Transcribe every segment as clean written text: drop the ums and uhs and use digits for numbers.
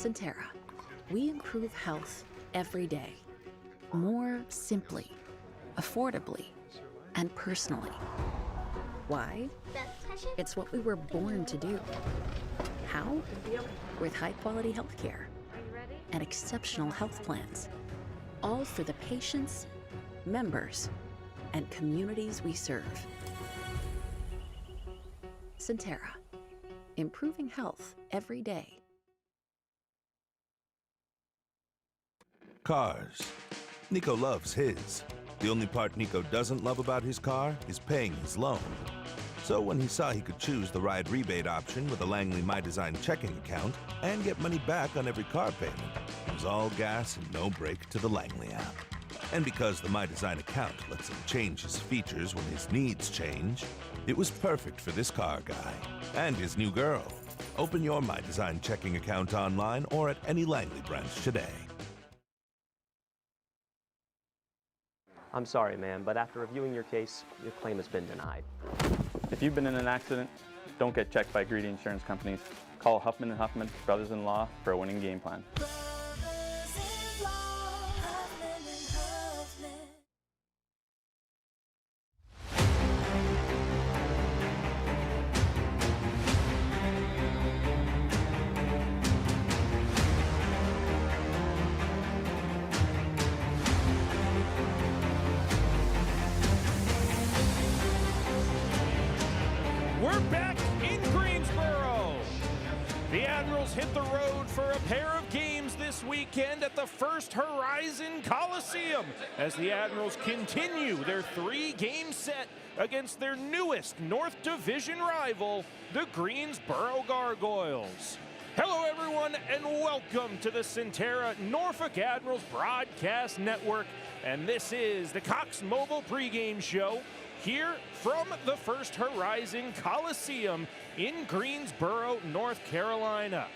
Centera. We improve health every day. More simply, affordably, and personally. Why? It's what we were born to do. How? With high-quality healthcare and exceptional health plans. All for the patients, members, and communities we serve. Centera. Improving health every day. Cars. Nico loves his. The only part Nico doesn't love about his car is paying his loan. So when he saw he could choose the ride rebate option with a Langley My Design checking account and get money back on every car payment, it was all gas and no brake to the Langley app. And because the My Design account lets him change his features when his needs change, it was perfect for this car guy and his new girl. Open your My Design checking account online or at any Langley branch today. I'm sorry, ma'am, but after reviewing your case, your claim has been denied. If you've been in an accident, don't get checked by greedy insurance companies. Call Huffman & Huffman, brothers-in-law, for a winning game plan. We're back in Greensboro. The Admirals hit the road for a pair of games this weekend at the First Horizon Coliseum as the Admirals continue their three-game set against their newest North Division rival, the Greensboro Gargoyles. Hello, everyone, and welcome to the Centera Norfolk Admirals Broadcast Network. And this is the Cox Mobile pregame show here from the First Horizon Coliseum in Greensboro, North Carolina.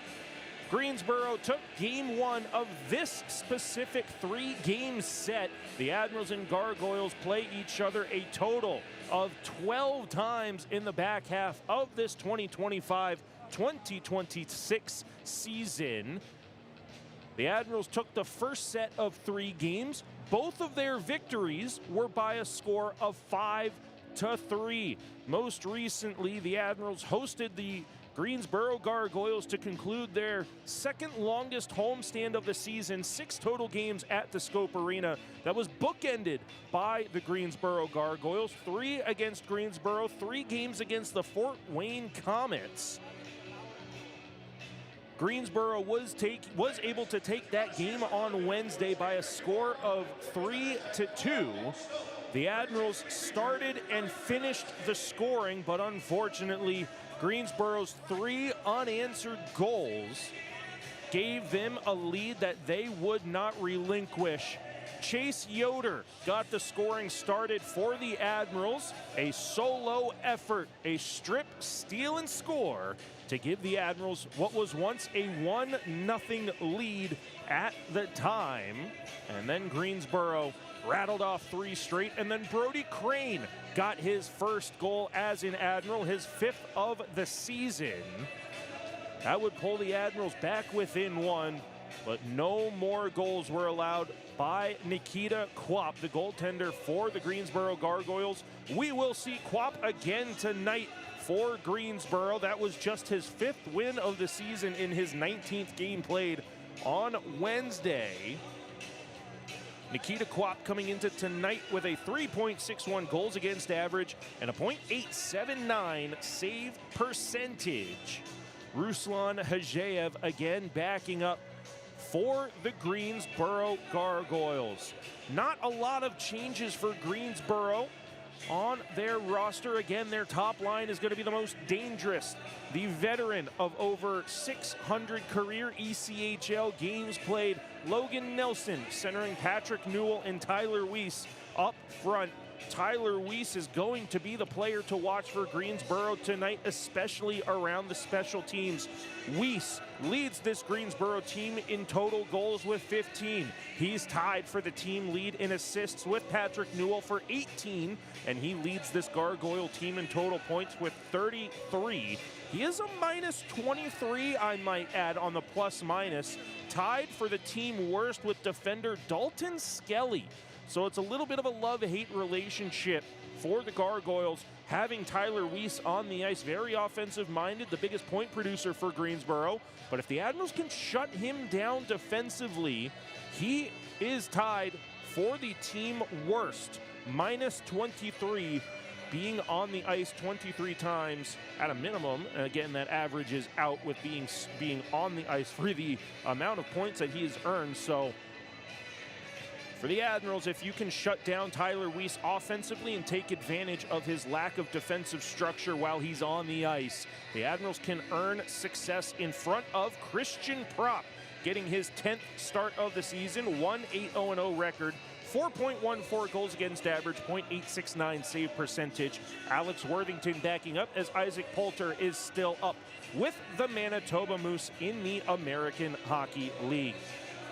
Greensboro took game one of this specific three-game set. The Admirals and Gargoyles play each other a total of 12 times in the back half of this 2025-2026 season. The Admirals took the first set of three games. Both of their victories were by a score of 5-3. Most recently, the Admirals hosted the Greensboro Gargoyles to conclude their second longest homestand of the season, 6 total games at the Scope Arena. That was bookended by the Greensboro Gargoyles, 3 against Greensboro, 3 games against the Fort Wayne Comets. Greensboro was able to take that game on Wednesday by a score of 3-2. The Admirals started and finished the scoring, but unfortunately, Greensboro's 3 unanswered goals gave them a lead that they would not relinquish. Chase Yoder got the scoring started for the Admirals. A solo effort, a strip, steal, and score to give the Admirals what was once a 1-0 lead at the time. And then Greensboro rattled off 3 straight, and then Brody Crane got his first goal as an Admiral, his 5th of the season. That would pull the Admirals back within 1, but no more goals were allowed by Nikita Kwop, the goaltender for the Greensboro Gargoyles. We will see Kwop again tonight for Greensboro. That was just his 5th win of the season in his 19th game played on Wednesday. Nikita Kwop coming into tonight with a 3.61 goals against average and a .879 save percentage. Ruslan Hajeev again backing up for the Greensboro Gargoyles. Not a lot of changes for Greensboro on their roster. Again, their top line is going to be the most dangerous. The veteran of over 600 career ECHL games played, Logan Nelson, centering Patrick Newell and Tyler Weiss up front. Tyler Weiss is going to be the player to watch for Greensboro tonight, especially around the special teams. Weiss leads this Greensboro team in total goals with 15. He's tied for the team lead in assists with Patrick Newell for 18, and he leads this Gargoyle team in total points with 33. He is a minus 23, I might add, on the plus minus, tied for the team worst with defender Dalton Skelly. So it's a little bit of a love-hate relationship for the Gargoyles, having Tyler Weiss on the ice. Very offensive-minded, the biggest point producer for Greensboro. But if the Admirals can shut him down defensively, he is tied for the team worst. Minus 23, being on the ice 23 times at a minimum. And again, that average is out with being on the ice for the amount of points that he has earned. So for the Admirals, if you can shut down Tyler Weiss offensively and take advantage of his lack of defensive structure while he's on the ice, the Admirals can earn success in front of Christian Prop, getting his 10th start of the season, 1-8-0-0 record, 4.14 goals against average, .869 save percentage. Alex Worthington backing up as Isaac Poulter is still up with the Manitoba Moose in the American Hockey League.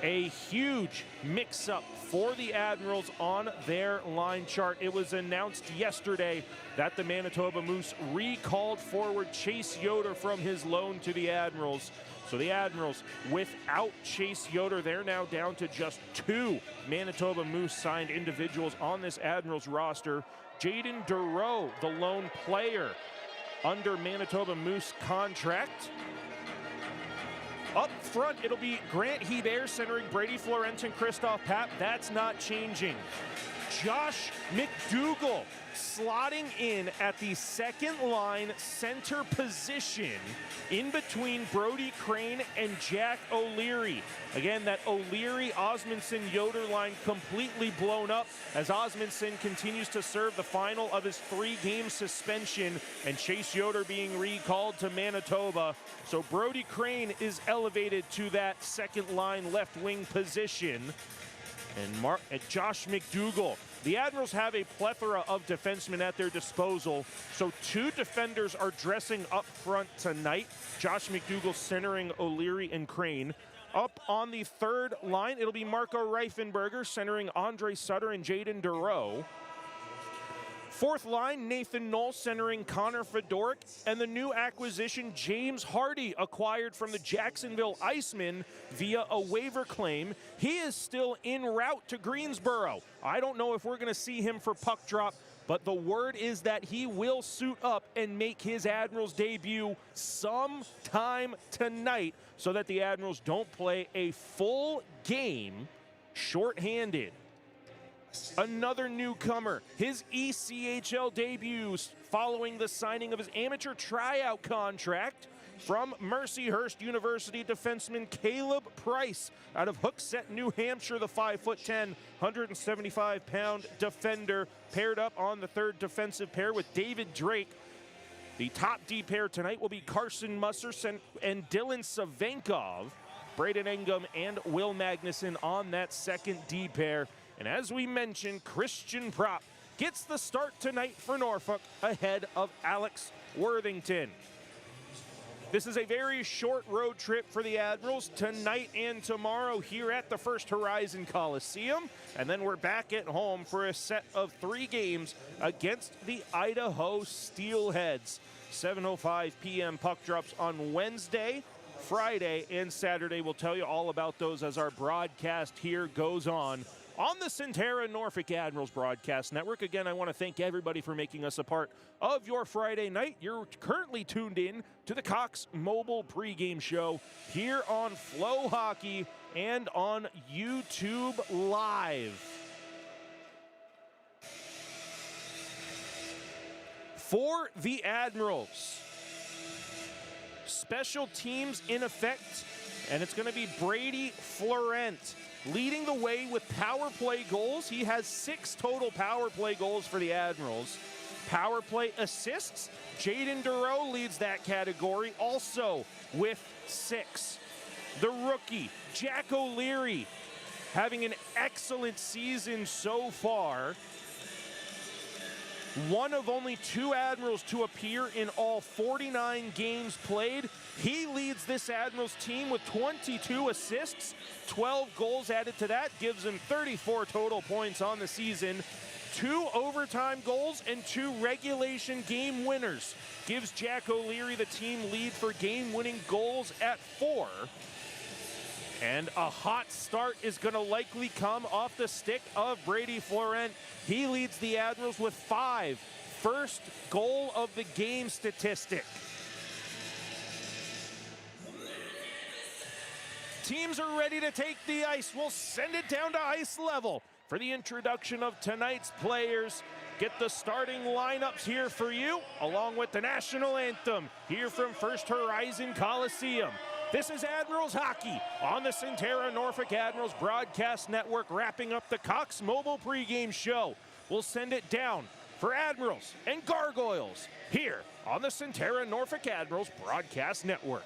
A huge mix-up for the Admirals on their line chart. It was announced yesterday that the Manitoba Moose recalled forward Chase Yoder from his loan to the Admirals. So the Admirals, without Chase Yoder, they're now down to just 2 Manitoba Moose signed individuals on this Admirals roster. Jaden Dureau, the lone player under Manitoba Moose contract. Up front, it'll be Grant Hebert centering Brady Florent and Christoph Papp. That's not changing. Josh McDougall slotting in at the second line center position in between Brody Crane and Jack O'Leary. Again, that O'Leary-Osmondson-Yoder line completely blown up as Osmondson continues to serve the final of his 3-game suspension and Chase Yoder being recalled to Manitoba. So Brody Crane is elevated to that second line left wing position. And Josh McDougall. The Admirals have a plethora of defensemen at their disposal, so 2 defenders are dressing up front tonight. Josh McDougall centering O'Leary and Crane. Up on the third line, it'll be Marco Reifenberger centering Andre Sutter and Jaden Dureau. Fourth line, Nathan Knoll centering Connor Fedoric, and the new acquisition, James Hardy, acquired from the Jacksonville Icemen via a waiver claim. He is still en route to Greensboro. I don't know if we're going to see him for puck drop, but the word is that he will suit up and make his Admirals debut sometime tonight so that the Admirals don't play a full game shorthanded. Another newcomer, his ECHL debuts following the signing of his amateur tryout contract from Mercyhurst University defenseman Caleb Price out of Hooksett, New Hampshire, the 5'10", 175-pound defender, paired up on the third defensive pair with David Drake. The top D pair tonight will be Carson Musser and Dylan Savenkov. Braden Engum and Will Magnuson on that second D pair. And as we mentioned, Christian Prop gets the start tonight for Norfolk ahead of Alex Worthington. This is a very short road trip for the Admirals tonight and tomorrow here at the First Horizon Coliseum. And then we're back at home for a set of 3 games against the Idaho Steelheads. 7:05 p.m. puck drops on Wednesday, Friday, and Saturday. We'll tell you all about those as our broadcast here goes on the Centera Norfolk Admirals Broadcast Network. Again, I want to thank everybody for making us a part of your Friday night. You're currently tuned in to the Cox Mobile pregame show here on Flow Hockey and on YouTube Live. For the Admirals, special teams in effect, and it's going to be Brady Florent leading the way with power play goals. He has 6 total power play goals for the Admirals. Power play assists, Jaden Dureau leads that category also with 6. The rookie, Jack O'Leary, having an excellent season so far. one of only 2 Admirals to appear in all 49 games played. He leads this Admirals team with 22 assists, 12 goals added to that, gives him 34 total points on the season. 2 overtime goals and 2 regulation game winners. Gives Jack O'Leary the team lead for game-winning goals at 4. And a hot start is going to likely come off the stick of Brady Florent. He leads the Admirals with 5. First goal of the game statistic. Teams are ready to take the ice. We'll send it down to ice level for the introduction of tonight's players. Get the starting lineups here for you, along with the national anthem here from First Horizon Coliseum. This is Admirals Hockey on the Centera Norfolk Admirals Broadcast Network, wrapping up the Cox Mobile pregame show. We'll send it down for Admirals and Gargoyles here on the Centera Norfolk Admirals Broadcast Network.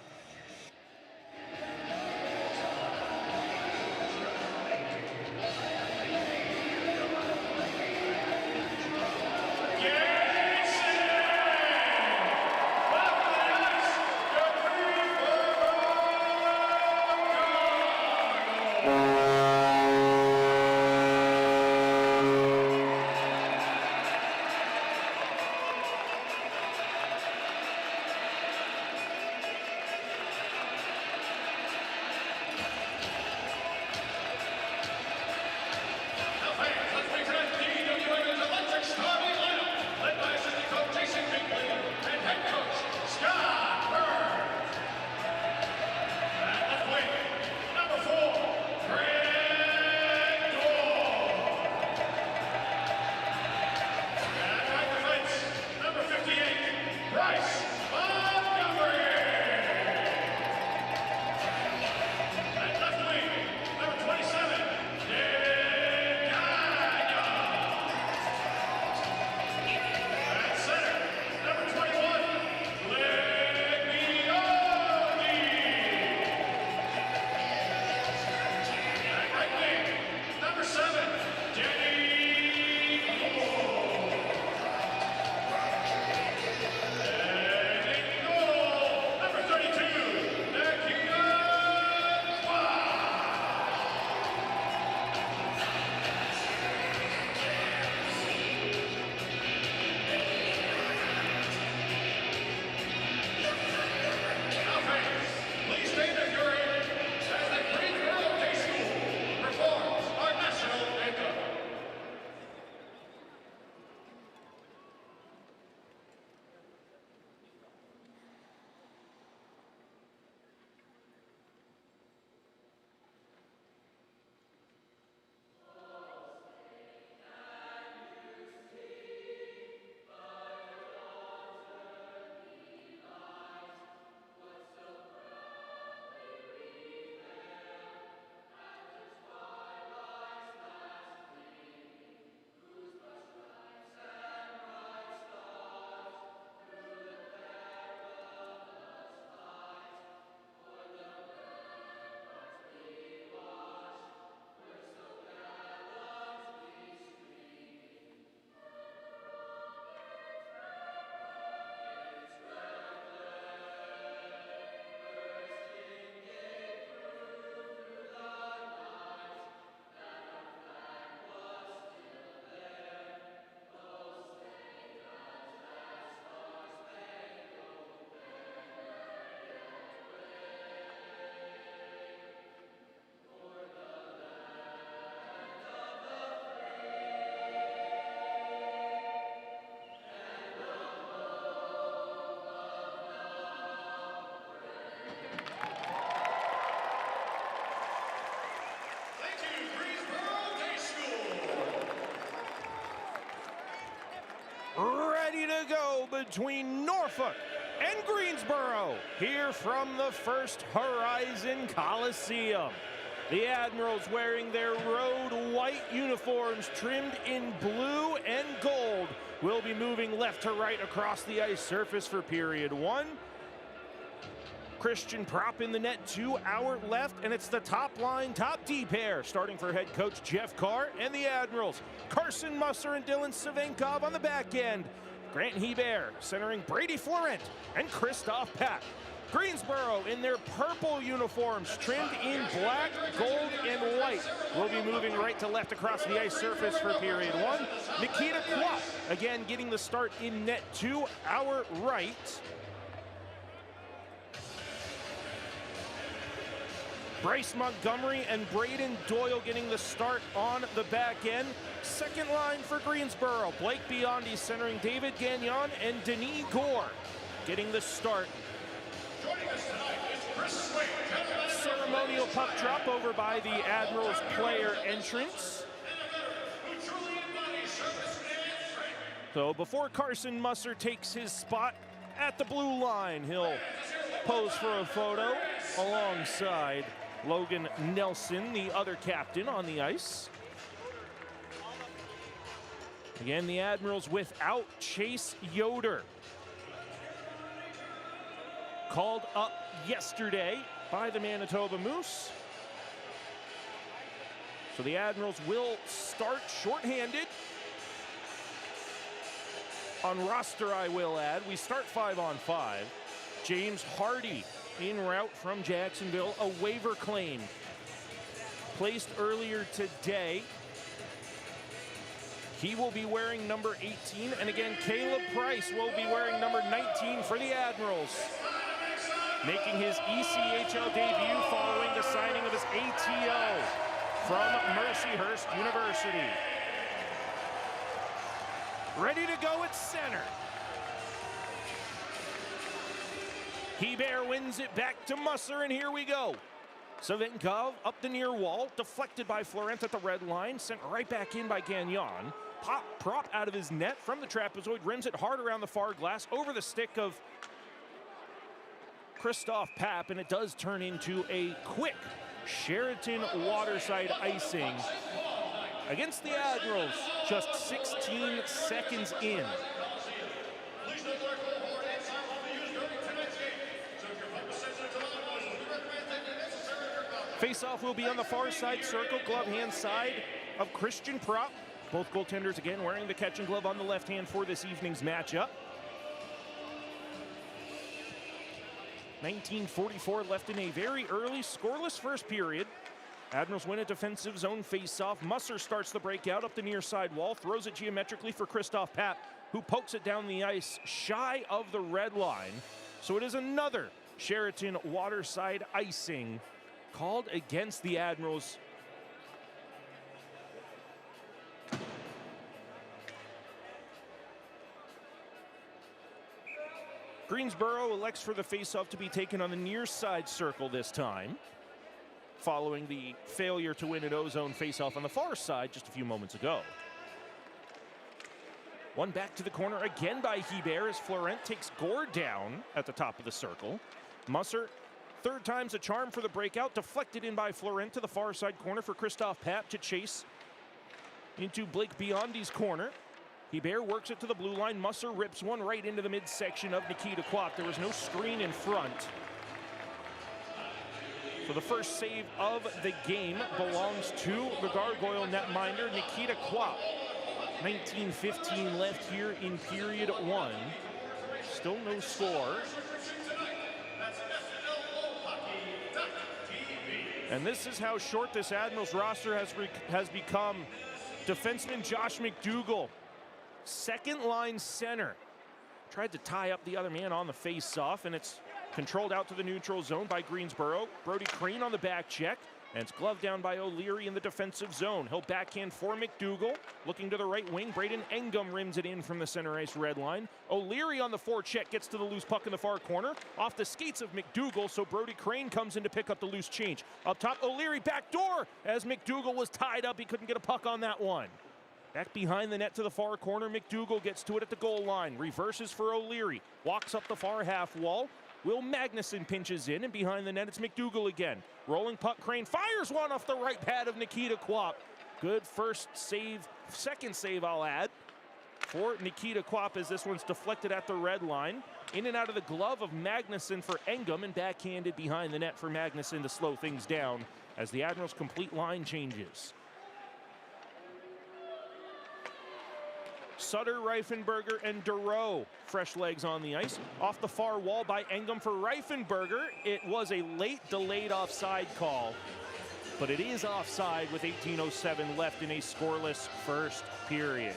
Ready to go between Norfolk and Greensboro here from the First Horizon Coliseum. The Admirals wearing their road white uniforms trimmed in blue and gold will be moving left to right across the ice surface for period 1. Christian Prop in the net to our left, and it's the top line, top D pair, starting for head coach Jeff Carr and the Admirals. Carson Musser and Dylan Savinkov on the back end. Grant Hebert centering Brady Florent and Christoph Papp. Greensboro in their purple uniforms, trimmed in black, gold, and white. We'll be moving right to left across the ice surface for period one. Nikita Kwap, again getting the start in net to our right. Bryce Montgomery and Braden Doyle getting the start on the back end. Second line for Greensboro, Blake Biondi centering David Gagnon and Denis Gore getting the start. Ceremonial puck drop over by the Admirals player entrance. So before Carson Musser takes his spot at the blue line, he'll pose for a photo alongside Logan Nelson, the other captain on the ice. Again, the Admirals without Chase Yoder. Called up yesterday by the Manitoba Moose. So the Admirals will start shorthanded. On roster, I will add, we start 5-on-5. James Hardy en route from Jacksonville, a waiver claim placed earlier today. He will be wearing number 18, and again, Caleb Price will be wearing number 19 for the Admirals. Making his ECHL debut following the signing of his ATO from Mercyhurst University. Ready to go at center. Hebert wins it back to Musser, and here we go. Savinkov up the near wall, deflected by Florent at the red line, sent right back in by Gagnon. Prop out of his net from the trapezoid, rims it hard around the far glass, over the stick of Christoph Papp, and it does turn into a quick Sheraton waterside icing against the Admirals, just 16 seconds in. Face-off will be on the far side circle, glove hand side of Christian Prop. Both goaltenders again wearing the catching glove on the left hand for this evening's matchup. 19:44 left in a very early scoreless first period. Admirals win a defensive zone face-off. Musser starts the breakout up the near side wall, throws it geometrically for Christoph Papp, who pokes it down the ice shy of the red line. So it is another Sheraton waterside icing called against the Admirals. Greensboro elects for the faceoff to be taken on the near side circle this time, following the failure to win an O-zone faceoff on the far side just a few moments ago. One back to the corner again by Hebert as Florent takes Gore down at the top of the circle. Musser, third time's a charm for the breakout, deflected in by Florent to the far side corner for Christoph Papp to chase into Blake Biondi's corner. Hebert works it to the blue line. Musser rips one right into the midsection of Nikita Kwap. There was no screen in front. So the first save of the game belongs to the Gargoyle netminder, Nikita Kwap. 19:15 left here in period one. Still no score. And this is how short this Admirals roster has become. Defenseman Josh McDougall, second line center, tried to tie up the other man on the face-off, and it's controlled out to the neutral zone by Greensboro. Brody Crane on the back check, and it's gloved down by O'Leary in the defensive zone. He'll backhand for McDougall. Looking to the right wing, Braden Engum rims it in from the center ice red line. O'Leary on the forecheck gets to the loose puck in the far corner. Off the skates of McDougall, so Brody Crane comes in to pick up the loose change. Up top, O'Leary backdoor as McDougall was tied up. He couldn't get a puck on that one. Back behind the net to the far corner, McDougall gets to it at the goal line. Reverses for O'Leary. Walks up the far half wall. Will Magnuson pinches in, and behind the net, it's McDougall again. Rolling puck, Crane fires one off the right pad of Nikita Kwap. Good first save, second save I'll add, for Nikita Kwap as this one's deflected at the red line. In and out of the glove of Magnuson for Engum, and backhanded behind the net for Magnuson to slow things down as the Admirals complete line changes. Sutter, Reifenberger, and Durow, fresh legs on the ice. Off the far wall by Engum for Reifenberger. It was a late delayed offside call, but it is offside with 18:07 left in a scoreless first period.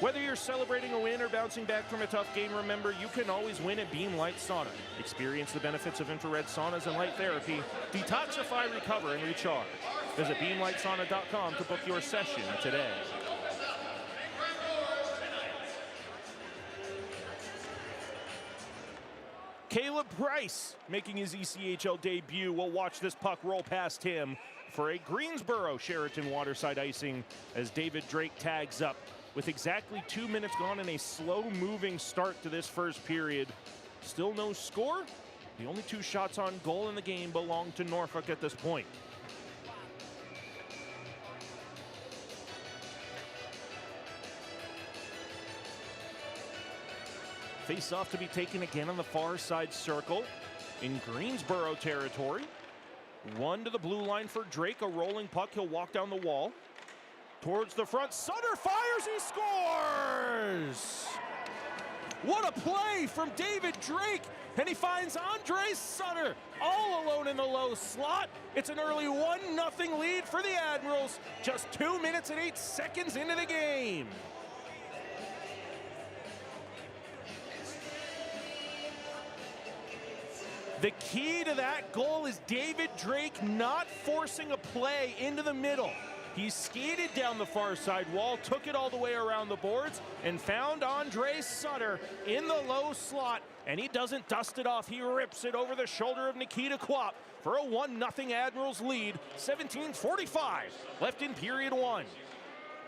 Whether you're celebrating a win or bouncing back from a tough game, remember you can always win at Beam Light Sauna. Experience the benefits of infrared saunas and light therapy. Detoxify, recover, and recharge. Visit beamlightsauna.com to book your session today. Caleb Price making his ECHL debut. We'll watch this puck roll past him for a Greensboro Sheraton Waterside icing as David Drake tags up. With exactly 2 minutes gone and a slow-moving start to this first period. Still no score. The only 2 shots on goal in the game belong to Norfolk at this point. Face-off to be taken again on the far side circle in Greensboro territory. 1 to the blue line for Drake, a rolling puck. He'll walk down the wall. Towards the front, Sutter fires, he scores! What a play from David Drake, and he finds Andre Sutter all alone in the low slot. It's an early 1-0 lead for the Admirals, just 2 minutes and 8 seconds into the game. The key to that goal is David Drake not forcing a play into the middle. He skated down the far side wall, took it all the way around the boards, and found Andre Sutter in the low slot, and he doesn't dust it off. He rips it over the shoulder of Nikita Kwap for a 1-0 Admirals lead, 17:45 left in period 1.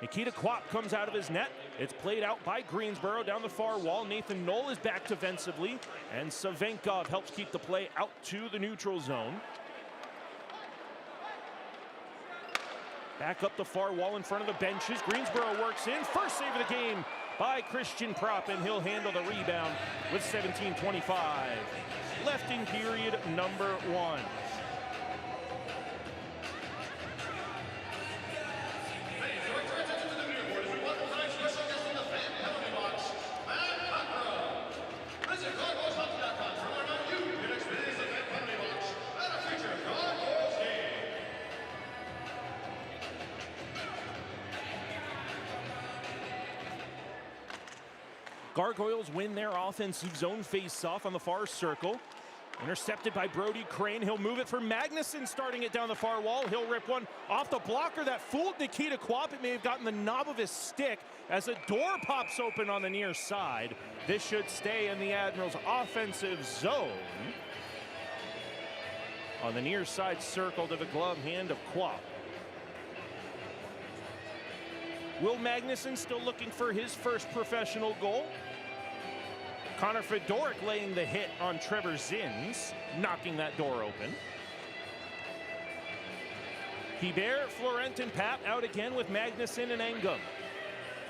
Nikita Kwap comes out of his net. It's played out by Greensboro down the far wall. Nathan Knoll is back defensively, and Savenkov helps keep the play out to the neutral zone. Back up the far wall in front of the benches. Greensboro works in. First save of the game by Christian Prop, and he'll handle the rebound with 17:25 left in period number 1. Gargoyles win their offensive zone face-off on the far circle. Intercepted by Brody Crane. He'll move it for Magnuson, starting it down the far wall. He'll rip one off the blocker that fooled Nikita Kwap. It may have gotten the knob of his stick as a door pops open on the near side. This should stay in the Admirals' offensive zone. On the near side circle to the glove hand of Kwap. Will Magnuson still looking for his first professional goal. Connor Fedoruk laying the hit on Trevor Zins, knocking that door open. Hebert, Florent, and Pap out again with Magnuson and Engum.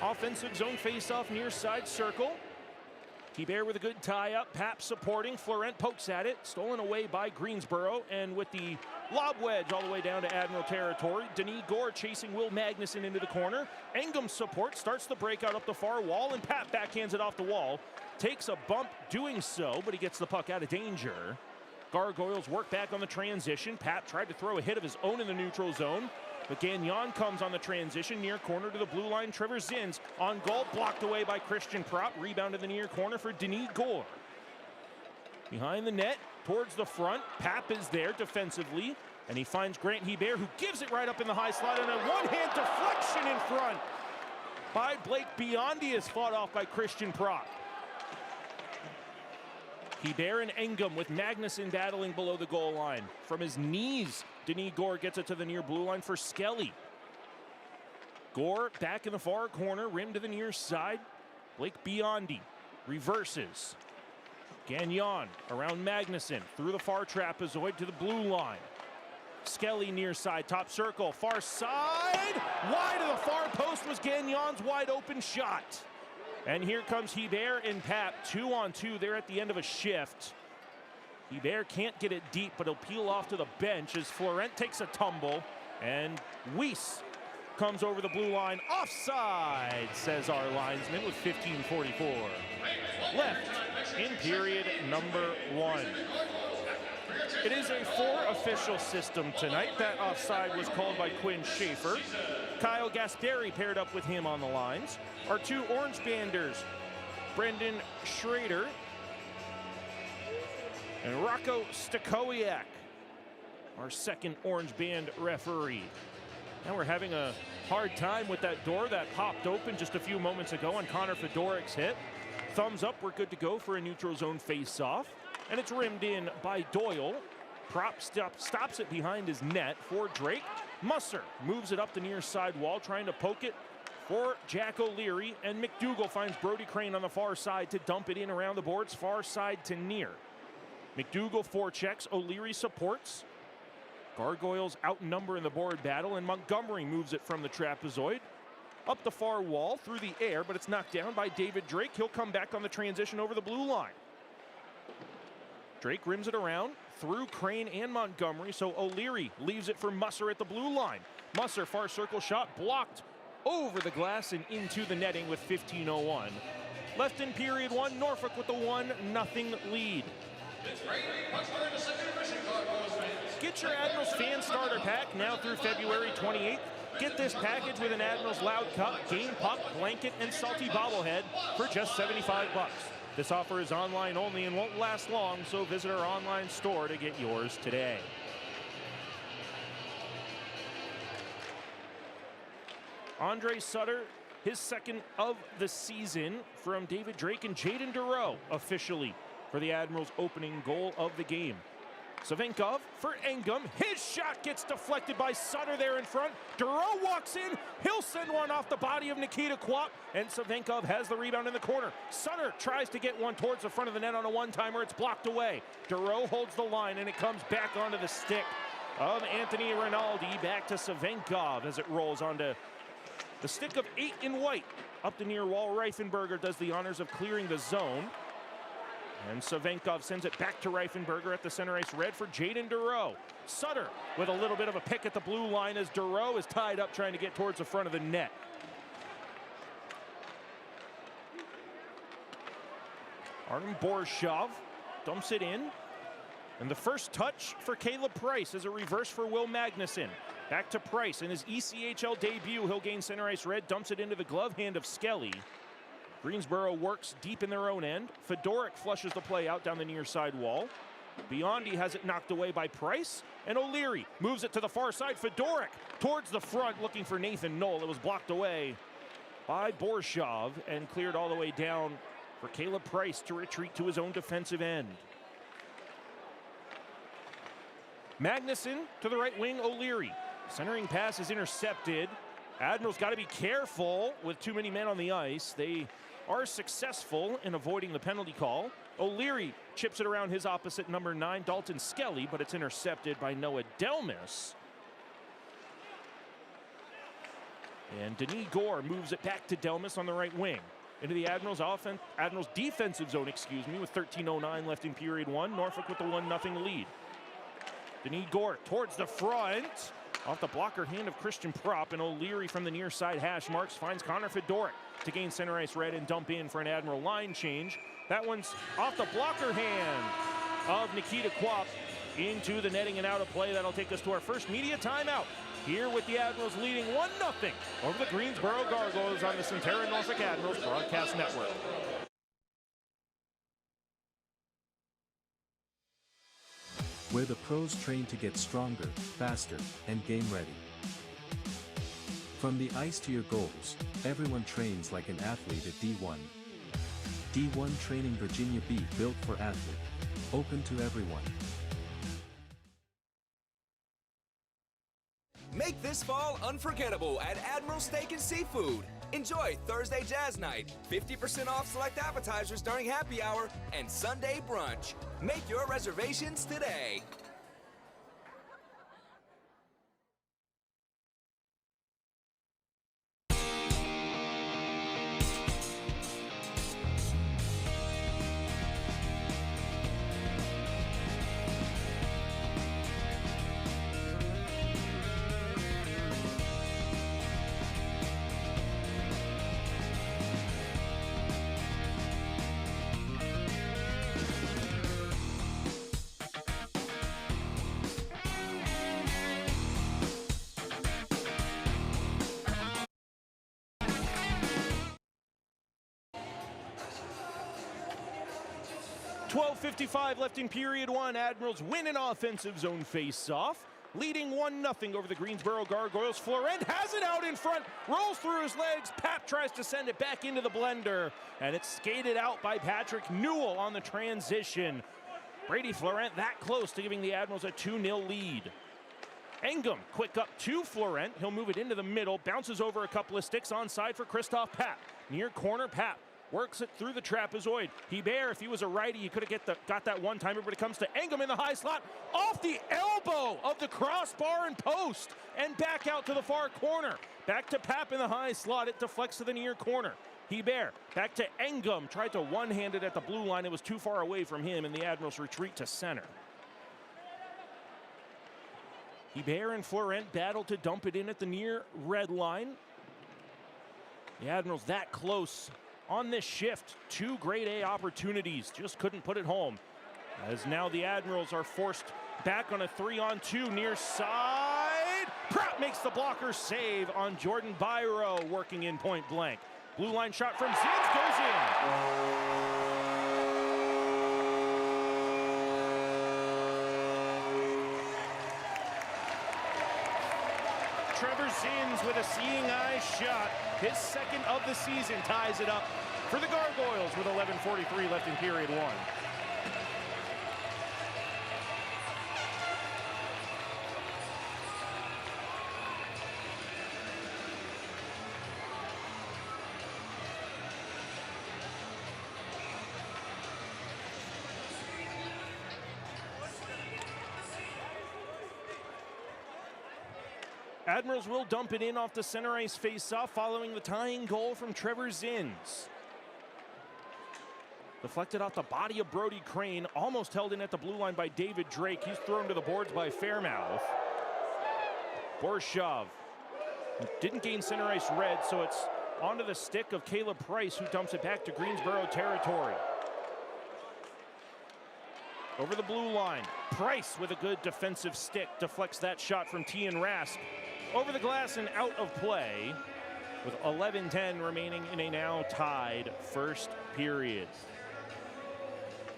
Offensive zone face-off near side circle. Hebert with a good tie-up. Pap supporting. Florent pokes at it. Stolen away by Greensboro. And with the lob wedge all the way down to Admiral territory. Denis Gore chasing Will Magnuson into the corner. Engum support. Starts the breakout up the far wall. And Pap backhands it off the wall. Takes a bump doing so, but he gets the puck out of danger. Gargoyles work back on the transition. Pap tried to throw a hit of his own in the neutral zone. But Gagnon comes on the transition, near corner to the blue line. Trevor Zins on goal, blocked away by Christian Prop. Rebound to the near corner for Denis Gore. Behind the net, towards the front. Pap is there defensively, and he finds Grant Hebert, who gives it right up in the high slot, and a one-hand deflection in front by Blake Biondi is fought off by Christian Prop. Hebert and Engum with Magnuson battling below the goal line. From his knees, Denis Gore gets it to the near blue line for Skelly. Gore back in the far corner, rim to the near side. Blake Biondi reverses. Gagnon around Magnuson, through the far trapezoid to the blue line. Skelly near side, top circle, far side. Wide of the far post was Gagnon's wide open shot. And here comes Hebert and Pap, 2-on-2 there at the end of a shift. Hebert can't get it deep, but he'll peel off to the bench as Florent takes a tumble. And Weiss comes over the blue line. Offside, says our linesman with 15:44 left in period number 1. It is a 4-official system tonight. That offside was called by Quinn Schaefer. Kyle Gasperi paired up with him on the lines. Our 2 orange banders, Brendan Schrader and Rocco Stakowiak, our second orange band referee. Now we're having a hard time with that door that popped open just a few moments ago on Connor Fedorik's hit. Thumbs up, we're good to go for a neutral zone face-off. And it's rimmed in by Doyle. Prop stops it behind his net for Drake. Musser moves it up the near side wall, trying to poke it for Jack O'Leary. And McDougal finds Brody Crane on the far side to dump it in around the boards, far side to near. McDougal forechecks, O'Leary supports. Gargoyles outnumber in the board battle, and Montgomery moves it from the trapezoid up the far wall through the air, but it's knocked down by David Drake. He'll come back on the transition over the blue line. Drake rims it around through Crane and Montgomery, so O'Leary leaves it for Musser at the blue line. Musser, far circle shot, blocked over the glass and into the netting with 15:01 left in period 1. Norfolk with the 1-0 lead. Get your Admirals fan starter pack now through February 28th. Get this package with an Admirals Loud Cup, game puck, blanket, and salty bobblehead for just $75. This offer is online only and won't last long, so visit our online store to get yours today. Andre Sutter, his second of the season from David Drake and Jaden Dureau officially for the Admirals' opening goal of the game. Savenkov for Engum. His shot gets deflected by Sutter there in front. Dureau walks in. He'll send one off the body of Nikita Kwap, and Savenkov has the rebound in the corner. Sutter tries to get one towards the front of the net on a one-timer. It's blocked away. Dureau holds the line, and it comes back onto the stick of Anthony Rinaldi. Back to Savenkov as it rolls onto the stick of 8 in white. Up the near wall, Reifenberger does the honors of clearing the zone. And Savenkov sends it back to Reifenberger at the center ice red for Jaden Dureau. Sutter with a little bit of a pick at the blue line as Dureau is tied up trying to get towards the front of the net. Artem Borshov dumps it in. And the first touch for Caleb Price is a reverse for Will Magnuson. Back to Price in his ECHL debut. He'll gain center ice red, dumps it into the glove hand of Skelly. Greensboro works deep in their own end. Fedorik flushes the play out down the near side wall. Biondi has it knocked away by Price. And O'Leary moves it to the far side. Fedorik towards the front looking for Nathan Knoll. It was blocked away by Borshov and cleared all the way down for Caleb Price to retreat to his own defensive end. Magnuson to the right wing, O'Leary. Centering pass is intercepted. Admirals got to be careful with too many men on the ice. They are successful in avoiding the penalty call. O'Leary chips it around his opposite, number 9, Dalton Skelly, but it's intercepted by Noah Delmas. And Denis Gore moves it back to Delmas on the right wing. Into the Admirals defensive zone, with 13:09 left in period 1. Norfolk with the 1-0 lead. Denis Gore towards the front. Off the blocker hand of Christian Prop, and O'Leary from the near side hash marks finds Connor Fedorik to gain center ice red and dump in for an Admiral line change. That one's off the blocker hand of Nikita Kwap into the netting and out of play. That'll take us to our first media timeout here with the Admirals leading 1-0 over the Greensboro Gargoyles on the Centerra Norfolk Admirals Broadcast Network. Where the pros train to get stronger, faster, and game ready. From the ice to your goals, everyone trains like an athlete at D1. D1 Training Virginia B, built for athlete. Open to everyone. Make this fall unforgettable at Admiral Steak and Seafood. Enjoy Thursday Jazz Night, 50% off select appetizers during happy hour, and Sunday brunch. Make your reservations today. 12:55 left in period one. Admirals win an offensive zone face-off, leading 1-0 over the Greensboro Gargoyles. Florent has it out in front, rolls through his legs. Pap tries to send it back into the blender, and it's skated out by Patrick Newell on the transition. Brady Florent that close to giving the Admirals a 2-0 lead. Engum, quick up to Florent. He'll move it into the middle, bounces over a couple of sticks onside for Christoph Pap. Near corner, Pap works it through the trapezoid. Hebert, if he was a righty, he could have got that one-timer, but it comes to Engum in the high slot, off the elbow of the crossbar and post, and back out to the far corner. Back to Pap in the high slot, it deflects to the near corner. Hebert, back to Engum, tried to one-hand it at the blue line. It was too far away from him, and the Admirals retreat to center. Hebert and Florent battle to dump it in at the near red line. The Admirals that close on this shift. 2 grade A opportunities, just couldn't put it home. As now the Admirals are forced back on a 3-on-2 near side. Pratt makes the blocker save on Jordan Byro, working in point blank. Blue line shot from Zins goes in. Trevor Zins with a seeing eye shot. His second of the season ties it up for the Gargoyles with 11:43 left in period one. Admirals will dump it in off the center ice face-off following the tying goal from Trevor Zins. Deflected off the body of Brody Crane, almost held in at the blue line by David Drake. He's thrown to the boards by Fairmouth. Borshov didn't gain center ice red, so it's onto the stick of Caleb Price, who dumps it back to Greensboro territory. Over the blue line, Price with a good defensive stick deflects that shot from Tian Rask. Over the glass and out of play with 11:10 remaining in a now tied first period.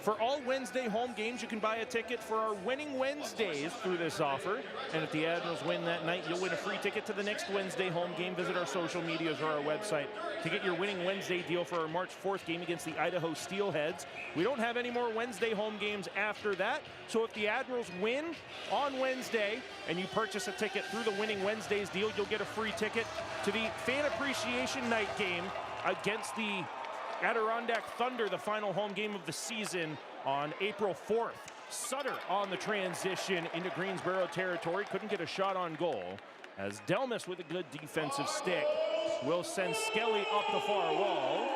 For all Wednesday home games, you can buy a ticket for our Winning Wednesdays through this offer. And if the Admirals win that night, you'll win a free ticket to the next Wednesday home game. Visit our social medias or our website to get your Winning Wednesday deal for our March 4th game against the Idaho Steelheads. We don't have any more Wednesday home games after that. So if the Admirals win on Wednesday and you purchase a ticket through the Winning Wednesdays deal, you'll get a free ticket to the Fan Appreciation Night game against the Adirondack Thunder, the final home game of the season on April 4th. Sutter on the transition into Greensboro territory. Couldn't get a shot on goal, as Delmas with a good defensive stick will send Skelly up the far wall.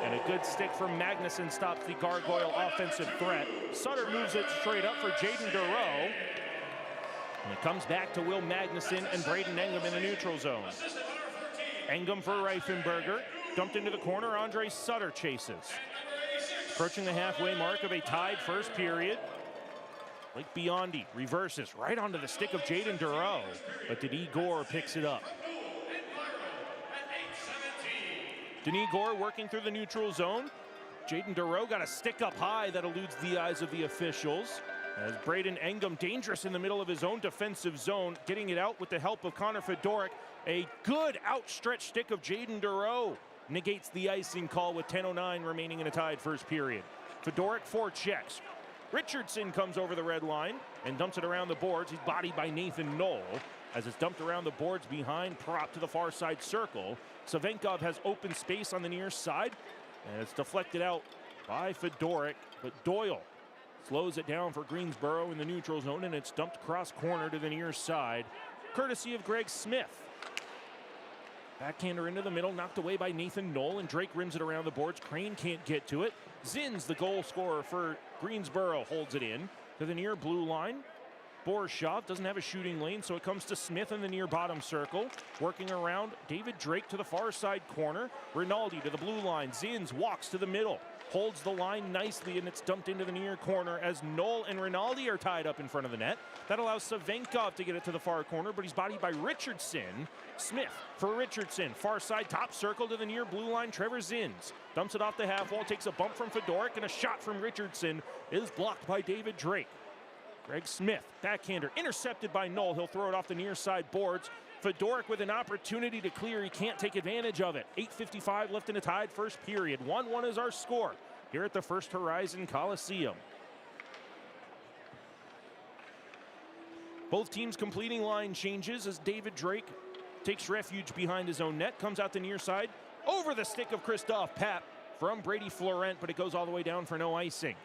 And a good stick from Magnuson stops the Gargoyle offensive threat. Sutter moves it straight up for Jaden Durow. And it comes back to Will Magnuson and Braden Engum in the neutral zone. Engum for Reifenberger. Dumped into the corner, Andre Sutter chases. Approaching the halfway mark of a tied first period. Blake Biondi reverses right onto the stick of Jaden Durow, but Denis Gore picks it up. Denis Gore working through the neutral zone. Jaden Durow got a stick up high that eludes the eyes of the officials. As Braden Engum dangerous in the middle of his own defensive zone, getting it out with the help of Connor Fedoruk. A good outstretched stick of Jaden Durow negates the icing call with 10:09 remaining in a tied first period. Fedoruk forechecks. Richardson comes over the red line and dumps it around the boards. He's bodied by Nathan Knoll as it's dumped around the boards behind Prop to the far side circle. Savenkov has open space on the near side, and it's deflected out by Fedoruk, but Doyle slows it down for Greensboro in the neutral zone, and it's dumped cross corner to the near side, courtesy of Greg Smith. Backhander into the middle, knocked away by Nathan Knoll, and Drake rims it around the boards. Crane can't get to it. Zins, the goal scorer for Greensboro, holds it in to the near blue line. Borshoff doesn't have a shooting lane, so it comes to Smith in the near bottom circle. Working around David Drake to the far side corner. Rinaldi to the blue line. Zins walks to the middle. Holds the line nicely, and it's dumped into the near corner as Knoll and Rinaldi are tied up in front of the net. That allows Savenkov to get it to the far corner, but he's bodied by Richardson. Smith for Richardson. Far side top circle to the near blue line. Trevor Zins dumps it off the half wall, takes a bump from Fedoruk, and a shot from Richardson is blocked by David Drake. Greg Smith, backhander, intercepted by Knoll. He'll throw it off the near side boards. Fedoruk with an opportunity to clear. He can't take advantage of it. 8:55 left in a tied first period. 1-1 is our score here at the First Horizon Coliseum. Both teams completing line changes as David Drake takes refuge behind his own net. Comes out the near side over the stick of Christophe Papp from Brady Florent, but it goes all the way down for no icing.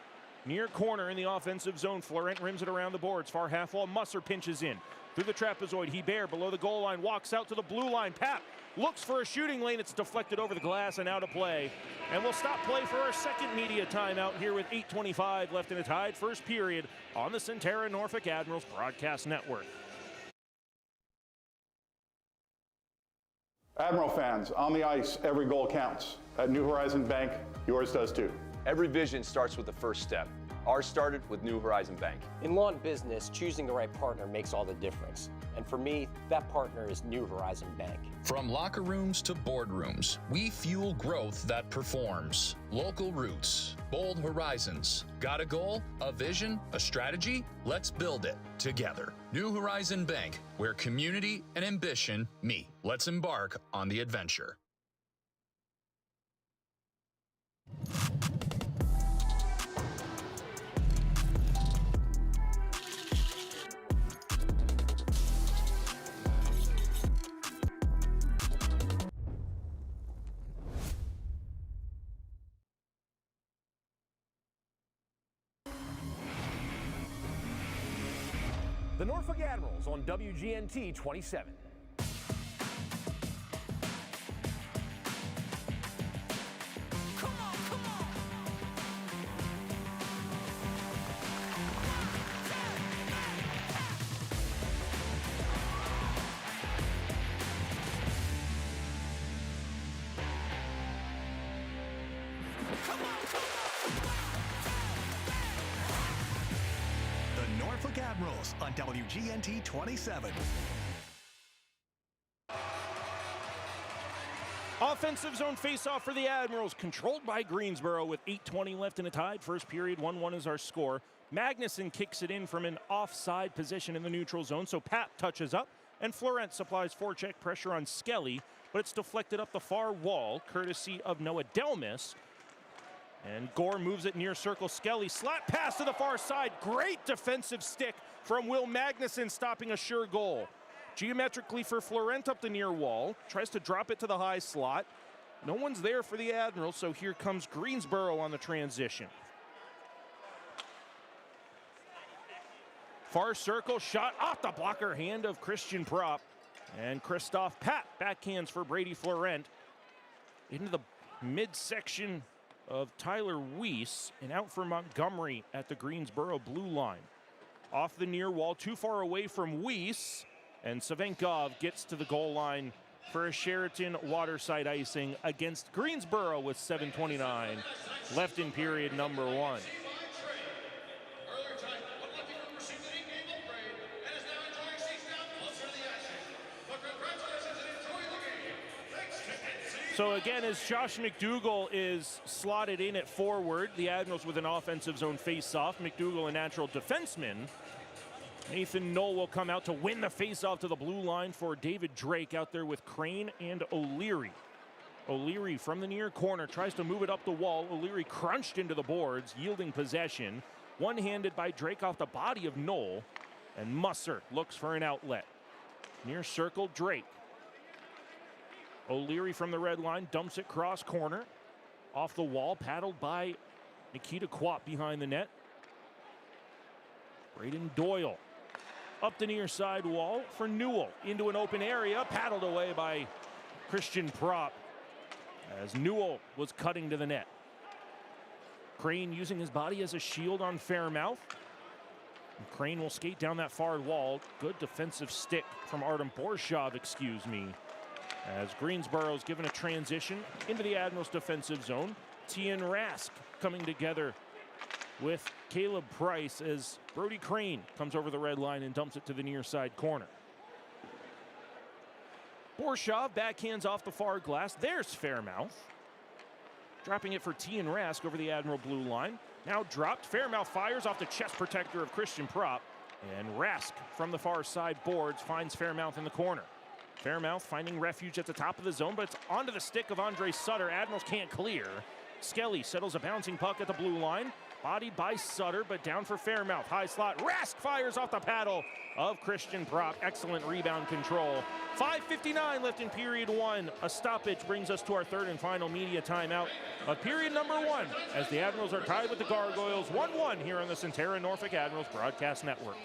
Near corner in the offensive zone. Florent rims it around the boards. Far half wall. Musser pinches in. Through the trapezoid. Hebert below the goal line. Walks out to the blue line. Papp looks for a shooting lane. It's deflected over the glass and out of play. And we'll stop play for our second media timeout here with 8:25 left in a tied first period on the Centera Norfolk Admirals Broadcast Network. Admiral fans, on the ice, every goal counts. At New Horizon Bank, yours does too. Every vision starts with the first step. Ours started with New Horizon Bank. In law and business, choosing the right partner makes all the difference. And for me, that partner is New Horizon Bank. From locker rooms to boardrooms, we fuel growth that performs. Local roots, bold horizons. Got a goal, a vision, a strategy? Let's build it together. New Horizon Bank, where community and ambition meet. Let's embark on the adventure. The Norfolk Admirals on WGNT 27. The Norfolk Admirals on WGNT 27. Offensive zone faceoff for the Admirals, controlled by Greensboro with 8:20 left in a tied first period. 1-1 is our score. Magnuson kicks it in from an offside position in the neutral zone, so Papp touches up, and Florent supplies forecheck pressure on Skelly, but it's deflected up the far wall, courtesy of Noah Delmas. And Gore moves it near circle. Skelly slap pass to the far side. Great defensive stick from Will Magnuson, stopping a sure goal. Geometrically for Florent up the near wall. Tries to drop it to the high slot. No one's there for the Admirals, so here comes Greensboro on the transition. Far circle shot off the blocker hand of Christian Prop. And Christophe Papp backhands for Brady Florent. Into the midsection of Tyler Weiss and out for Montgomery at the Greensboro blue line. Off the near wall, too far away from Weiss, and Savenkov gets to the goal line for a Sheraton waterside icing against Greensboro with 7:29 left in period number 1. So again, as Josh McDougall is slotted in at forward, the Admirals with an offensive zone face-off. McDougall, a natural defenseman. Nathan Knoll will come out to win the face-off to the blue line for David Drake out there with Crane and O'Leary. O'Leary from the near corner tries to move it up the wall. O'Leary crunched into the boards, yielding possession. One-handed by Drake off the body of Knoll. And Musser looks for an outlet. Near circle, Drake. O'Leary from the red line dumps it cross corner. Off the wall, paddled by Nikita Kwap behind the net. Braden Doyle up the near side wall for Newell. Into an open area, paddled away by Christian Prop as Newell was cutting to the net. Crane using his body as a shield on Fairmouth. Crane will skate down that far wall. Good defensive stick from Artem Borshov, excuse me. As Greensboro's given a transition into the Admirals defensive zone. Tian Rask coming together with Caleb Price as Brody Crane comes over the red line and dumps it to the near side corner. Borshov backhands off the far glass. There's Fairmouth. Dropping it for Tian Rask over the Admiral blue line. Now dropped. Fairmouth fires off the chest protector of Christian Prop. And Rask from the far side boards finds Fairmouth in the corner. Fairmouth finding refuge at the top of the zone, but it's onto the stick of Andre Sutter. Admirals can't clear. Skelly settles a bouncing puck at the blue line. Bodied by Sutter, but down for Fairmouth. High slot. Rask fires off the paddle of Christian Prop. Excellent rebound control. 5:59 left in period one. A stoppage brings us to our third and final media timeout of period number one, as the Admirals are tied with the Gargoyles 1-1 here on the Centera Norfolk Admirals Broadcast Network.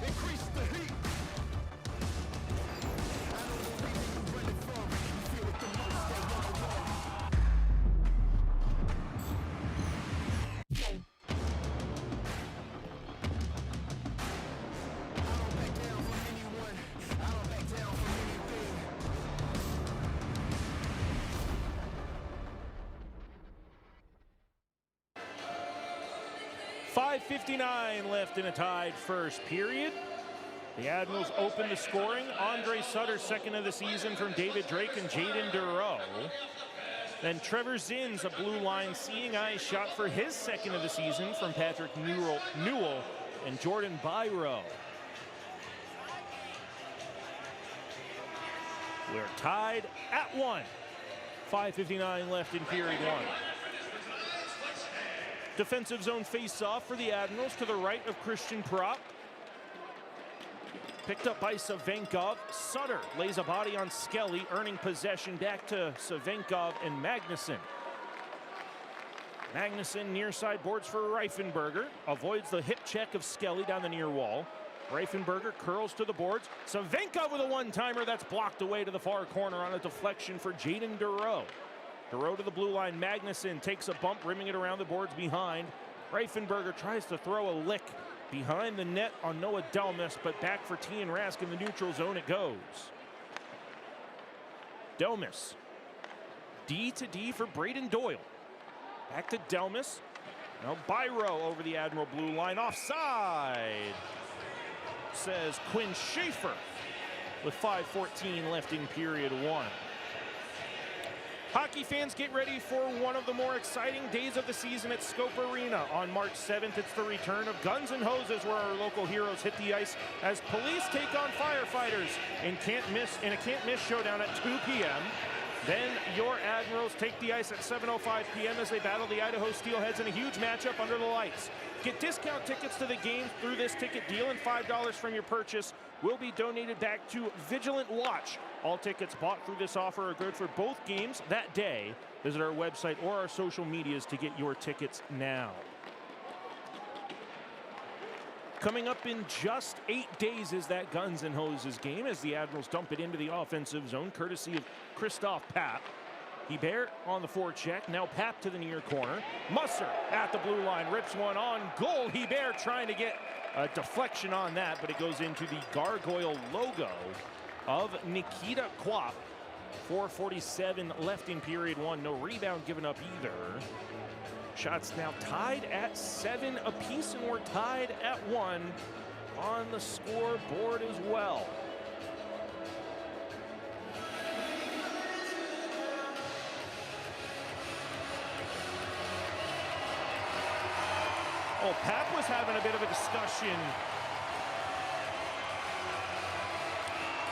Increase the heat. 5:59 left in a tied first period. The Admirals open the scoring. Andre Sutter, second of the season from David Drake and Jaden Dureau. Then Trevor Zins, a blue line seeing eye shot for his second of the season from Patrick Newell and Jordan Byro. We're tied at 1. 5:59 left in period one. Defensive zone face-off for the Admirals to the right of Christian Prop. Picked up by Savenkov. Sutter lays a body on Skelly, earning possession back to Savenkov and Magnuson. Magnuson near side boards for Reifenberger. Avoids the hip check of Skelly down the near wall. Reifenberger curls to the boards. Savenkov with a one-timer that's blocked away to the far corner on a deflection for Jaden Dureau. Dureau to the blue line. Magnuson takes a bump, rimming it around the boards behind. Reifenberger tries to throw a lick behind the net on Noah Delmas, but back for Tian Rask in the neutral zone it goes. Delmas. D to D for Braden Doyle. Back to Delmas. Now Byro over the Admiral blue line. Offside, says Quinn Schaefer with 5:14 left in period one. Hockey fans, get ready for one of the more exciting days of the season at Scope Arena. On March 7th, it's the return of Guns N' Hoses, where our local heroes hit the ice as police take on firefighters in a can't-miss showdown at 2 p.m. Then your Admirals take the ice at 7:05 p.m. as they battle the Idaho Steelheads in a huge matchup under the lights. Get discount tickets to the game through this ticket deal, and $5 from your purchase will be donated back to Vigilant Watch. All tickets bought through this offer are good for both games that day. Visit our website or our social medias to get your tickets now. Coming up in just 8 days is that Guns N' Hoses game as the Admirals dump it into the offensive zone, courtesy of Christoph Papp. Hebert on the forecheck, now Papp to the near corner. Musser at the blue line, rips one on goal. Hebert trying to get a deflection on that, but it goes into the Gargoyle logo of Nikita Kwap. 4:47 left in period one. No rebound given up either. Shots now tied at 7 apiece, and we're tied at 1 on the scoreboard as well. Oh, Papp was having a bit of a discussion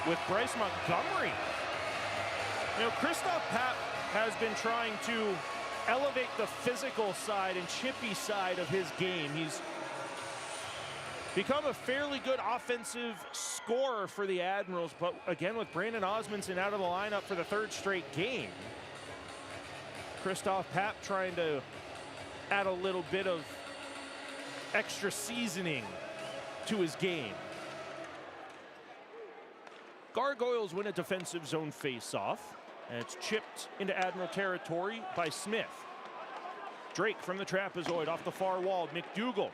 with Bryce Montgomery. You know, Christoph Papp has been trying to elevate the physical side and chippy side of his game. He's become a fairly good offensive scorer for the Admirals, but again with Brandon Osmondson out of the lineup for the third straight game. Christoph Papp trying to add a little bit of extra seasoning to his game. Gargoyles win a defensive zone face-off, and it's chipped into Admiral territory by Smith. Drake from the trapezoid off the far wall. McDougal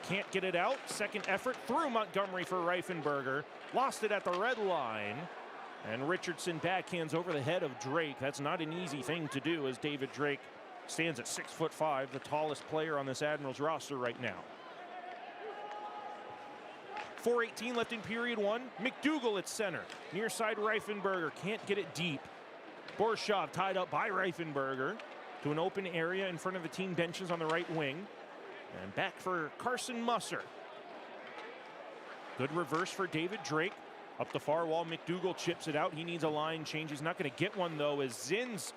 can't get it out. Second effort through Montgomery for Reifenberger. Lost it at the red line. And Richardson backhands over the head of Drake. That's not an easy thing to do, as David Drake stands at 6'5", the tallest player on this Admirals roster right now. 4:18 left in period one. McDougal at center. Near side Reifenberger can't get it deep. Borshov tied up by Reifenberger to an open area in front of the team benches on the right wing. And back for Carson Musser. Good reverse for David Drake. Up the far wall, McDougal chips it out. He needs a line change. He's not going to get one, though, as Zins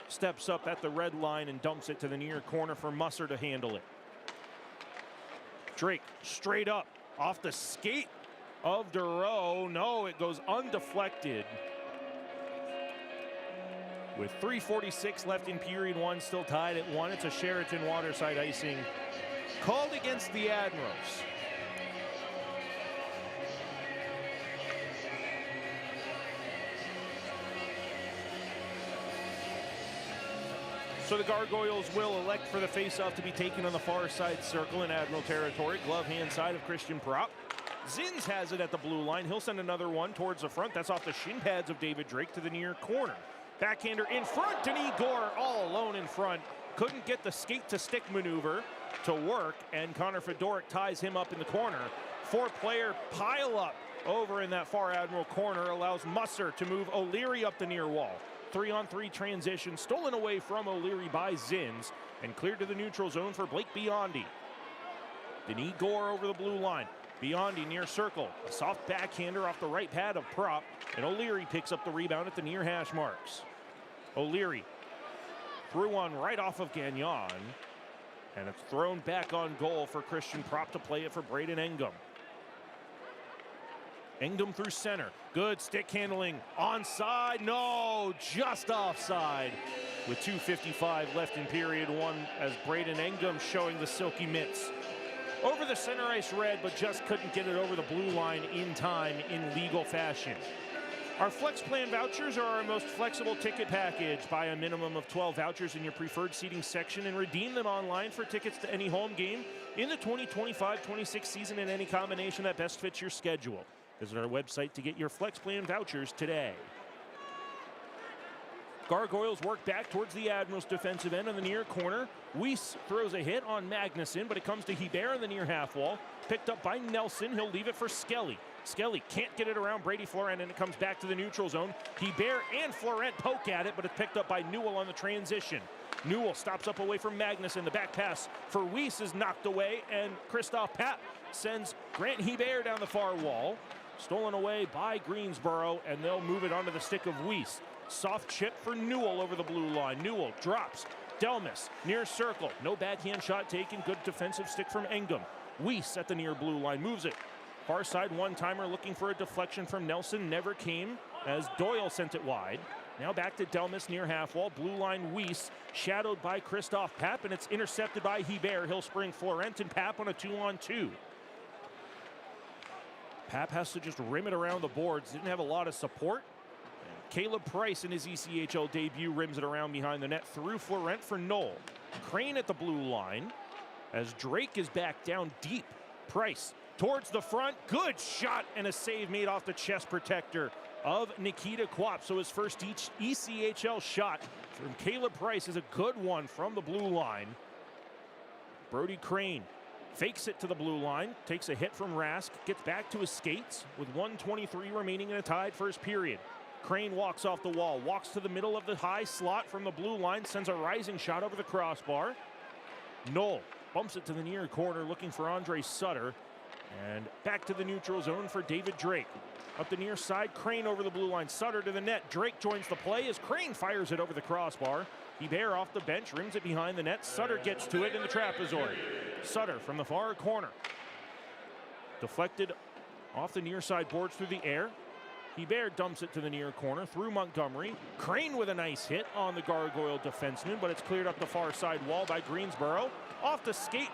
steps up at the red line and dumps it to the near corner for Musser to handle it. Drake straight up off the skate of Duro. No, it goes undeflected. With 3:46 left in period one, still tied at 1. It's a Sheraton waterside icing called against the Admirals. So the Gargoyles will elect for the faceoff to be taken on the far side circle in Admiral territory. Glove hand side of Christian Prop. Zins has it at the blue line. He'll send another one towards the front. That's off the shin pads of David Drake to the near corner. Backhander in front, and Igor all alone in front. Couldn't get the skate to stick maneuver to work, and Connor Fedoruk ties him up in the corner. Four-player pile up over in that far Admiral corner allows Musser to move O'Leary up the near wall. 3-on-3 transition stolen away from O'Leary by Zins and cleared to the neutral zone for Blake Biondi. Then Igor over the blue line. Biondi near circle. A soft backhander off the right pad of Prop, and O'Leary picks up the rebound at the near hash marks. O'Leary threw one right off of Gagnon, and it's thrown back on goal for Christian Prop to play it for Braden Engum. Engum through center. Good stick handling. Onside. No, just offside. With 2:55 left in period one, as Braden Engum showing the silky mitts. Over the center ice red, but just couldn't get it over the blue line in time in legal fashion. Our Flex Plan vouchers are our most flexible ticket package. Buy a minimum of 12 vouchers in your preferred seating section and redeem them online for tickets to any home game in the 2025-26 season in any combination that best fits your schedule. Visit our website to get your Flex Plan vouchers today. Gargoyles work back towards the Admirals' defensive end on the near corner. Weiss throws a hit on Magnuson, but it comes to Hebert on the near half wall. Picked up by Nelson. He'll leave it for Skelly. Skelly can't get it around Brady Florent, and it comes back to the neutral zone. Hebert and Florent poke at it, but it's picked up by Newell on the transition. Newell stops up away from Magnuson. The back pass for Weiss is knocked away, and Christoph Papp sends Grant Hebert down the far wall. Stolen away by Greensboro, and they'll move it onto the stick of Weiss. Soft chip for Newell over the blue line. Newell drops. Delmas near circle. No backhand shot taken. Good defensive stick from Engum. Weiss at the near blue line moves it. Far side one-timer looking for a deflection from Nelson. Never came as Doyle sent it wide. Now back to Delmas near half wall. Blue line Weiss shadowed by Christoph Papp, and it's intercepted by Hebert. He'll spring Florent and Papp on a 2-on-2. Papp has to just rim it around the boards. Didn't have a lot of support. And Caleb Price in his ECHL debut rims it around behind the net through Florent for Knoll. Crane at the blue line as Drake is back down deep. Price towards the front. Good shot and a save made off the chest protector of Nikita Kwap. So his first ECHL shot from Caleb Price is a good one from the blue line. Brody Crane fakes it to the blue line, takes a hit from Rask, gets back to his skates with 1:23 remaining in a tied first period. Crane walks off the wall, walks to the middle of the high slot from the blue line, sends a rising shot over the crossbar. Knoll bumps it to the near corner looking for Andre Sutter. And back to the neutral zone for David Drake. Up the near side, Crane over the blue line, Sutter to the net. Drake joins the play as Crane fires it over the crossbar. Hebert off the bench, rims it behind the net. Sutter gets to it in the trapezoid. Sutter from the far corner. Deflected Off the near side boards through the air. Hebert dumps it to the near corner through Montgomery. Crane with a nice hit on the Gargoyle defenseman, but it's cleared up the far side wall by Greensboro. Off the skate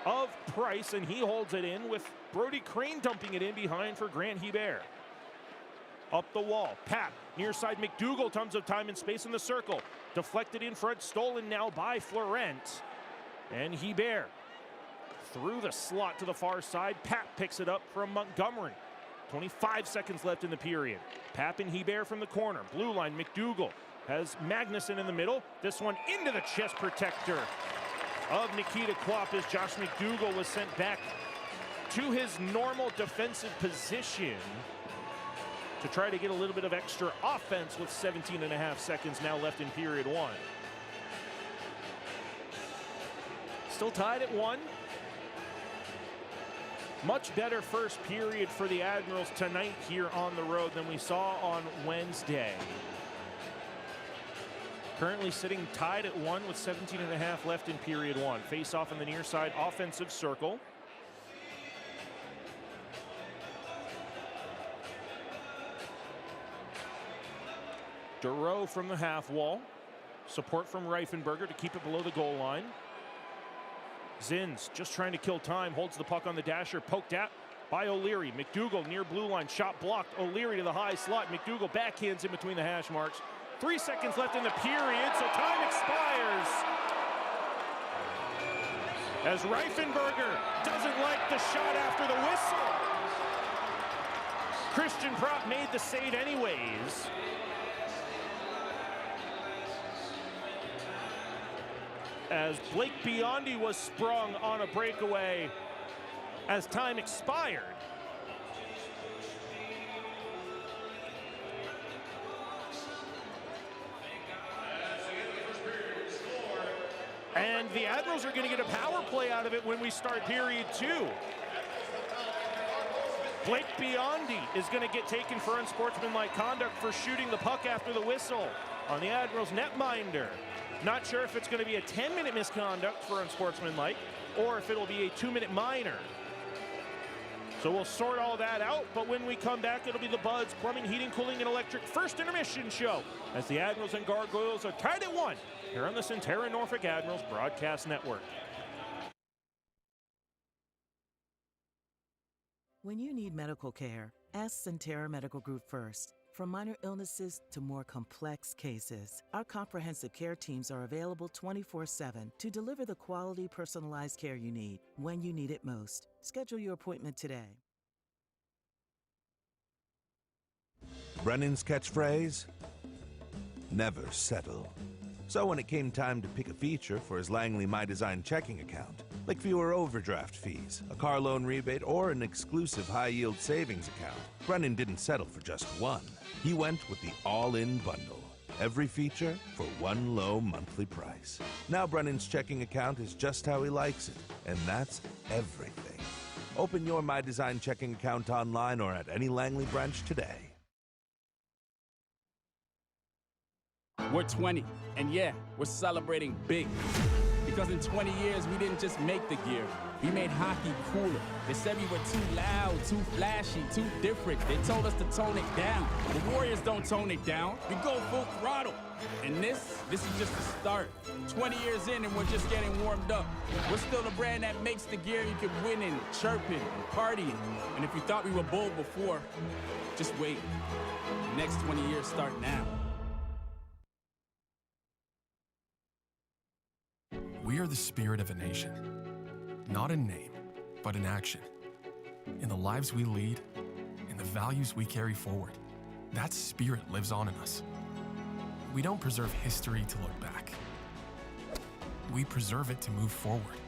of Price, and he holds it in with Brody Crane dumping it in behind for Grant Hebert. Up the wall, Pat, near side McDougall, tons of time and space in the circle. Deflected in front, stolen now by Florent. And Hebert through the slot to the far side. Pat picks it up from Montgomery. 25 seconds left in the period. Pap and Hebert from the corner. Blue line, McDougall has Magnuson in the middle. This one into the chest protector of Nikita Quap as Josh McDougall was sent back to his normal defensive position to try to get a little bit of extra offense with 17.5 seconds now left in period one. Still tied at 1. Much better first period for the Admirals tonight here on the road than we saw on Wednesday. Currently sitting tied at 1 with 17.5 left in period one. Face off in the near side offensive circle. Dureau from the half wall. Support from Reifenberger to keep it below the goal line. Zins just trying to kill time, holds the puck on the dasher, poked at by O'Leary. McDougall near blue line, shot blocked. O'Leary to the high slot. McDougall backhands in between the hash marks. 3 seconds left in the period, so time expires. As Reifenberger doesn't like the shot after the whistle. Christian Prop made the save anyways. As Blake Biondi was sprung on a breakaway as time expired. And the Admirals are going to get a power play out of it when we start period 2. Blake Biondi is going to get taken for unsportsmanlike conduct for shooting the puck after the whistle on the Admirals netminder. Not sure if it's going to be a 10-minute misconduct for unsportsmanlike or if it'll be a 2-minute minor. So we'll sort all that out, but when we come back, it'll be the Buds Plumbing, Heating, Cooling, and Electric first intermission show as the Admirals and Gargoyles are tied at 1 here on the Centera Norfolk Admirals Broadcast Network. When you need medical care, ask Centera Medical Group first. From minor illnesses to more complex cases, our comprehensive care teams are available 24/7 to deliver the quality, personalized care you need when you need it most. Schedule your appointment today. Brennan's catchphrase? Never settle. So when it came time to pick a feature for his Langley My Design checking account, like fewer overdraft fees, a car loan rebate, or an exclusive high-yield savings account, Brennan didn't settle for just one. He went with the all-in bundle. Every feature for one low monthly price. Now Brennan's checking account is just how he likes it, and that's everything. Open your My Design checking account online or at any Langley branch today. We're 20, and yeah, we're celebrating big. Because in 20 years, we didn't just make the gear. We made hockey cooler. They said we were too loud, too flashy, too different. They told us to tone it down. The Warriors don't tone it down. We go full throttle. And this is just the start. 20 years in, and we're just getting warmed up. We're still the brand that makes the gear you can win in, chirping, and partying. And if you thought we were bold before, just wait. The next 20 years start now. We are the spirit of a nation, not in name, but in action. In the lives we lead, in the values we carry forward, that spirit lives on in us. We don't preserve history to look back. We preserve it to move forward,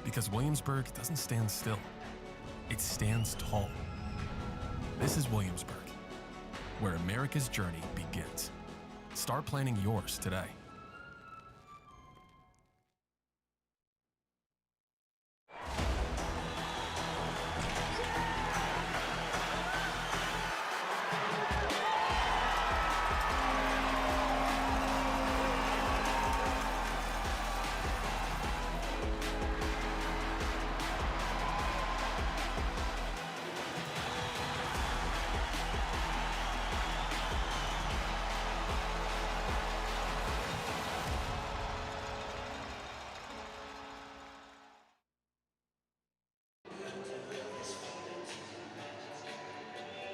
because Williamsburg doesn't stand still. It stands tall. This is Williamsburg, where America's journey begins. Start planning yours today.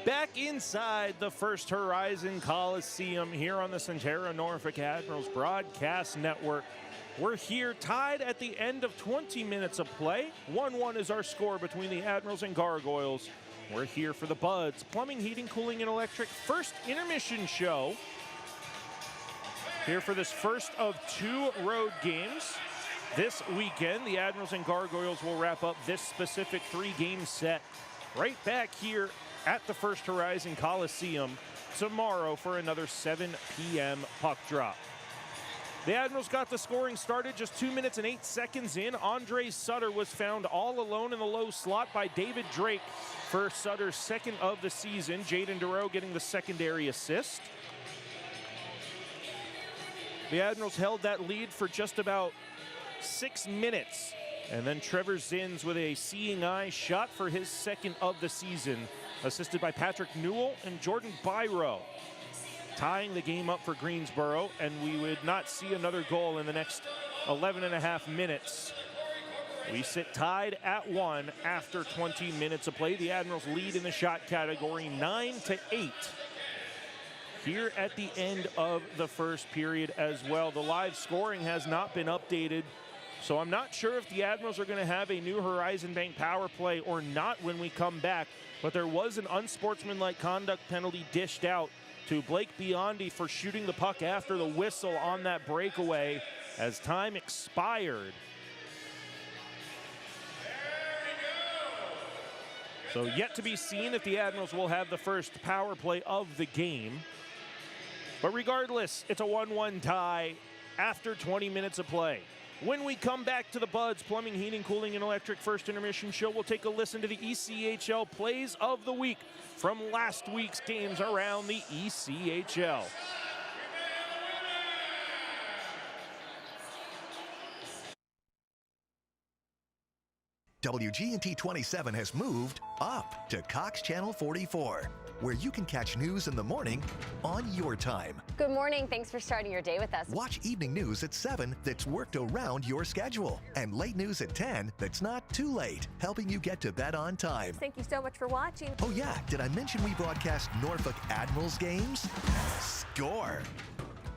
Back inside the First Horizon Coliseum here on the Centera Norfolk Admirals Broadcast Network. We're here tied at the end of 20 minutes of play. 1-1 is our score between the Admirals and Gargoyles. We're here for the Buds Plumbing, Heating, Cooling, and Electric first intermission show. Here for this first of 2 road games. This weekend, the Admirals and Gargoyles will wrap up this specific 3-game set right back here at the First Horizon Coliseum tomorrow for another 7 p.m. puck drop. The Admirals got the scoring started just 2 minutes and 8 seconds in. Andre Sutter was found all alone in the low slot by David Drake for Sutter's second of the season. Jaden Dureau getting the secondary assist. The Admirals held that lead for just about 6 minutes. And then Trevor Zins with a seeing eye shot for his second of the season, assisted by Patrick Newell and Jordan Byro, tying the game up for Greensboro, and we would not see another goal in the next 11 and a half minutes. We sit tied at 1 after 20 minutes of play. The Admirals lead in the shot category 9-8 here at the end of the first period as well. The live scoring has not been updated, so I'm not sure if the Admirals are going to have a New Horizon Bank power play or not when we come back, but there was an unsportsmanlike conduct penalty dished out to Blake Biondi for shooting the puck after the whistle on that breakaway as time expired. So yet to be seen if the Admirals will have the first power play of the game. But regardless, it's a 1-1 tie after 20 minutes of play. When we come back to the Buds Plumbing, Heating, Cooling, and Electric first intermission show, we'll take a listen to the ECHL plays of the week from last week's games around the ECHL. WGNT 27 has moved up to Cox Channel 44, where you can catch news in the morning on your time. Good morning. Thanks for starting your day with us. Watch evening news at 7 that's worked around your schedule, and late news at 10 that's not too late, helping you get to bed on time. Thank you so much for watching. Oh yeah, did I mention we broadcast Norfolk Admirals games? Score!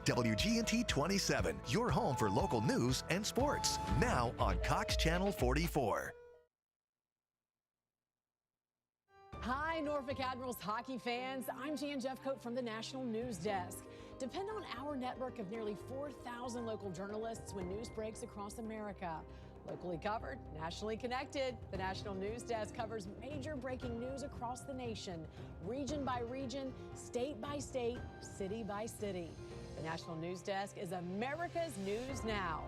WGNT 27, your home for local news and sports, now on Cox Channel 44. Hi, Norfolk Admirals hockey fans. I'm Jan Jeffcoat from the National News Desk. Depend on our network of nearly 4,000 local journalists when news breaks across America. Locally covered, nationally connected, the National News Desk covers major breaking news across the nation, region by region, state by state, city by city. The National News Desk is America's News Now.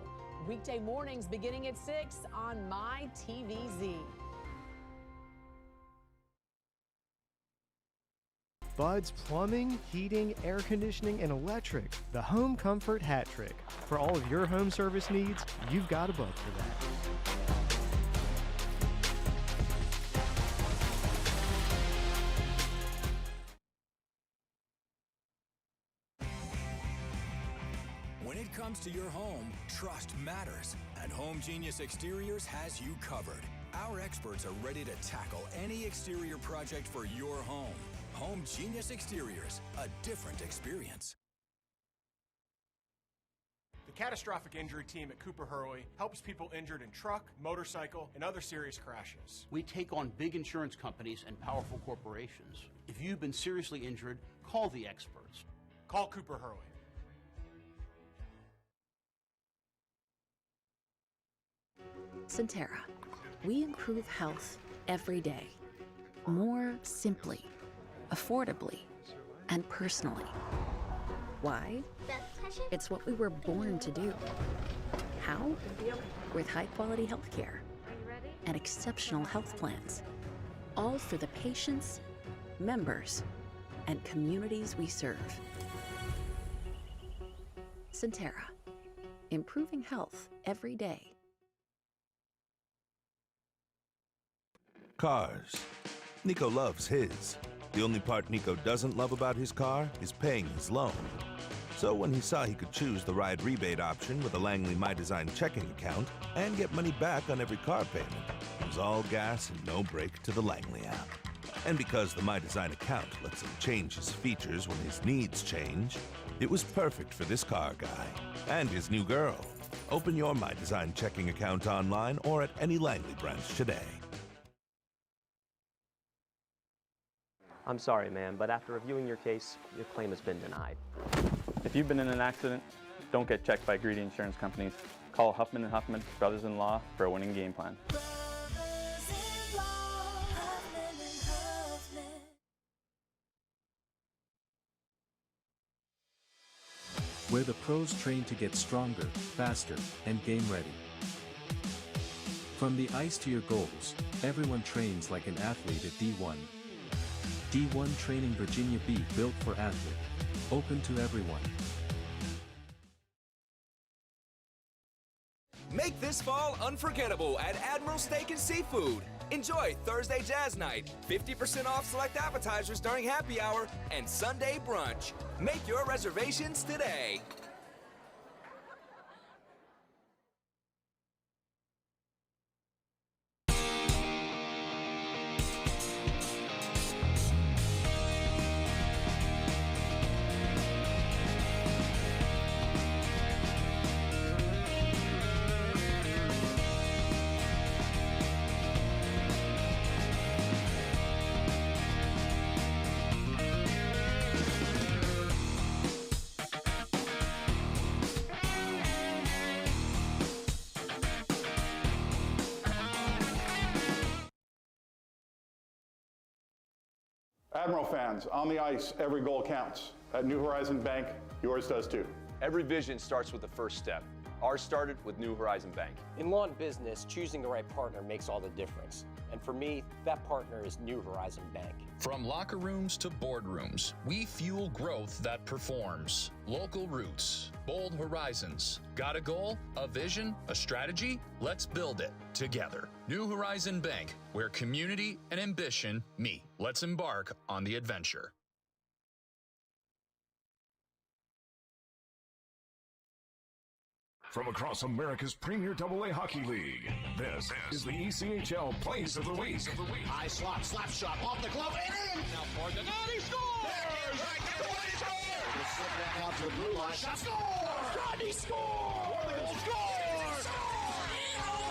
Weekday mornings beginning at 6 on MyTVZ. Buds Plumbing, Heating, Air Conditioning, and Electric. The Home Comfort Hat Trick. For all of your home service needs, you've got a Bud for that. When it comes to your home, trust matters, and Home Genius Exteriors has you covered. Our experts are ready to tackle any exterior project for your home. Home Genius Exteriors, a different experience. The Catastrophic Injury Team at Cooper Hurley helps people injured in truck, motorcycle, and other serious crashes. We take on big insurance companies and powerful corporations. If you've been seriously injured, call the experts. Call Cooper Hurley. Centera. We improve health every day. More simply, affordably, and personally. Why? It's what we were born to do. How? With high-quality health care and exceptional health plans. All for the patients, members, and communities we serve. Centera. Improving health every day. Cars. Nico loves his. The only part Nico doesn't love about his car is paying his loan. So when he saw he could choose the ride rebate option with a Langley My Design checking account and get money back on every car payment, it was all gas and no brake to the Langley app. And because the My Design account lets him change his features when his needs change, it was perfect for this car guy and his new girl. Open your My Design checking account online or at any Langley branch today. I'm sorry, ma'am, but after reviewing your case, your claim has been denied. If you've been in an accident, don't get checked by greedy insurance companies. Call Huffman & Huffman, brothers-in-law, for a winning game plan. Where the pros train to get stronger, faster, and game ready. From the ice to your goals, everyone trains like an athlete at D1. D1 Training Virginia Beach, built for athlete. Open to everyone. Make this fall unforgettable at Admiral Steak and Seafood. Enjoy Thursday Jazz Night, 50% off select appetizers during happy hour, and Sunday brunch. Make your reservations today. Admiral fans, on the ice, every goal counts. At New Horizon Bank, yours does too. Every vision starts with the first step. Ours started with New Horizon Bank. In law and business, choosing the right partner makes all the difference. And for me, that partner is New Horizon Bank. From locker rooms to boardrooms, we fuel growth that performs. Local roots, bold horizons. Got a goal, a vision, a strategy? Let's build it together. New Horizon Bank, where community and ambition meet. Let's embark on the adventure. From across America's premier AA hockey league, this is the ECHL Plays of the Week. High slot, slap shot, off the glove, and in! Now for the net, he scores! He'll slip back out to the blue line, shot, score! Rodney scores! Scores!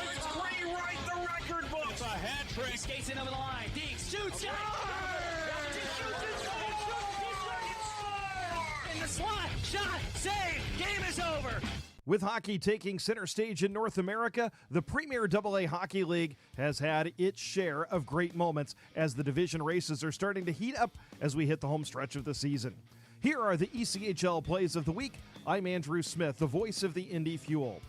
Let's rewrite the record book! It's a hat trick. He skates in over the line, Deeks shoots, in the slot, shot, save, game is over! With hockey taking center stage in North America, the Premier AA Hockey League has had its share of great moments as the division races are starting to heat up as we hit the home stretch of the season. Here are the ECHL Plays of the Week. I'm Andrew Smith, the voice of the Indy Fuel.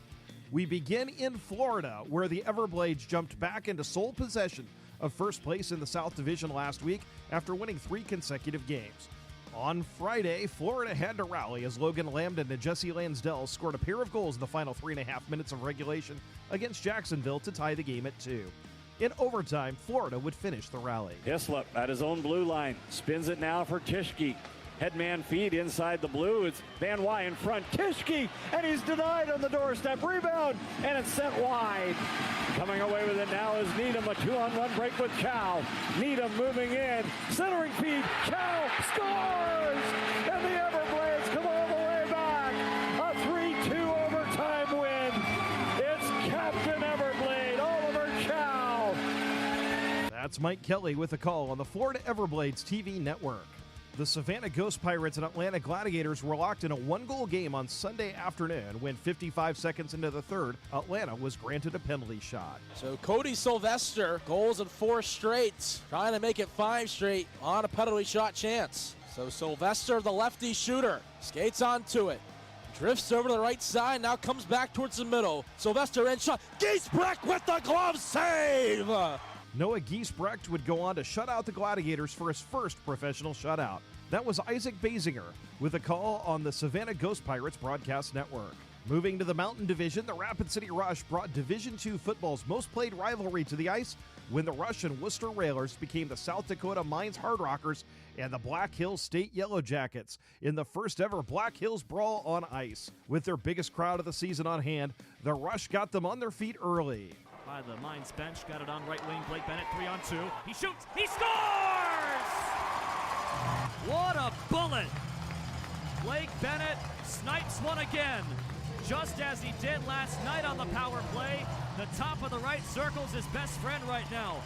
We begin in Florida, where the Everblades jumped back into sole possession of first place in the South Division last week after winning 3 consecutive games. On Friday, Florida had to rally as Logan Lambden and Jesse Lansdell scored a pair of goals in the final 3.5 minutes of regulation against Jacksonville to tie the game at 2. In overtime, Florida would finish the rally. Hislop at his own blue line, spins it now for Tischke. Headman feed inside the blue. It's Van Wy in front. Tischke, and he's denied on the doorstep. Rebound, and it's sent wide. Coming away with it now is Needham. A 2-on-1 break with Chow. Needham moving in. Centering feed. Chow scores! And the Everblades come all the way back. A 3-2 overtime win. It's Captain Everblade, Oliver Chow. That's Mike Kelly with a call on the Florida Everblades TV network. The Savannah Ghost Pirates and Atlanta Gladiators were locked in a 1-goal game on Sunday afternoon when 55 seconds into the third, Atlanta was granted a penalty shot. So Cody Sylvester, goals in 4 straight, trying to make it 5 straight on a penalty shot chance. So Sylvester, the lefty shooter, skates onto it, drifts over to the right side, now comes back towards the middle. Sylvester in shot, Giesbrecht with the glove save! Noah Giesbrecht would go on to shut out the Gladiators for his first professional shutout. That was Isaac Basinger with a call on the Savannah Ghost Pirates broadcast network. Moving to the Mountain Division, the Rapid City Rush brought Division II football's most played rivalry to the ice when the Rush and Worcester Railers became the South Dakota Mines Hard Rockers and the Black Hills State Yellow Jackets in the first ever Black Hills Brawl on ice. With their biggest crowd of the season on hand, the Rush got them on their feet early. By the Mines bench, got it on right wing, Blake Bennett, 3-on-2. He shoots, he scores! bullet. Blake Bennett snipes one again. Just as he did last night on the power play, the top of the right circle's his best friend right now.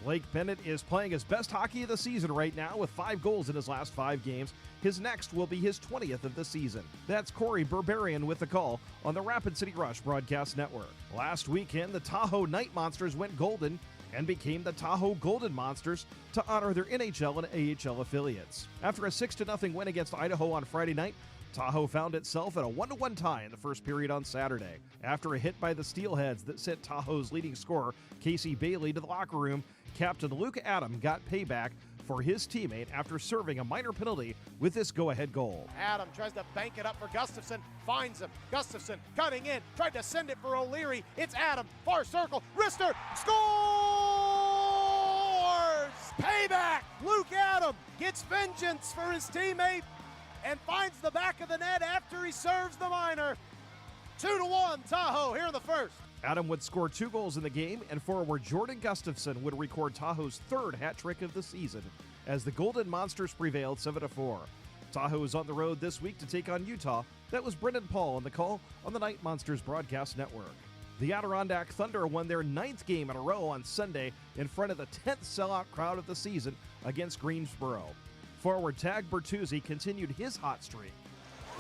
Blake Bennett is playing his best hockey of the season right now with 5 goals in his last 5 games. His next will be his 20th of the season. That's Corey Berberian with the call on the Rapid City Rush Broadcast Network. Last weekend, the Tahoe Night Monsters went golden and became the Tahoe Golden Monsters to honor their NHL and AHL affiliates. After a 6-0 win against Idaho on Friday night, Tahoe found itself at a 1-1 tie in the first period on Saturday. After a hit by the Steelheads that sent Tahoe's leading scorer, Casey Bailey, to the locker room, Captain Luke Adam got payback for his teammate after serving a minor penalty with this go-ahead goal. Adam tries to bank it up for Gustafson, finds him. Gustafson cutting in, tried to send it for O'Leary. It's Adam, far circle, wrister, scores! Payback! Luke Adam gets vengeance for his teammate and finds the back of the net after he serves the minor. 2-1 Tahoe here in the first. Adam would score 2 goals in the game, and forward Jordan Gustafson would record Tahoe's 3rd hat trick of the season as the Golden Monsters prevailed 7-4. Tahoe is on the road this week to take on Utah. That was Brendan Paul on the call on the Night Monsters Broadcast Network. The Adirondack Thunder won their 9th game in a row on Sunday in front of the 10th sellout crowd of the season against Greensboro. Forward Tag Bertuzzi continued his hot streak.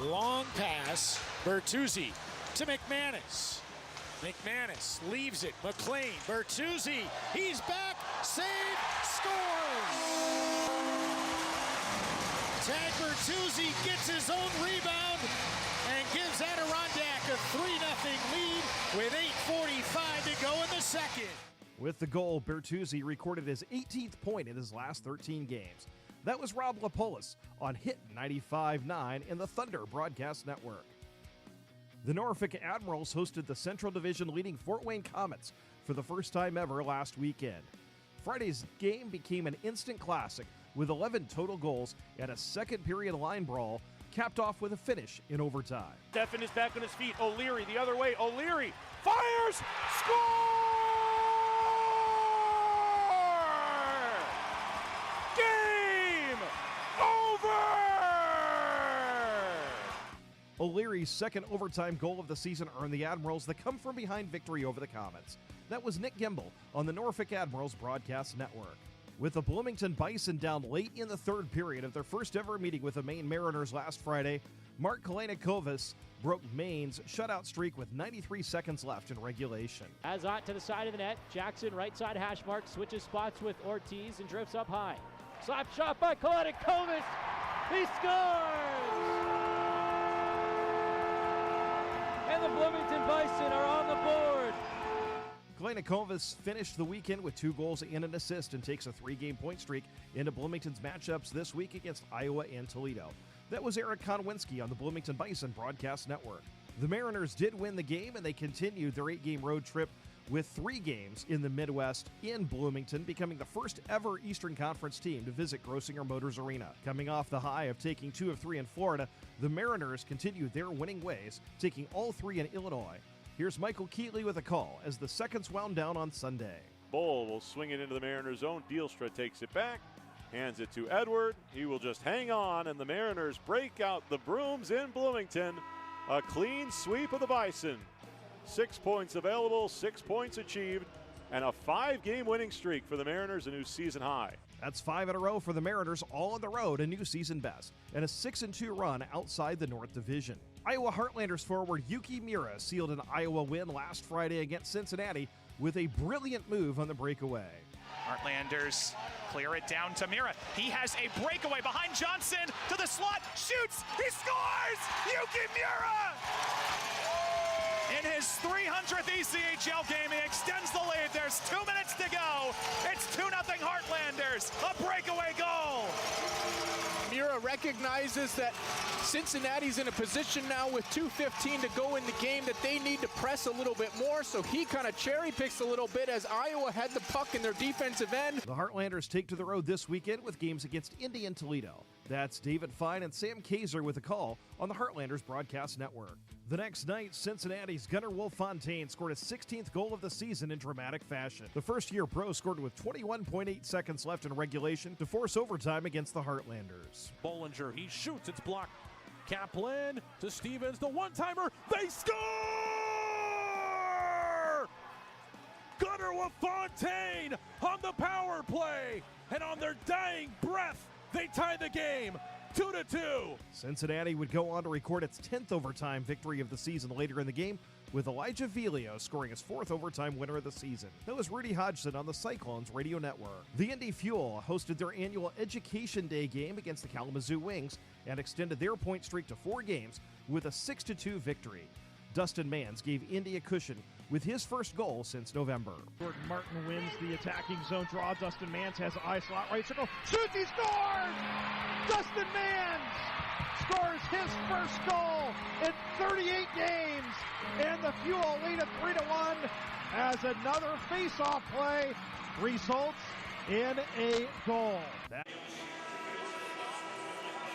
Long pass, Bertuzzi to McManus. McManus leaves it, McLean, Bertuzzi, he's back, save, scores! Tag Bertuzzi gets his own rebound and gives Adirondack a 3-0 lead with 8:45 to go in the second. With the goal, Bertuzzi recorded his 18th point in his last 13 games. That was Rob Lapolis on Hit 95.9 in the Thunder Broadcast Network. The Norfolk Admirals hosted the Central Division leading Fort Wayne Comets for the first time ever last weekend. Friday's game became an instant classic with 11 total goals and a second period line brawl, capped off with a finish in overtime. Stefan is back on his feet. O'Leary the other way. O'Leary fires! Score! Game over! O'Leary's second overtime goal of the season earned the Admirals the come-from-behind victory over the Comets. That was Nick Gimbel on the Norfolk Admirals Broadcast Network. With the Bloomington Bison down late in the third period of their first ever meeting with the Maine Mariners last Friday, Mark Kalanikovas broke Maine's shutout streak with 93 seconds left in regulation. Azot to the side of the net. Jackson right side hash mark, switches spots with Ortiz and drifts up high. Slap shot by Kalanikovas. He scores! And the Bloomington Bison are on the board. Kalanikovas finished the weekend with 2 goals and an assist and takes a 3-game point streak into Bloomington's matchups this week against Iowa and Toledo. That was Eric Konwinski on the Bloomington Bison Broadcast Network. The Mariners did win the game, and they continued their 8-game road trip with 3 games in the Midwest in Bloomington, becoming the first ever Eastern Conference team to visit Grosinger Motors Arena. Coming off the high of taking 2 of 3 in Florida, the Mariners continued their winning ways, taking all 3 in Illinois. Here's Michael Keatley with a call as the seconds wound down on Sunday. Bull will swing it into the Mariners' zone. Dielstra takes it back, hands it to Edward. He will just hang on, and the Mariners break out the brooms in Bloomington. A clean sweep of the Bison. 6 points available, 6 points achieved, and a 5-game winning streak for the Mariners, a new season high. That's 5 in a row for the Mariners, all on the road, a new season best, and a 6-2 run outside the North Division. Iowa Heartlanders forward Yuki Mira sealed an Iowa win last Friday against Cincinnati with a brilliant move on the breakaway. Heartlanders clear it down to Mira. He has a breakaway behind Johnson to the slot, shoots, he scores! Yuki Mira! In his 300th ECHL game, he extends the lead. There's 2 minutes to go. It's 2-0 Heartlanders. A breakaway goal. Mira recognizes that Cincinnati's in a position now with 2:15 to go in the game that they need to press a little bit more, so he kind of cherry picks a little bit as Iowa had the puck in their defensive end. The Heartlanders take to the road this weekend with games against Indy and Toledo. That's David Fine and Sam Kaiser with a call on the Heartlanders Broadcast Network. The next night, Cincinnati's Gunnar Wolf-Fontaine scored his 16th goal of the season in dramatic fashion. The first-year pro scored with 21.8 seconds left in regulation to force overtime against the Heartlanders. Bollinger, he shoots, it's blocked. Kaplan to Stevens, the one-timer, they score! Gunnar Wolf-Fontaine on the power play, and on their dying breath, they tie the game, 2-2. Cincinnati would go on to record its 10th overtime victory of the season later in the game, with Elijah Vilio scoring his 4th overtime winner of the season. That was Rudy Hodgson on the Cyclones radio network. The Indy Fuel hosted their annual Education Day game against the Kalamazoo Wings and extended their point streak to 4 games with a 6-2 victory. Dustin Mans gave Indy a cushion with his first goal since November. Jordan Martin wins the attacking zone draw. Dustin Mans has an eye slot right circle. Shoots, he scores! Dustin Mans scores his first goal in 38 games, and the Fuel lead at 3-1 as another face-off play results in a goal.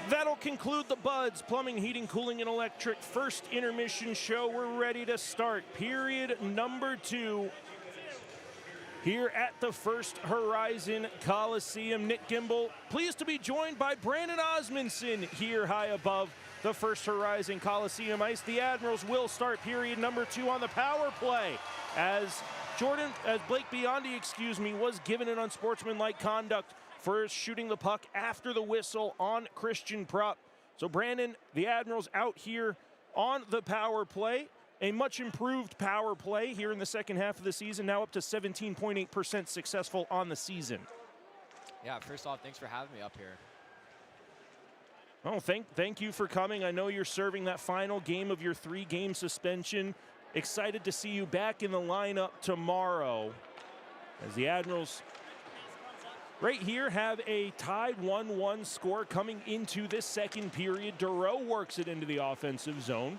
That'll conclude the Buds Plumbing, Heating, Cooling, and Electric first intermission show. We're ready to start period number 2 here at the First Horizon Coliseum. Nick Gimbel, pleased to be joined by Brandon Osmondson here high above the First Horizon Coliseum ice. The Admirals will start period number 2 on the power play as Blake Biondi, was given an unsportsmanlike conduct for shooting the puck after the whistle on Christian Prupp. So Brandon, the Admirals out here on the power play. A much improved power play here in the second half of the season, now up to 17.8% successful on the season. Yeah, first off, thanks for having me up here. Oh, thank you for coming. I know you're serving that final game of your 3-game suspension. Excited to see you back in the lineup tomorrow as the Admirals right here have a tied 1-1 score coming into this second period. Duro works it into the offensive zone.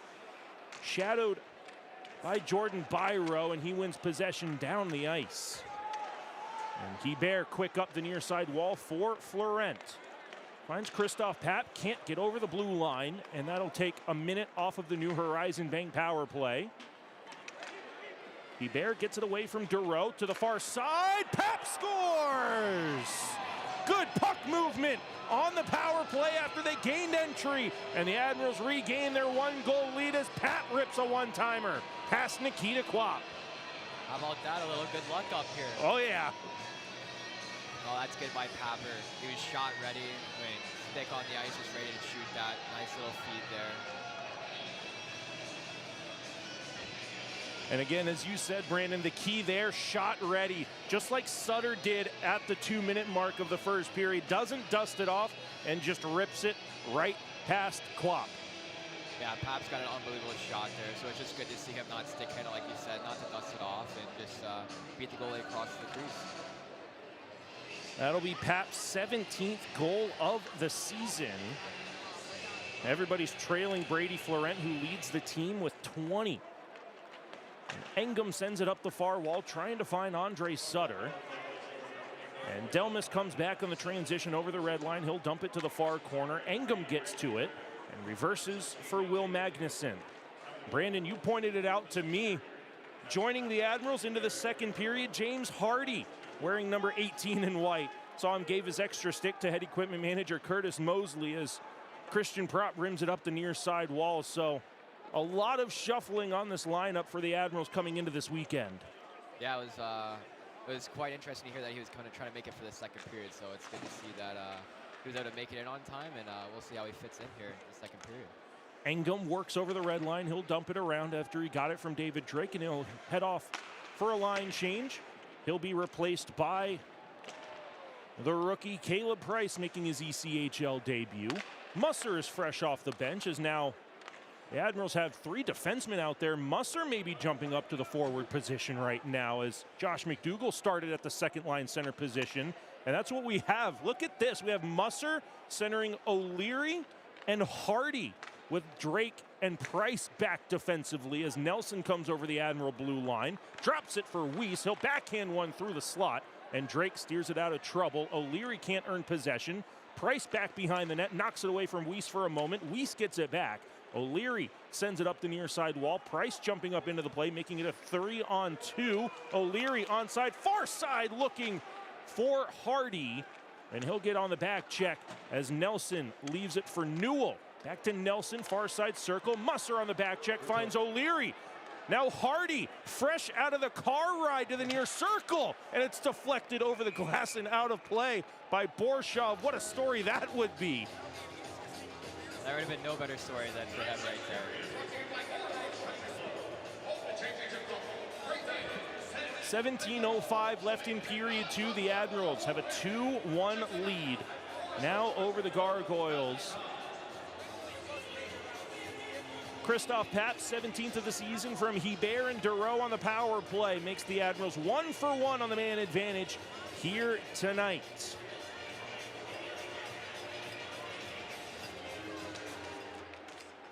Shadowed by Jordan Byro, and he wins possession down the ice. And Guibert quick up the near side wall for Florent. Finds Christoph Papp, can't get over the blue line, and that'll take a minute off of the New Horizon Bank power play. Guibert gets it away from Duro to the far side. Papp scores! Good puck movement on the power play after they gained entry. And the Admirals regain their 1-goal lead as Papp rips a one-timer past Nikita Kwap. How about that? A little good luck up here. Oh, yeah. Oh, that's good by Papper. He was shot ready. I mean, stick on the ice, was ready to shoot that. Nice little feed there. And again, as you said, Brandon, the key there, shot ready. Just like Sutter did at the 2-minute mark of the first period. Doesn't dust it off and just rips it right past Kwap. Yeah, Pap's got an unbelievable shot there, so it's just good to see him not stick-handed, like you said, not to dust it off and just beat the goalie across the crease. That'll be Pap's 17th goal of the season. Everybody's trailing Brady Florent, who leads the team with 20. And Engum sends it up the far wall, trying to find Andre Sutter. And Delmas comes back on the transition over the red line. He'll dump it to the far corner. Engum gets to it and reverses for Will Magnuson. Brandon, you pointed it out to me. Joining the Admirals into the second period, James Hardy, wearing number 18 in white. Saw him gave his extra stick to head equipment manager Curtis Mosley as Christian Prupp rims it up the near side wall. So a lot of shuffling on this lineup for the Admirals coming into this weekend. Yeah, it was quite interesting to hear that he was kind of trying to make it for the second period, so it's good to see that he was able to make it in on time, and we'll see how he fits in here in the second period. Engum works over the red line. He'll dump it around after he got it from David Drake, and he'll head off for a line change. He'll be replaced by the rookie Caleb Price, making his ECHL debut. Musser is fresh off the bench, as now the Admirals have 3 defensemen out there. Musser may be jumping up to the forward position right now as Josh McDougall started at the second line center position. And that's what we have. Look at this. We have Musser centering O'Leary and Hardy with Drake and Price back defensively as Nelson comes over the Admiral blue line. Drops it for Weiss. He'll backhand one through the slot, and Drake steers it out of trouble. O'Leary can't earn possession. Price back behind the net, knocks it away from Weiss for a moment. Weiss gets it back. O'Leary sends it up the near side wall. Price jumping up into the play, making it a 3-on-2. O'Leary onside, far side looking for Hardy. And he'll get on the back check as Nelson leaves it for Newell. Back to Nelson, far side circle. Musser on the back check, finds O'Leary. Now Hardy, fresh out of the car ride to the near circle. And it's deflected over the glass and out of play by Borshov. What a story that would be. There would have been no better story than for him right there. 17:05 left in period 2. The Admirals have a 2-1 lead. Now over the Gargoyles. Christoph Papp, 17th of the season from Hebert and Dureau on the power play. Makes the Admirals 1-for-1 on the man advantage here tonight.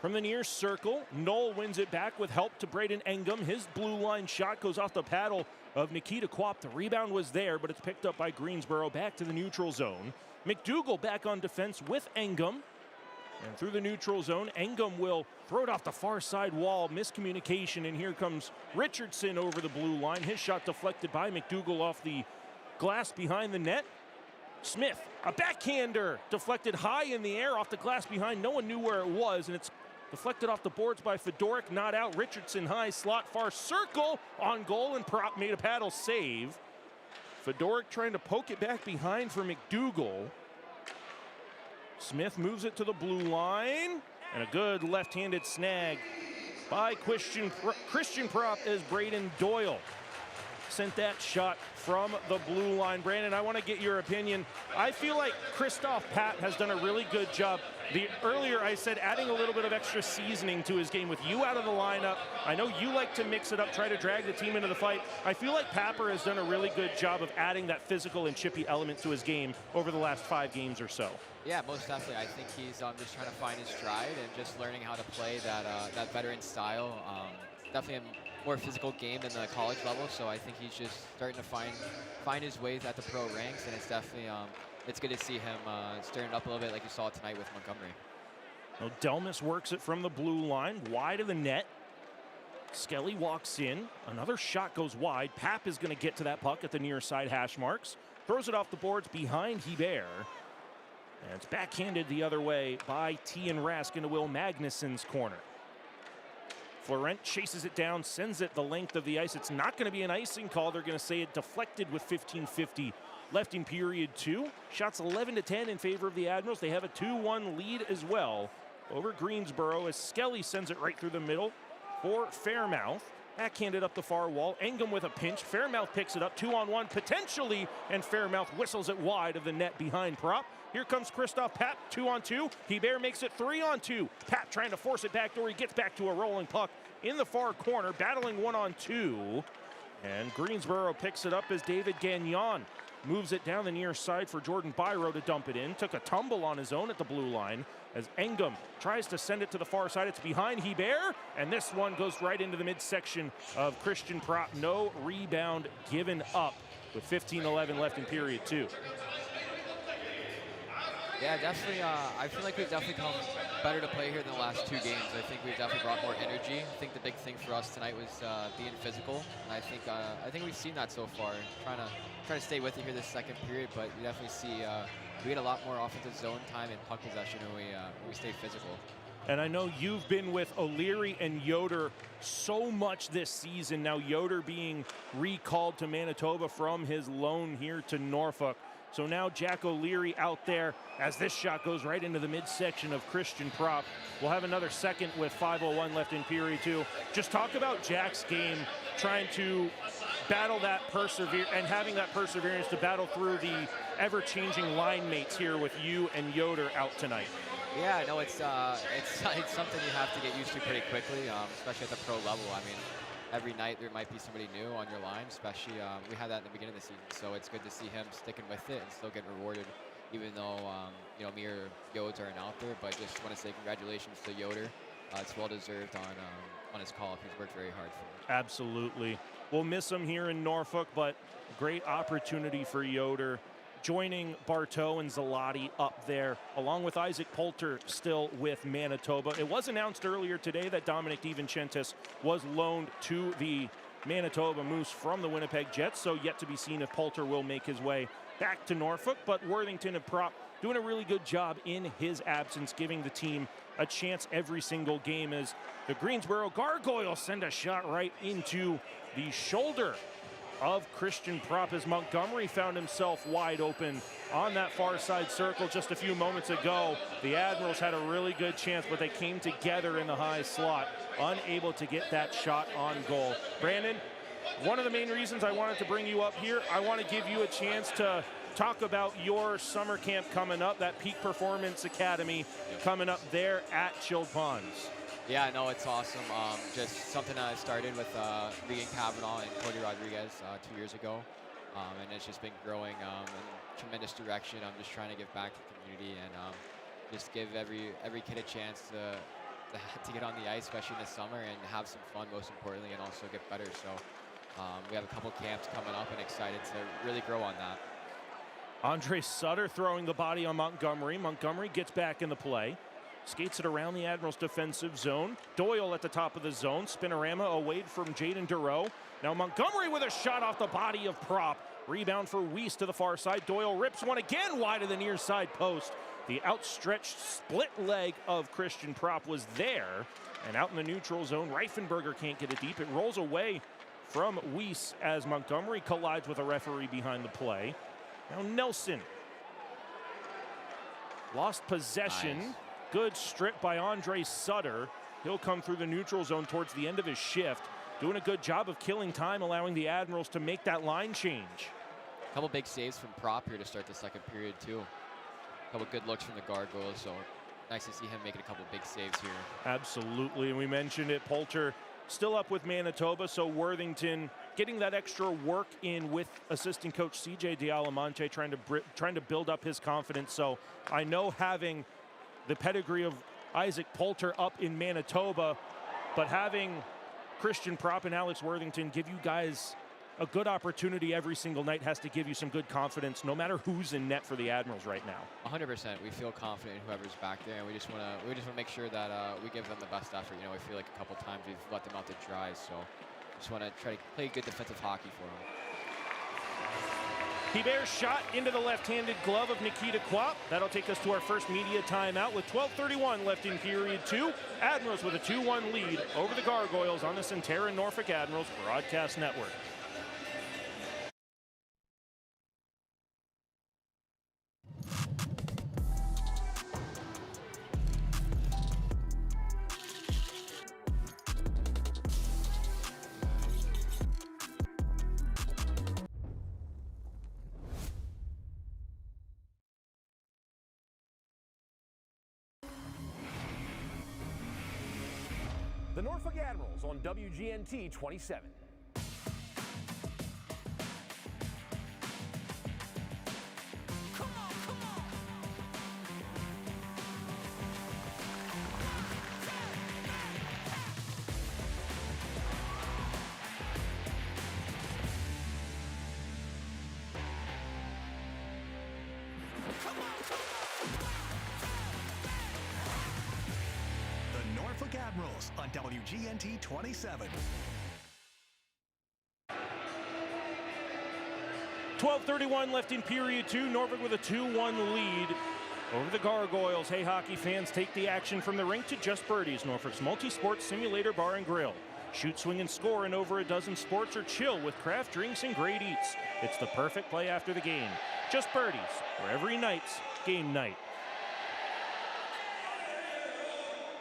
From the near circle, Knoll wins it back with help to Braden Engum. His blue line shot goes off the paddle of Nikita Kwap. The rebound was there, but it's picked up by Greensboro back to the neutral zone. McDougal back on defense with Engum. And through the neutral zone, Engum will throw it off the far side wall. Miscommunication, and here comes Richardson over the blue line. His shot deflected by McDougal off the glass behind the net. Smith, a backhander, deflected high in the air off the glass behind. No one knew where it was, and it's deflected off the boards by Fedoruk, not out. Richardson high, slot far circle, on goal, and Prop made a paddle save. Fedoruk trying to poke it back behind for McDougal. Smith moves it to the blue line, and a good left-handed snag by Christian Prop as Braden Doyle sent that shot from the blue line. Brandon, I want to get your opinion. I feel like Christoph Papp has done a really good job. Earlier I said adding a little bit of extra seasoning to his game with you out of the lineup. I know you like to mix it up, try to drag the team into the fight. I feel like Papper has done a really good job of adding that physical and chippy element to his game over the last 5 games or so. Yeah, most definitely. I think he's just trying to find his stride and just learning how to play that veteran style. Definitely a more physical game than the college level, so I think he's just starting to find his ways at the pro ranks, and it's definitely it's good to see him stirring it up a little bit like you saw tonight with Montgomery. Now Delmas works it from the blue line, wide of the net. Skelly walks in, another shot goes wide. Papp is going to get to that puck at the near side hash marks, throws it off the boards behind Hebert. And it's backhanded the other way by Tian Rask into Will Magnuson's corner. Florent chases it down, sends it the length of the ice. It's not going to be an icing call. They're going to say it deflected with 15:50 left in period 2. Shots 11-10 in favor of the Admirals. They have a 2-1 lead as well over Greensboro as Skelly sends it right through the middle for Fairmouth. Backhanded up the far wall. Engum with a pinch. Fairmouth picks it up 2-on-1 potentially, and Fairmouth whistles it wide of the net behind Prop. Here comes Christoph Papp, 2-on-2. Hebert makes it 3-on-2. Papp trying to force it back door. He gets back to a rolling puck in the far corner, battling 1-on-2. And Greensboro picks it up as David Gagnon moves it down the near side for Jordan Byro to dump it in. Took a tumble on his own at the blue line as Engum tries to send it to the far side. It's behind Hebert, and this one goes right into the midsection of Christian Prop. No rebound given up with 15:11 left in period 2. Yeah, definitely. I feel like we've definitely come better to play here than the last 2 games. I think we've definitely brought more energy. I think the big thing for us tonight was being physical, and I think we've seen that so far. Trying to stay with it here this second period, but you definitely see we get a lot more offensive zone time and puck possession when we stay physical. And I know you've been with O'Leary and Yoder so much this season. Now Yoder being recalled to Manitoba from his loan here to Norfolk. So now Jack O'Leary out there as this shot goes right into the midsection of Christian Prop. We'll have another second with 5:01 left in period 2. Just talk about Jack's game, trying to battle that perseverance and having that perseverance to battle through the ever-changing line mates here with you and Yoder out tonight. Yeah, I know it's something you have to get used to pretty quickly, especially at the pro level. I mean, every night there might be somebody new on your line, especially we had that in the beginning of the season, so it's good to see him sticking with it and still getting rewarded, even though me or Yodes aren't out there. But just want to say congratulations to Yoder. It's well deserved on his call-up. He's worked very hard for it. Absolutely. We'll miss him here in Norfolk, but great opportunity for Yoder. joining Bartow and Zalotti up there, along with Isaac Poulter still with Manitoba. It was announced earlier today that Dominic DiVincentis was loaned to the Manitoba Moose from the Winnipeg Jets, so yet to be seen if Poulter will make his way back to Norfolk. But Worthington and Prop doing a really good job in his absence, giving the team a chance every single game as the Greensboro Gargoyles send a shot right into the shoulder of Christian Prop as Montgomery found himself wide open on that far side circle just a few moments ago. The Admirals had a really good chance, but they came together in the high slot, unable to get that shot on goal. Brandon, one of the main reasons I wanted to bring you up here, I want to give you a chance to talk about your summer camp coming up, that Peak Performance Academy coming up there at Chilled Ponds. Yeah, no, it's awesome. Just something I started with Regan Cavanaugh and Cody Rodriguez 2 years ago, and it's just been growing in tremendous direction. I'm just trying to give back to the community and just give every kid a chance to get on the ice, especially in the summer, and have some fun, most importantly, and also get better. So we have a couple camps coming up, and excited to really grow on that. Andre Sutter throwing the body on Montgomery. Montgomery gets back in the play. Skates it around the Admirals' defensive zone. Doyle at the top of the zone. Spinorama away from Jaden Dureau. Now Montgomery with a shot off the body of Prop. Rebound for Weiss to the far side. Doyle rips one again wide of the near side post. The outstretched split leg of Christian Prop was there. And out in the neutral zone, Reifenberger can't get it deep. It rolls away from Weiss as Montgomery collides with a referee behind the play. Now Nelson lost possession. Nice. Good strip by Andre Sutter. He'll come through the neutral zone towards the end of his shift. Doing a good job of killing time, allowing the Admirals to make that line change. A couple big saves from Prop here to start the second period too. A couple good looks from the Gargoyles, so nice to see him making a couple big saves here. Absolutely, and we mentioned it, Poulter still up with Manitoba, so Worthington getting that extra work in with assistant coach CJ D'Alamonte, trying to build up his confidence. So I know having the pedigree of Isaac Poulter up in Manitoba, but having Christian Prop and Alex Worthington give you guys a good opportunity every single night has to give you some good confidence, no matter who's in net for the Admirals right now. 100%. We feel confident in whoever's back there, and we just want to make sure that we give them the best effort. You know, we feel like a couple times we've let them out to dry, so just want to try to play good defensive hockey for them. Hebert's shot into the left-handed glove of Nikita Kwap. That'll take us to our first media timeout with 12:31 left in period 2. Admirals with a 2-1 lead over the Gargoyles on the Centera Norfolk Admirals Broadcast Network. The Norfolk Admirals on WGNT 27. Norfolk Admirals on WGNT 27. 12:31 left in period 2. Norfolk with a 2-1 lead over the Gargoyles. Hey, hockey fans, take the action from the rink to Just Birdies, Norfolk's multi-sport simulator bar and grill. Shoot, swing, and score in over a dozen sports, or chill with craft drinks and great eats. It's the perfect play after the game. Just Birdies, where every night's game night.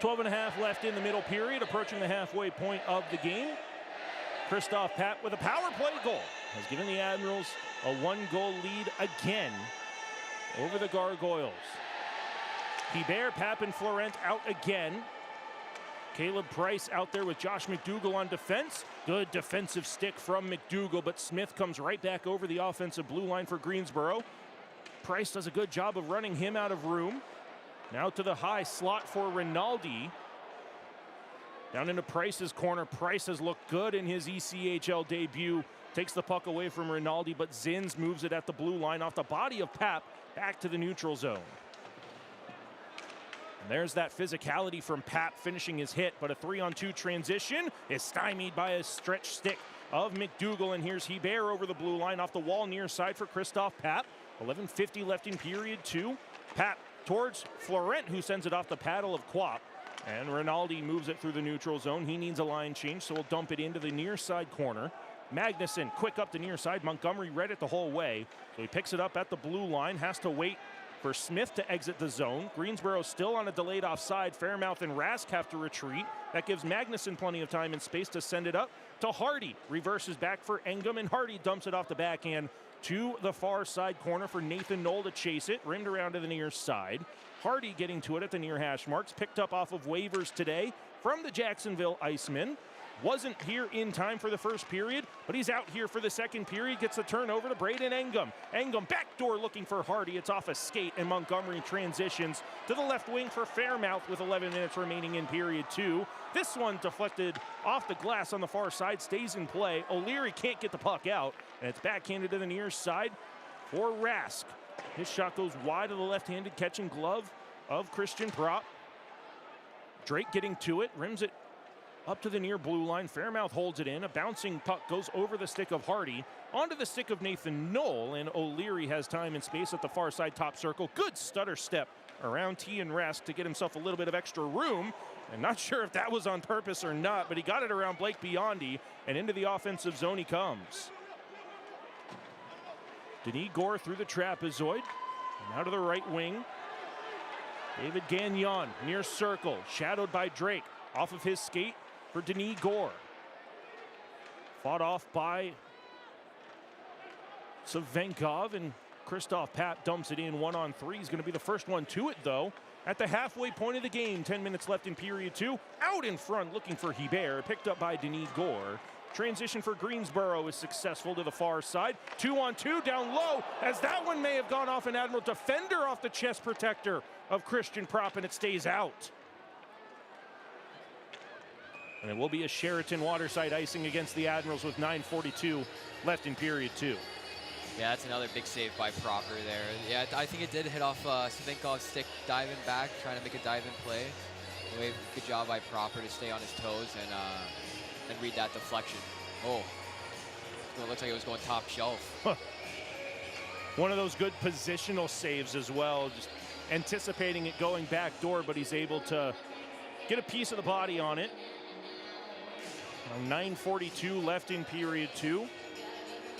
12.5 left in the middle period, approaching the halfway point of the game. Christoph Papp with a power play goal has given the Admirals a 1-goal lead again over the Gargoyles. Hebert, Papp, and Florent out again. Caleb Price out there with Josh McDougall on defense. Good defensive stick from McDougall, but Smith comes right back over the offensive blue line for Greensboro. Price does a good job of running him out of room. Now to the high slot for Rinaldi. Down into Price's corner. Price has looked good in his ECHL debut. Takes the puck away from Rinaldi, but Zins moves it at the blue line off the body of Pap back to the neutral zone. And there's that physicality from Pap finishing his hit, but a 3-on-2 transition is stymied by a stretch stick of McDougal, and here's Hebert over the blue line off the wall near side for Christoph Pap. 11:50 left in period 2. Pap towards Florent, who sends it off the paddle of Quap. And Rinaldi moves it through the neutral zone. He needs a line change, so we'll dump it into the near side corner. Magnuson quick up the near side. Montgomery read it the whole way. So he picks it up at the blue line, has to wait for Smith to exit the zone. Greensboro still on a delayed offside. Fairmouth and Rask have to retreat. That gives Magnuson plenty of time and space to send it up to Hardy. Reverses back for Engum, and Hardy dumps it off the backhand to the far side corner for Nathan Knoll to chase it. Rimmed around to the near side. Hardy getting to it at the near hash marks. Picked up off of waivers today from the Jacksonville Icemen. Wasn't here in time for the first period, but he's out here for the second period. Gets the turnover to Braden Engum. Engum backdoor looking for Hardy. It's off a skate, and Montgomery transitions to the left wing for Fairmouth with 11 minutes remaining in period 2. This one deflected off the glass on the far side, stays in play. O'Leary can't get the puck out, and it's backhanded to the near side for Rask. His shot goes wide of the left-handed catching glove of Christian Prop. Drake getting to it, rims it up to the near blue line. Fairmouth holds it in. A bouncing puck goes over the stick of Hardy, onto the stick of Nathan Knoll, and O'Leary has time and space at the far side top circle. Good stutter step around T and Rask to get himself a little bit of extra room. And not sure if that was on purpose or not, but he got it around Blake Biondi, and into the offensive zone he comes. Denis Gore through the trapezoid, and out to the right wing. David Gagnon near circle, shadowed by Drake. Off of his skate for Denis Gore. Fought off by Savenkov, and Christoph Pap dumps it in 1-on-3. He's going to be the first one to it, though. At the halfway point of the game, 10 minutes left in period 2. Out in front looking for Hebert, picked up by Denis Gore. Transition for Greensboro is successful to the far side. 2-on-2 down low, as that one may have gone off an Admiral defender off the chest protector of Christian Prop, and it stays out. And it will be a Sheraton Waterside icing against the Admirals with 9:42 left in period 2. Yeah, that's another big save by Proper there. Yeah, I think it did hit off Savinkov's stick diving back, trying to make a dive-in play. Anyway, good job by Proper to stay on his toes and read that deflection. Oh, it looks like it was going top shelf. One of those good positional saves as well, just anticipating it going back door, but he's able to get a piece of the body on it. 9:42 left in period 2.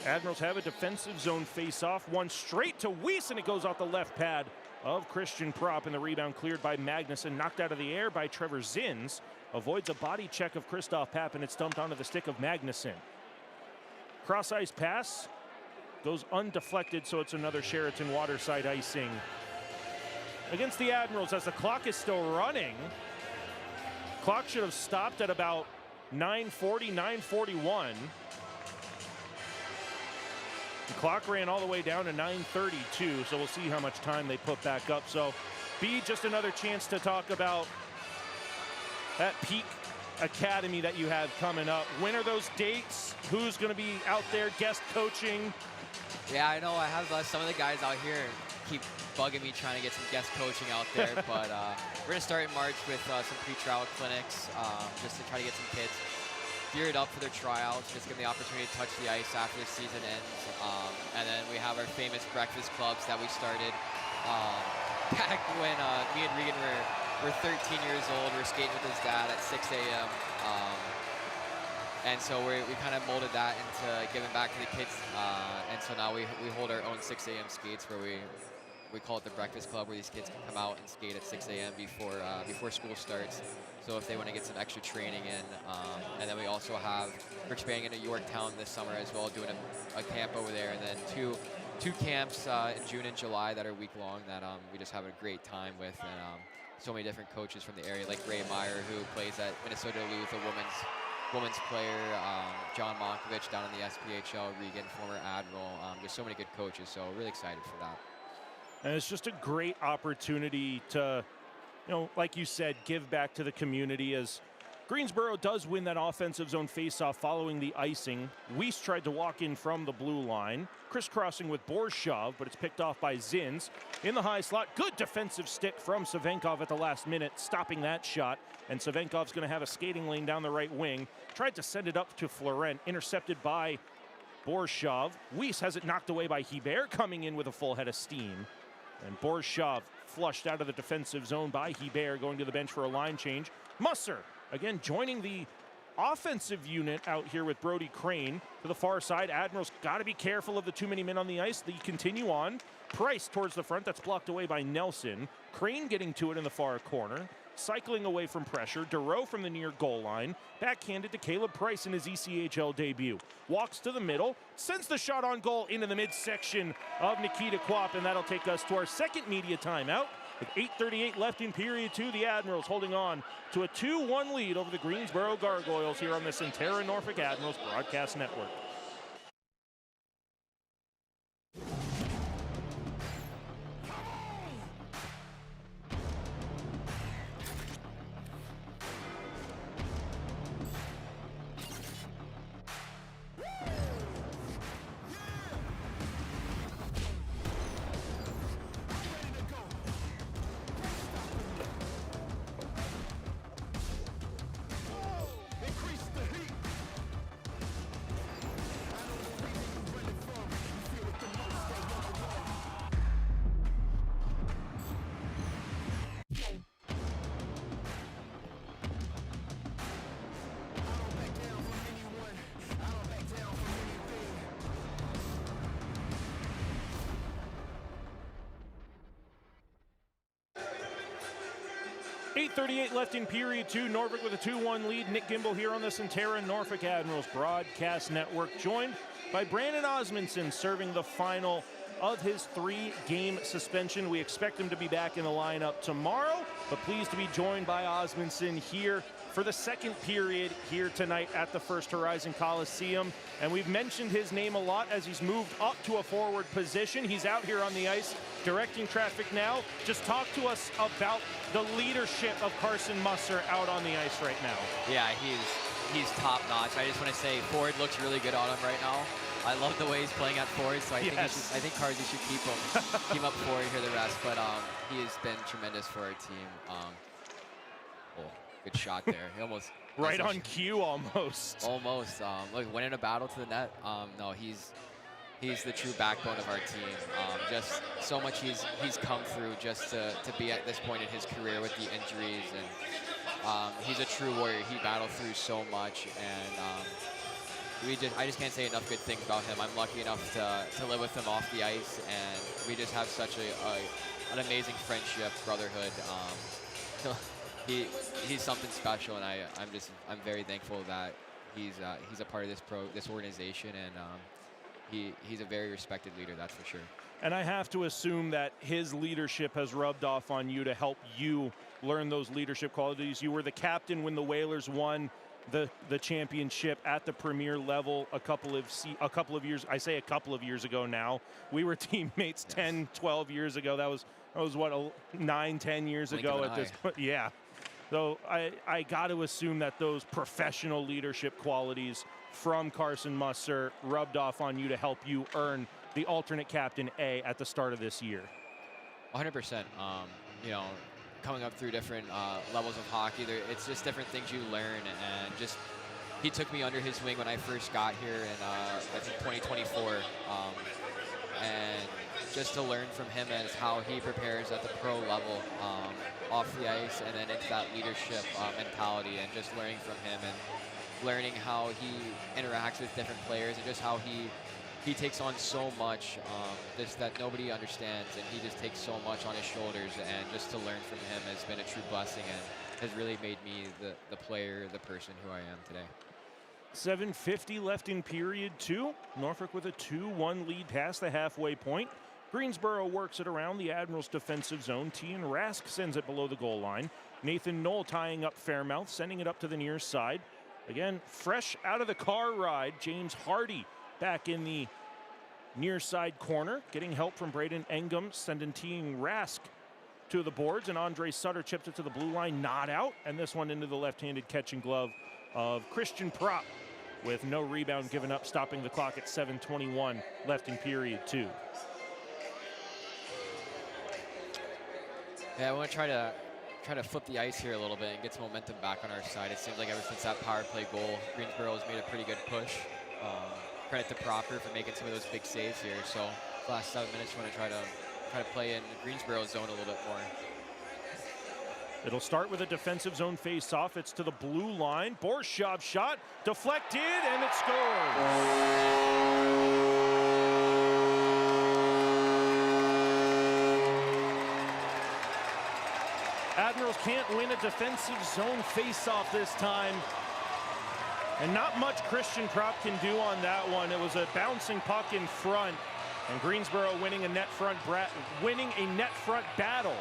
Admirals have a defensive zone face-off. One straight to Weiss, and it goes off the left pad of Christian Prop, and the rebound cleared by Magnuson. Knocked out of the air by Trevor Zins. Avoids a body check of Christoph Pap, and it's dumped onto the stick of Magnuson. Cross-ice pass goes undeflected, so it's another Sheraton Waterside icing against the Admirals as the clock is still running. Clock should have stopped at about 9:40, 9:41. The clock ran all the way down to 9:32, so we'll see how much time they put back up. So, B, just another chance to talk about that peak academy that you have coming up. When are those dates? Who's going to be out there guest coaching? Yeah, I know. I have some of the guys out here keep bugging me trying to get some guest coaching out there, but we're going to start in March with some pre-trial clinics just to try to get some kids geared up for their tryouts, just give them the opportunity to touch the ice after the season ends. And then we have our famous breakfast clubs that we started back when me and Regan were 13 years old. We were skating with his dad at 6 a.m. And so we kind of molded that into giving back to the kids. And so now we hold our own 6 a.m. skates where we call it the breakfast club, where these kids can come out and skate at 6 a.m. before school starts. So if they want to get some extra training in. And then we also we're expanding into Yorktown this summer as well, doing a camp over there. And then two camps in June and July that are week-long that we just have a great time with. And so many different coaches from the area, like Ray Meyer, who plays at Minnesota Duluth, a women's player, John Monkovich down in the SPHL, Regan, former Admiral. There's so many good coaches, so really excited for that. And it's just a great opportunity to, like you said, give back to the community, as Greensboro does win that offensive zone faceoff following the icing. Weiss tried to walk in from the blue line, crisscrossing with Borshov, but it's picked off by Zins. In the high slot, good defensive stick from Savenkov at the last minute, stopping that shot. And Savenkov's going to have a skating lane down the right wing. Tried to send it up to Florent, intercepted by Borshov. Weiss has it knocked away by Hebert, coming in with a full head of steam. And Borshov flushed out of the defensive zone by Hebert, going to the bench for a line change. Musser, again, joining the offensive unit out here with Brody Crane to the far side. Admirals got to be careful of the too many men on the ice. They continue on. Price towards the front. That's blocked away by Nelson. Crane getting to it in the far corner. Cycling away from pressure. Duro from the near goal line. Backhanded to Caleb Price in his ECHL debut. Walks to the middle. Sends the shot on goal into the midsection of Nikita Kwap. And that'll take us to our second media timeout. With 8:38 left in period 2, the Admirals holding on to a 2-1 lead over the Greensboro Gargoyles here on the Centera Norfolk Admirals Broadcast Network. .38 left in period 2. Norfolk with a 2-1 lead. Nick Gimbel here on the Centera Norfolk Admirals Broadcast Network, joined by Brandon Osmondson serving the final of his 3-game suspension. We expect him to be back in the lineup tomorrow, but pleased to be joined by Osmondson here for the second period here tonight at the First Horizon Coliseum. And we've mentioned his name a lot as he's moved up to a forward position. He's out here on the ice directing traffic now. Just talk to us about the leadership of Carson Musser out on the ice right now. Yeah, he's top notch. I just want to say Ford looks really good on him right now. I love the way he's playing at Ford, so I think Carsey should keep him up forward here the rest. But he has been tremendous for our team. Good shot there. He almost right on cue, almost. Almost. Look, winning a battle to the net. No, he's the true backbone of our team. Just so much he's come through just to be at this point in his career with the injuries, and he's a true warrior. He battled through so much, and I just can't say enough good things about him. I'm lucky enough to live with him off the ice, and we just have such an amazing friendship, brotherhood. He's something special, and I'm very thankful that he's a part of this organization, and he's a very respected leader, that's for sure. And I have to assume that his leadership has rubbed off on you to help you learn those leadership qualities. You were the captain when the Whalers won the championship at the premier level a couple of years. I say a couple of years ago now. We were teammates 10, 12 years ago. That was what, 9, 10 years ago at this point. Yeah. So I got to assume that those professional leadership qualities from Carson Musser rubbed off on you to help you earn the alternate captain A at the start of this year. 100%. Coming up through different levels of hockey, it's just different things you learn, and just he took me under his wing when I first got here in I think 2024, and just to learn from him as how he prepares at the pro level off the ice, and then into that leadership mentality, and just learning from him and learning how he interacts with different players, and just how he takes on so much just that nobody understands, and he just takes so much on his shoulders, and just to learn from him has been a true blessing and has really made me the player, the person who I am today. 7:50 left in period 2. Norfolk with a 2-1 lead past the halfway point. Greensboro works it around the Admirals' defensive zone. Tian Rask sends it below the goal line. Nathan Knoll tying up Fairmouth, sending it up to the near side. Again, fresh out of the car ride, James Hardy back in the near side corner, getting help from Braden Engum, sending Tian Rask to the boards, and Andre Sutter chipped it to the blue line, not out, and this one into the left-handed catching glove of Christian Prop with no rebound given up, stopping the clock at 7:21 left in period 2. Yeah, I want to try to flip the ice here a little bit and get some momentum back on our side. It seems like ever since that power play goal, Greensboro has made a pretty good push. Credit to Proctor for making some of those big saves here. So last 7 minutes, want to try to play in Greensboro's zone a little bit more. It'll start with a defensive zone face-off. It's to the blue line. Borshov shot, deflected, and it scores. Admirals can't win a defensive zone face-off this time. And not much Christian Prop can do on that one. It was a bouncing puck in front, and Greensboro winning a net front battle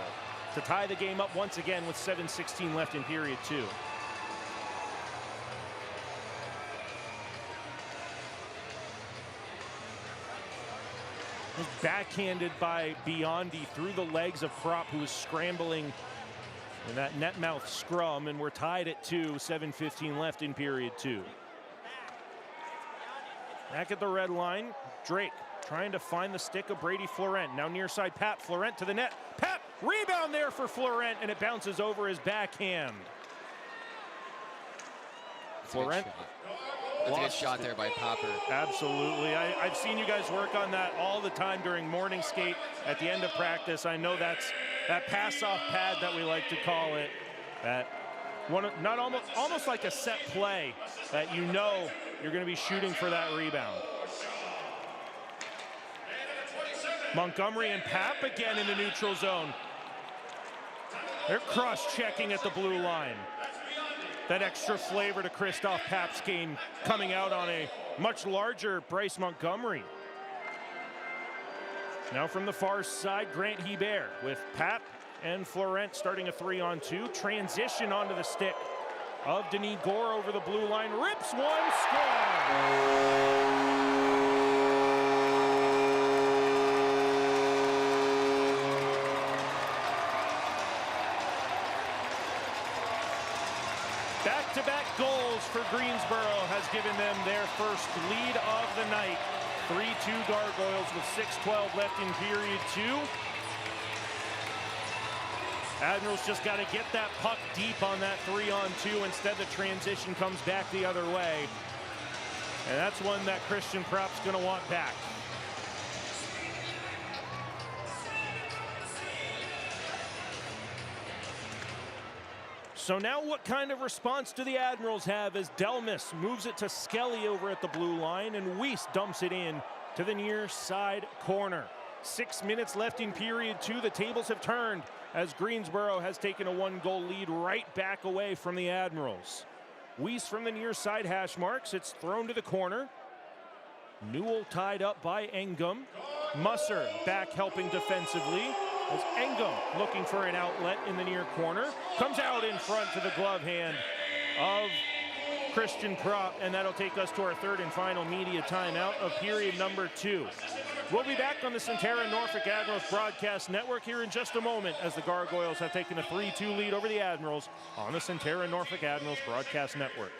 to tie the game up once again with 7:16 left in period 2. Was backhanded by Biondi through the legs of Prop, who was scrambling in that net mouth scrum, and we're tied at 2, 7:15 left in period 2. Back at the red line, Drake trying to find the stick of Brady Florent. Now near side, Pap Florent to the net. Pap, rebound there for Florent, and it bounces over his backhand. Florent. That's a good shot there by Popper. Absolutely. I've seen you guys work on that all the time during morning skate at the end of practice. I know that's that pass-off pad that we like to call it. That one, not almost like a set play that you know you're going to be shooting for that rebound. Montgomery and Pap again in the neutral zone. They're cross-checking at the blue line. That extra flavor to Christoph Pap's game coming out on a much larger Bryce Montgomery. Now from the far side, Grant Hebert with Pap and Florent starting a 3-on-2. Transition onto the stick of Denis Gore over the blue line. Rips one, score! Back-to-back goals for Greensboro has given them their first lead of the night. 3-2 Gargoyles with 6:12 left in period 2. Admirals just got to get that puck deep on that 3-on-2. Instead, the transition comes back the other way. And that's one that Christian Prop's going to want back. So now what kind of response do the Admirals have as Delmas moves it to Skelly over at the blue line, and Weiss dumps it in to the near side corner. 6 minutes left in period 2. The tables have turned as Greensboro has taken a 1-goal lead right back away from the Admirals. Weiss from the near side hash marks. It's thrown to the corner. Newell tied up by Engum. Musser back helping defensively as Engum looking for an outlet in the near corner. Comes out in front to the glove hand of Christian Prop, and that'll take us to our third and final media timeout of period number 2. We'll be back on the Centera Norfolk Admirals broadcast network here in just a moment as the Gargoyles have taken a 3-2 lead over the Admirals on the Centera Norfolk Admirals broadcast network.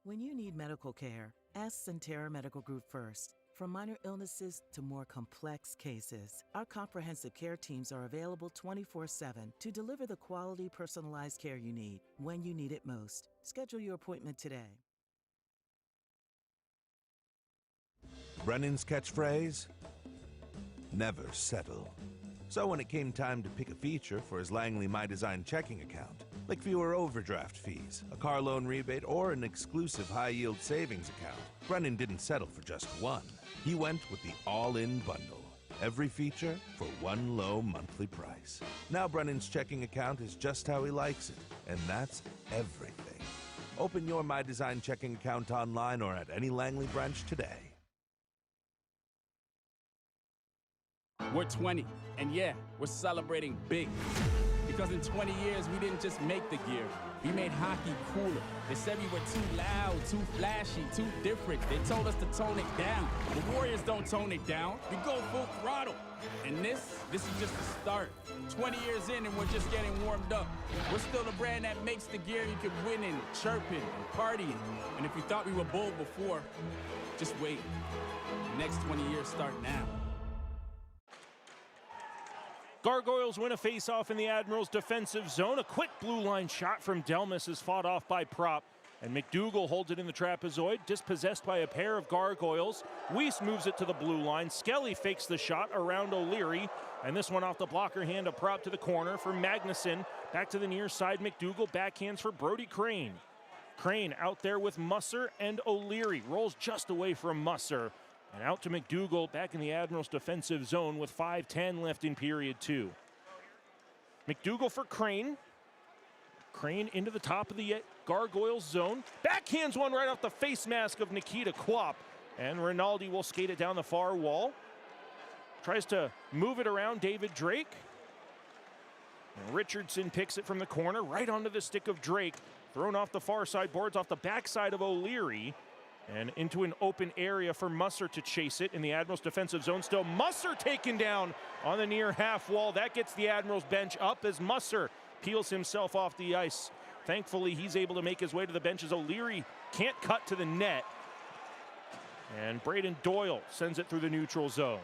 When you need medical care, ask Centera Medical Group first. From minor illnesses to more complex cases, our comprehensive care teams are available 24/7 to deliver the quality, personalized care you need when you need it most. Schedule your appointment today. Brennan's catchphrase? Never settle. So when it came time to pick a feature for his Langley My Design checking account, like fewer overdraft fees, a car loan rebate, or an exclusive high-yield savings account, Brennan didn't settle for just one. He went with the all-in bundle. Every feature for one low monthly price. Now Brennan's checking account is just how he likes it, and that's everything. Open your My Design checking account online or at any Langley branch today. We're 20, and yeah, we're celebrating big. Because in 20 years, we didn't just make the gear. We made hockey cooler. They said we were too loud, too flashy, too different. They told us to tone it down. The Warriors don't tone it down. We go full throttle. And this is just the start. 20 years in and we're just getting warmed up. We're still the brand that makes the gear you can win in, chirping and partying. And if you thought we were bold before, just wait. The next 20 years start now. Gargoyles win a face-off in the Admirals' defensive zone. A quick blue line shot from Delmas is fought off by Prop, and McDougal holds it in the trapezoid, dispossessed by a pair of Gargoyles. Weiss moves it to the blue line. Skelly fakes the shot around O'Leary, and this one off the blocker hand of Prop to the corner for Magnuson. Back to the near side, McDougal backhands for Brody Crane. Crane out there with Musser and O'Leary. Rolls just away from Musser. And out to McDougal, back in the Admirals' defensive zone with 5:10 left in period 2. McDougal for Crane. Crane into the top of the Gargoyles zone. Backhands one right off the face mask of Nikita Quap. And Rinaldi will skate it down the far wall. Tries to move it around David Drake. And Richardson picks it from the corner right onto the stick of Drake. Thrown off the far side boards off the backside of O'Leary. And into an open area for Musser to chase it in the Admirals' defensive zone. Still Musser taken down on the near half wall. That gets the Admirals bench up as Musser peels himself off the ice. Thankfully, he's able to make his way to the bench as O'Leary can't cut to the net. And Braden Doyle sends it through the neutral zone.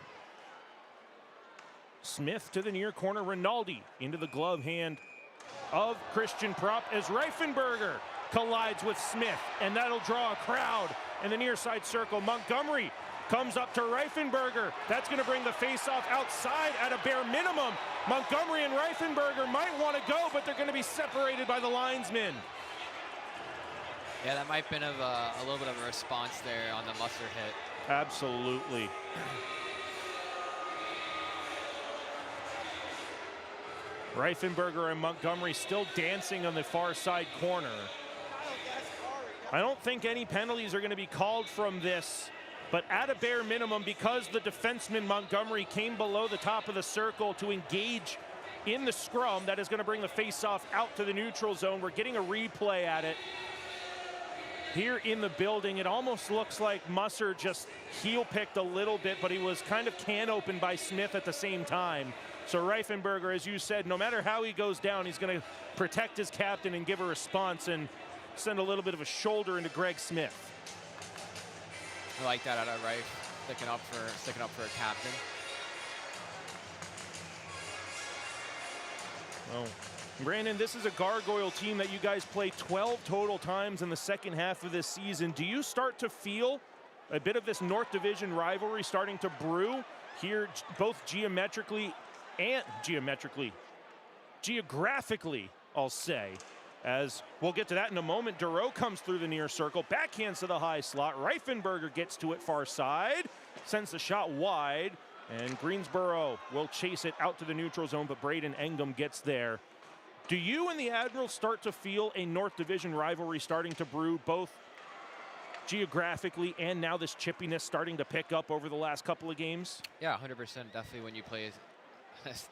Smith to the near corner. Rinaldi into the glove hand of Christian Prop as Reifenberger collides with Smith, and that'll draw a crowd in the near side circle. Montgomery comes up to Reifenberger. That's going to bring the face-off outside at a bare minimum. Montgomery and Reifenberger might want to go, but they're going to be separated by the linesmen. Yeah, that might have been a little bit of a response there on the Musser hit. Absolutely. Reifenberger and Montgomery still dancing on the far side corner. I don't think any penalties are going to be called from this, but at a bare minimum, because the defenseman Montgomery came below the top of the circle to engage in the scrum, that is going to bring the face-off out to the neutral zone. We're getting a replay at it here in the building. It almost looks like Musser just heel-picked a little bit, but he was kind of can-opened by Smith at the same time. So Reifenberger, as you said, no matter how he goes down, he's going to protect his captain and give a response and send a little bit of a shoulder into Greg Smith. I like that out of Reif, sticking up for a captain. Oh, Brandon, this is a Gargoyle team that you guys play 12 total times in the second half of this season. Do you start to feel a bit of this North Division rivalry starting to brew here, both geographically, I'll say? As we'll get to that in a moment. Duro comes through the near circle, backhands to the high slot. Reifenberger gets to it far side, sends the shot wide, and Greensboro will chase it out to the neutral zone, but Braden Engum gets there. Do you and the Admirals start to feel a North Division rivalry starting to brew, both geographically and now this chippiness starting to pick up over the last couple of games? Yeah, 100%. Definitely when you play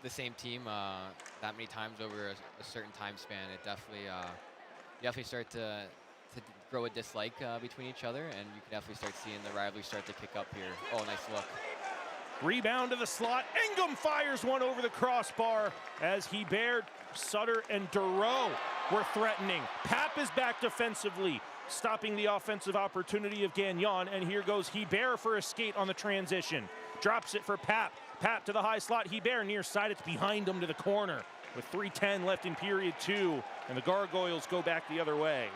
the same team that many times over a certain time span, it definitely start to grow a dislike between each other, and you can definitely start seeing the rivalry start to kick up here. Oh, nice look. Rebound to the slot. Engum fires one over the crossbar as Hebert, Sutter, and Duro were threatening. Pap is back defensively, stopping the offensive opportunity of Gagnon, and here goes Hebert for a skate on the transition. Drops it for Pap. Pap to the high slot. Hebert near side. It's behind him to the corner with 3:10 left in period 2, and the Gargoyles go back the other way.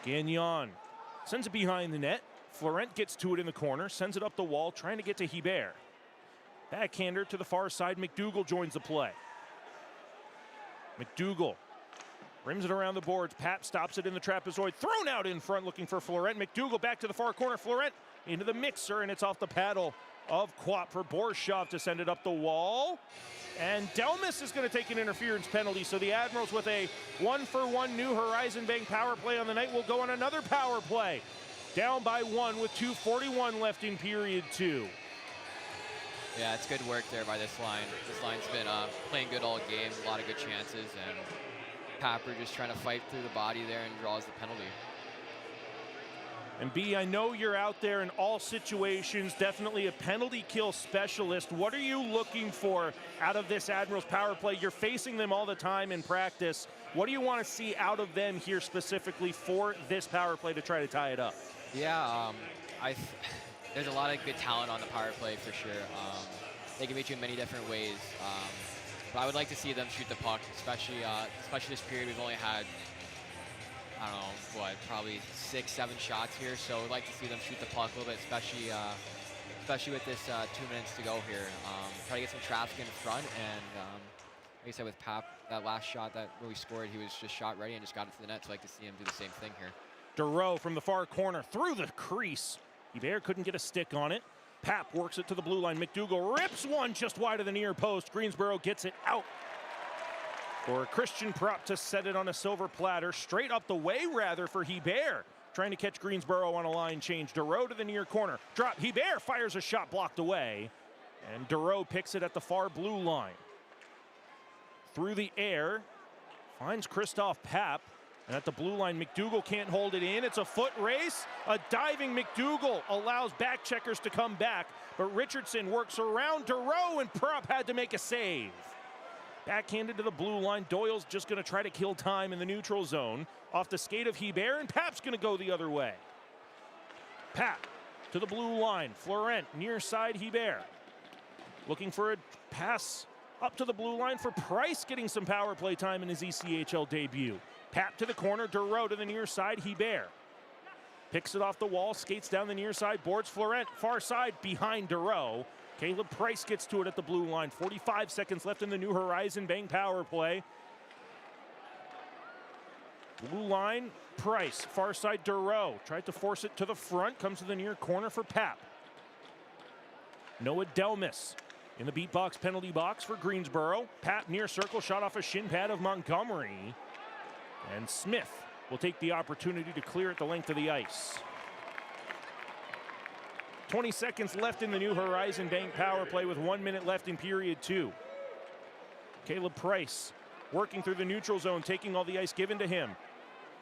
Gagnon sends it behind the net. Florent gets to it in the corner, sends it up the wall, trying to get to Hebert. Backhander to the far side. McDougal joins the play. McDougal rims it around the boards. Pap stops it in the trapezoid. Thrown out in front looking for Florent. McDougal back to the far corner. Florent into the mixer, and it's off the paddle of Quap for Borshov to send it up the wall. And Delmas is going to take an interference penalty, so the Admirals with a 1-for-1 New Horizon Bank power play on the night will go on another power play. Down by 1 with 2:41 left in period 2. Yeah, it's good work there by this line. This line's been playing good all game, a lot of good chances, and Papper just trying to fight through the body there and draws the penalty. And B, I know you're out there in all situations, definitely a penalty kill specialist. What are you looking for out of this Admirals power play? You're facing them all the time in practice. What do you want to see out of them here specifically for this power play to try to tie it up? Yeah, there's a lot of good talent on the power play for sure. They can beat you in many different ways. But I would like to see them shoot the puck, especially this period. We've only had, I don't know, what, probably 6-7 shots here. So I'd like to see them shoot the puck a little bit, especially with this 2 minutes to go here. Try to get some traffic in front, and like I said, with Pap, that last shot that where we scored, he was just shot ready and just got it to the net. So I'd like to see him do the same thing here. Dureau from the far corner through the crease. Hebert couldn't get a stick on it. Pap works it to the blue line. McDougall rips one just wide of the near post. Greensboro gets it out for Christian Prop to set it on a silver platter. Straight up the way, rather, for Hebert. Trying to catch Greensboro on a line change. Dureau to the near corner. Drop. Hebert fires a shot blocked away. And Dureau picks it at the far blue line. Through the air. Finds Christoph Pap. And at the blue line, McDougall can't hold it in. It's a foot race. A diving McDougall allows back checkers to come back. But Richardson works around Dureau, and Prop had to make a save. Backhanded to the blue line. Doyle's just going to try to kill time in the neutral zone. Off the skate of Hebert, and Pap's going to go the other way. Pap to the blue line. Florent near side Hebert. Looking for a pass up to the blue line for Price, getting some power play time in his ECHL debut. Pap to the corner, Dureau to the near side, Hebert. Picks it off the wall, skates down the near side, boards Florent, far side behind Dureau. Caleb Price gets to it at the blue line. 45 seconds left in the New Horizon Bank power play. Blue line, Price, far side Dureau. Tried to force it to the front, comes to the near corner for Pap. Noah Delmas in the beatbox penalty box for Greensboro. Pap near circle, shot off a shin pad of Montgomery. And Smith will take the opportunity to clear it the length of the ice. 20 seconds left in the New Horizon Bank power play with 1 minute left in period 2. Caleb Price working through the neutral zone, taking all the ice given to him.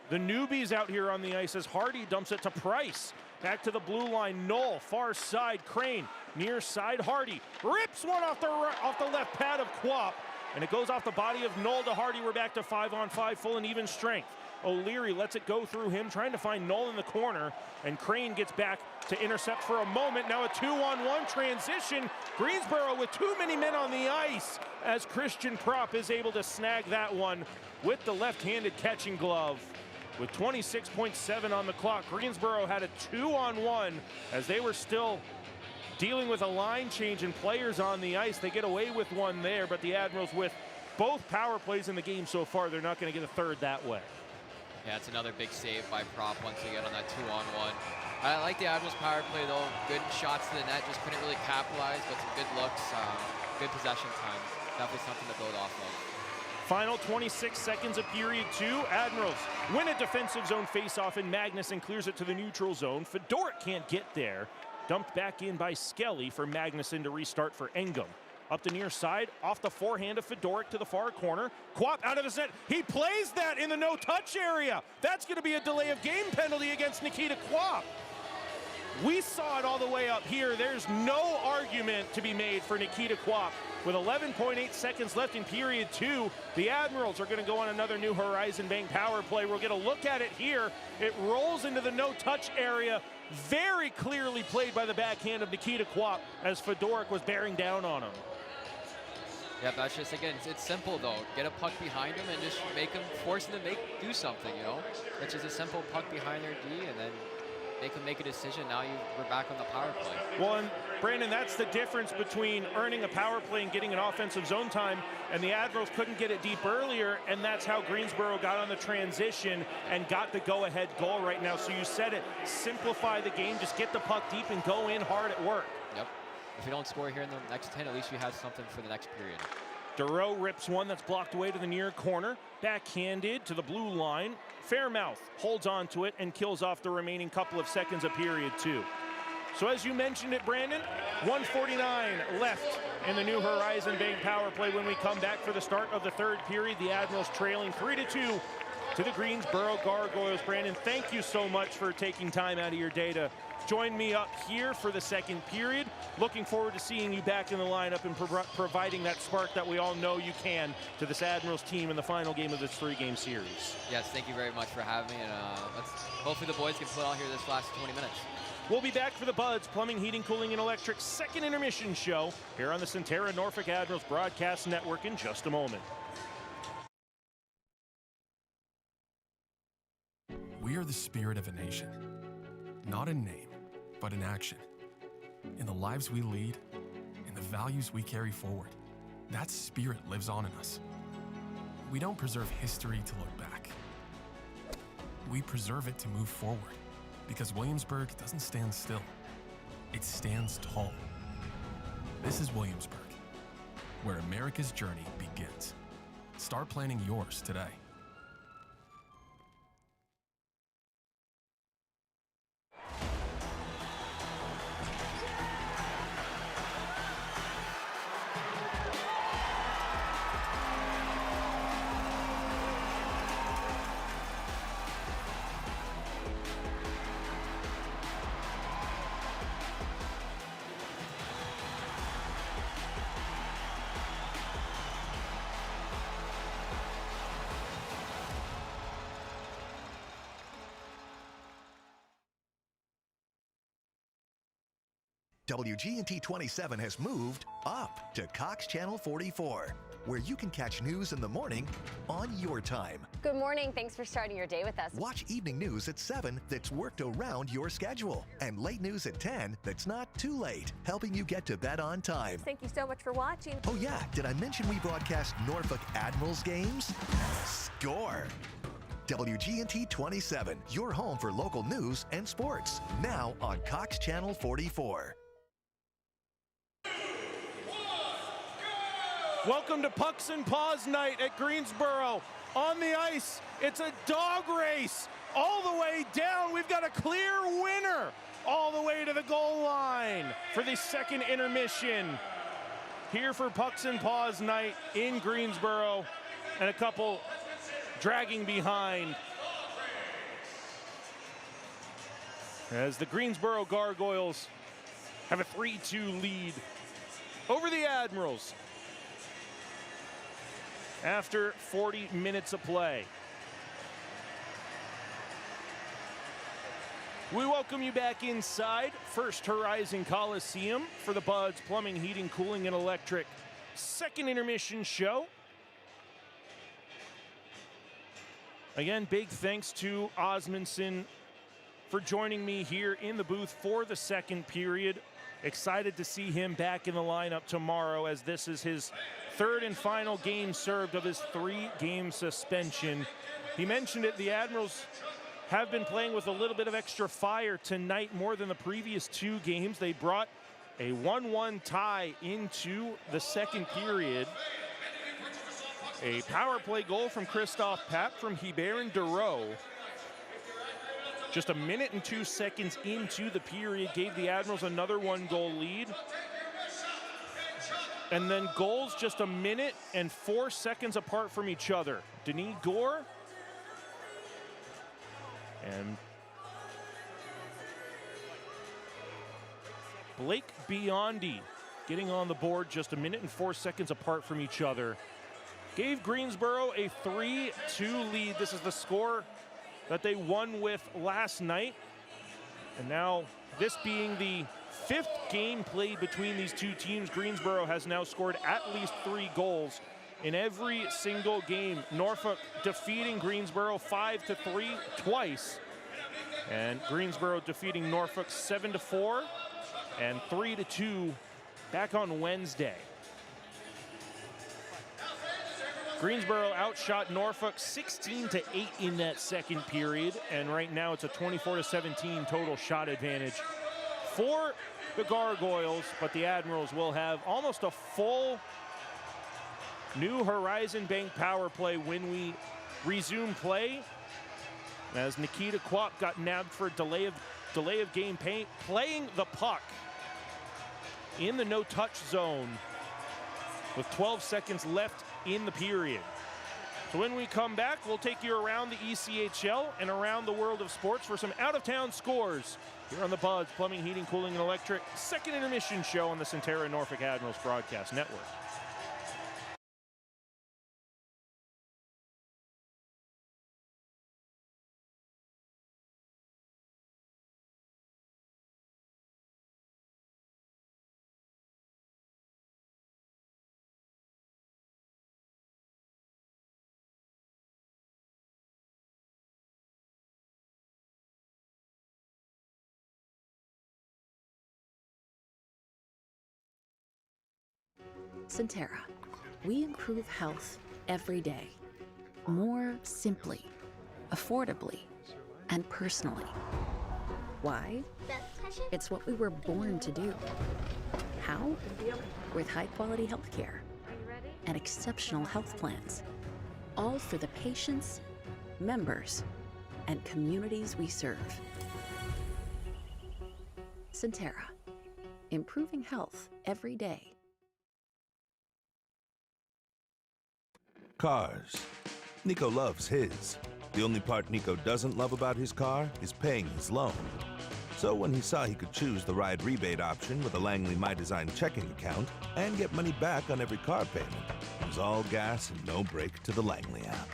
The newbies out here on the ice as Hardy dumps it to Price. Back to the blue line, Knoll, far side, Crane, near side, Hardy. Rips one off the left pad of Quap. And it goes off the body of Knoll to Hardy. We're back to 5-on-5, full and even strength. O'Leary lets it go through him, trying to find Knoll in the corner. And Crane gets back to intercept for a moment. Now a 2-on-1 transition. Greensboro with too many men on the ice as Christian Prop is able to snag that one with the left-handed catching glove. With 26.7 on the clock, Greensboro had a 2-on-1 as they were still dealing with a line change and players on the ice. They get away with one there, but the Admirals, with both power plays in the game so far, they're not going to get a third that way. Yeah, it's another big save by Prop once again on that 2-on-1. I like the Admirals power play though. Good shots to the net, just couldn't really capitalize, but some good looks, good possession time. Definitely something to build off of. Final 26 seconds of period 2. Admirals win a defensive zone faceoff, and Magnuson clears it to the neutral zone. Fedoruk can't get there. Dumped back in by Skelly for Magnuson to restart for Engum. Up the near side, off the forehand of Fedoruk to the far corner. Quap out of his net. He plays that in the no-touch area. That's going to be a delay of game penalty against Nikita Quap. We saw it all the way up here. There's no argument to be made for Nikita Quap. With 11.8 seconds left in period 2, the Admirals are going to go on another New Horizon Bank power play. We'll get a look at it here. It rolls into the no-touch area. Very clearly played by the backhand of Nikita Quap as Fedoruk was bearing down on him. Yeah, that's just, again, it's simple though. Get a puck behind him and just force him to do something, you know? It's just a simple puck behind their D, and then they can make a decision. Now we're back on the power play. Well, and Brandon, that's the difference between earning a power play and getting an offensive zone time, and the Admirals couldn't get it deep earlier, and that's how Greensboro got on the transition and got the go-ahead goal right now. So you said it, simplify the game, just get the puck deep and go in hard at work. Yep. If we don't score here in the next 10, at least we have something for the next period. Dureau rips one that's blocked away to the near corner. Backhanded to the blue line. Fairmouth holds on to it and kills off the remaining couple of seconds of period 2. So as you mentioned it, Brandon, 1:49 left in the New Horizon Bank power play when we come back for the start of the third period. The Admirals trailing 3-2 to the Greensboro Gargoyles. Brandon, thank you so much for taking time out of your day to join me up here for the second period. Looking forward to seeing you back in the lineup and providing that spark that we all know you can to this Admirals team in the final game of this 3-game series. Yes, thank you very much for having me, and hopefully the boys can pull out here this last 20 minutes. We'll be back for the Buds Plumbing, Heating, Cooling, and Electric second intermission show here on the Centera Norfolk Admirals Broadcast Network in just a moment. We are the spirit of a nation, not in name, but in action. In the lives we lead, in the values we carry forward, that spirit lives on in us. We don't preserve history to look back. We preserve it to move forward, because Williamsburg doesn't stand still. It stands tall. This is Williamsburg, where America's journey begins. Start planning yours today. WGNT 27 has moved up to Cox Channel 44, where you can catch news in the morning on your time. Good morning. Thanks for starting your day with us. Watch evening news at 7 that's worked around your schedule, and late news at 10 that's not too late, helping you get to bed on time. Thank you so much for watching. Oh yeah, did I mention we broadcast Norfolk Admirals games? Score! WGNT 27, your home for local news and sports, now on Cox Channel 44. Welcome to Pucks and Paws night at Greensboro. On the ice, it's a dog race all the way down. We've got a clear winner all the way to the goal line for the second intermission here for Pucks and Paws night in Greensboro, and a couple dragging behind as the Greensboro Gargoyles have a 3-2 lead over the Admirals after 40 minutes of play. We welcome you back inside First Horizon Coliseum for the Buds Plumbing, Heating, Cooling, and Electric second intermission show. Again, big thanks to Osmundson for joining me here in the booth for the second period. Excited to see him back in the lineup tomorrow, as this is his third and final game served of his 3-game suspension. He mentioned it, the Admirals have been playing with a little bit of extra fire tonight, more than the previous 2 games. They brought a 1-1 tie into the second period. A power play goal from Christophe Papp from Hibert Duro. Just a minute and 2 seconds into the period gave the Admirals another 1-goal lead. And then goals just a minute and 4 seconds apart from each other. Denis Gore and Blake Biondi getting on the board just a minute and 4 seconds apart from each other. Gave Greensboro a 3-2 lead. This is the score that they won with last night. And now, this being the 5th game played between these two teams, Greensboro has now scored at least 3 goals in every single game. Norfolk defeating Greensboro 5-3 twice. And Greensboro defeating Norfolk 7-4 and 3-2 back on Wednesday. Greensboro outshot Norfolk 16-8 in that second period, and right now it's a 24-17 total shot advantage for the Gargoyles, but the Admirals will have almost a full New Horizon Bank power play when we resume play, as Nikita Kwap got nabbed for a delay of delay of game playing the puck in the no-touch zone with 12 seconds left in the period. So when we come back, we'll take you around the ECHL and around the world of sports for some out-of-town scores here on the Buds Plumbing, Heating, Cooling, and Electric second intermission show on the Centera Norfolk Admirals Broadcast Network. Centera. We improve health every day. More simply, affordably, and personally. Why? It's what we were born to do. How? With high-quality health care and exceptional health plans. All for the patients, members, and communities we serve. Centera. Improving health every day. Cars. Nico loves his. The only part Nico doesn't love about his car is paying his loan. So when he saw he could choose the ride rebate option with a Langley My Design checking account and get money back on every car payment, it was all gas and no brake to the Langley app.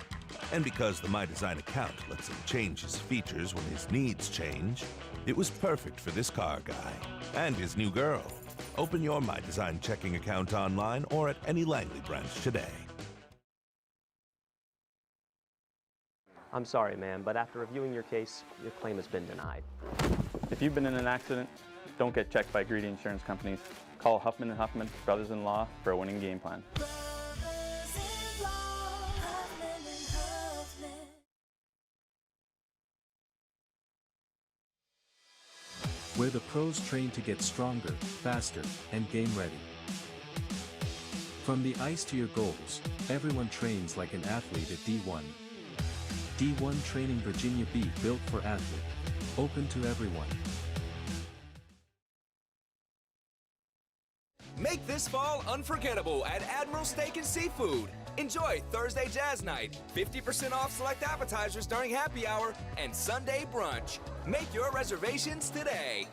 And because the My Design account lets him change his features when his needs change, it was perfect for this car guy and his new girl. Open your My Design checking account online or at any Langley branch today. I'm sorry, ma'am, but after reviewing your case, your claim has been denied. If you've been in an accident, don't get checked by greedy insurance companies. Call Huffman & Huffman, brothers-in-law, for a winning game plan. Where the pros train to get stronger, faster, and game ready. From the ice to your goals, everyone trains like an athlete at D1. D1 Training Virginia B, built for athlete. Open to everyone. Make this fall unforgettable at Admiral Steak and Seafood. Enjoy Thursday Jazz Night, 50% off select appetizers during happy hour, and Sunday brunch. Make your reservations today.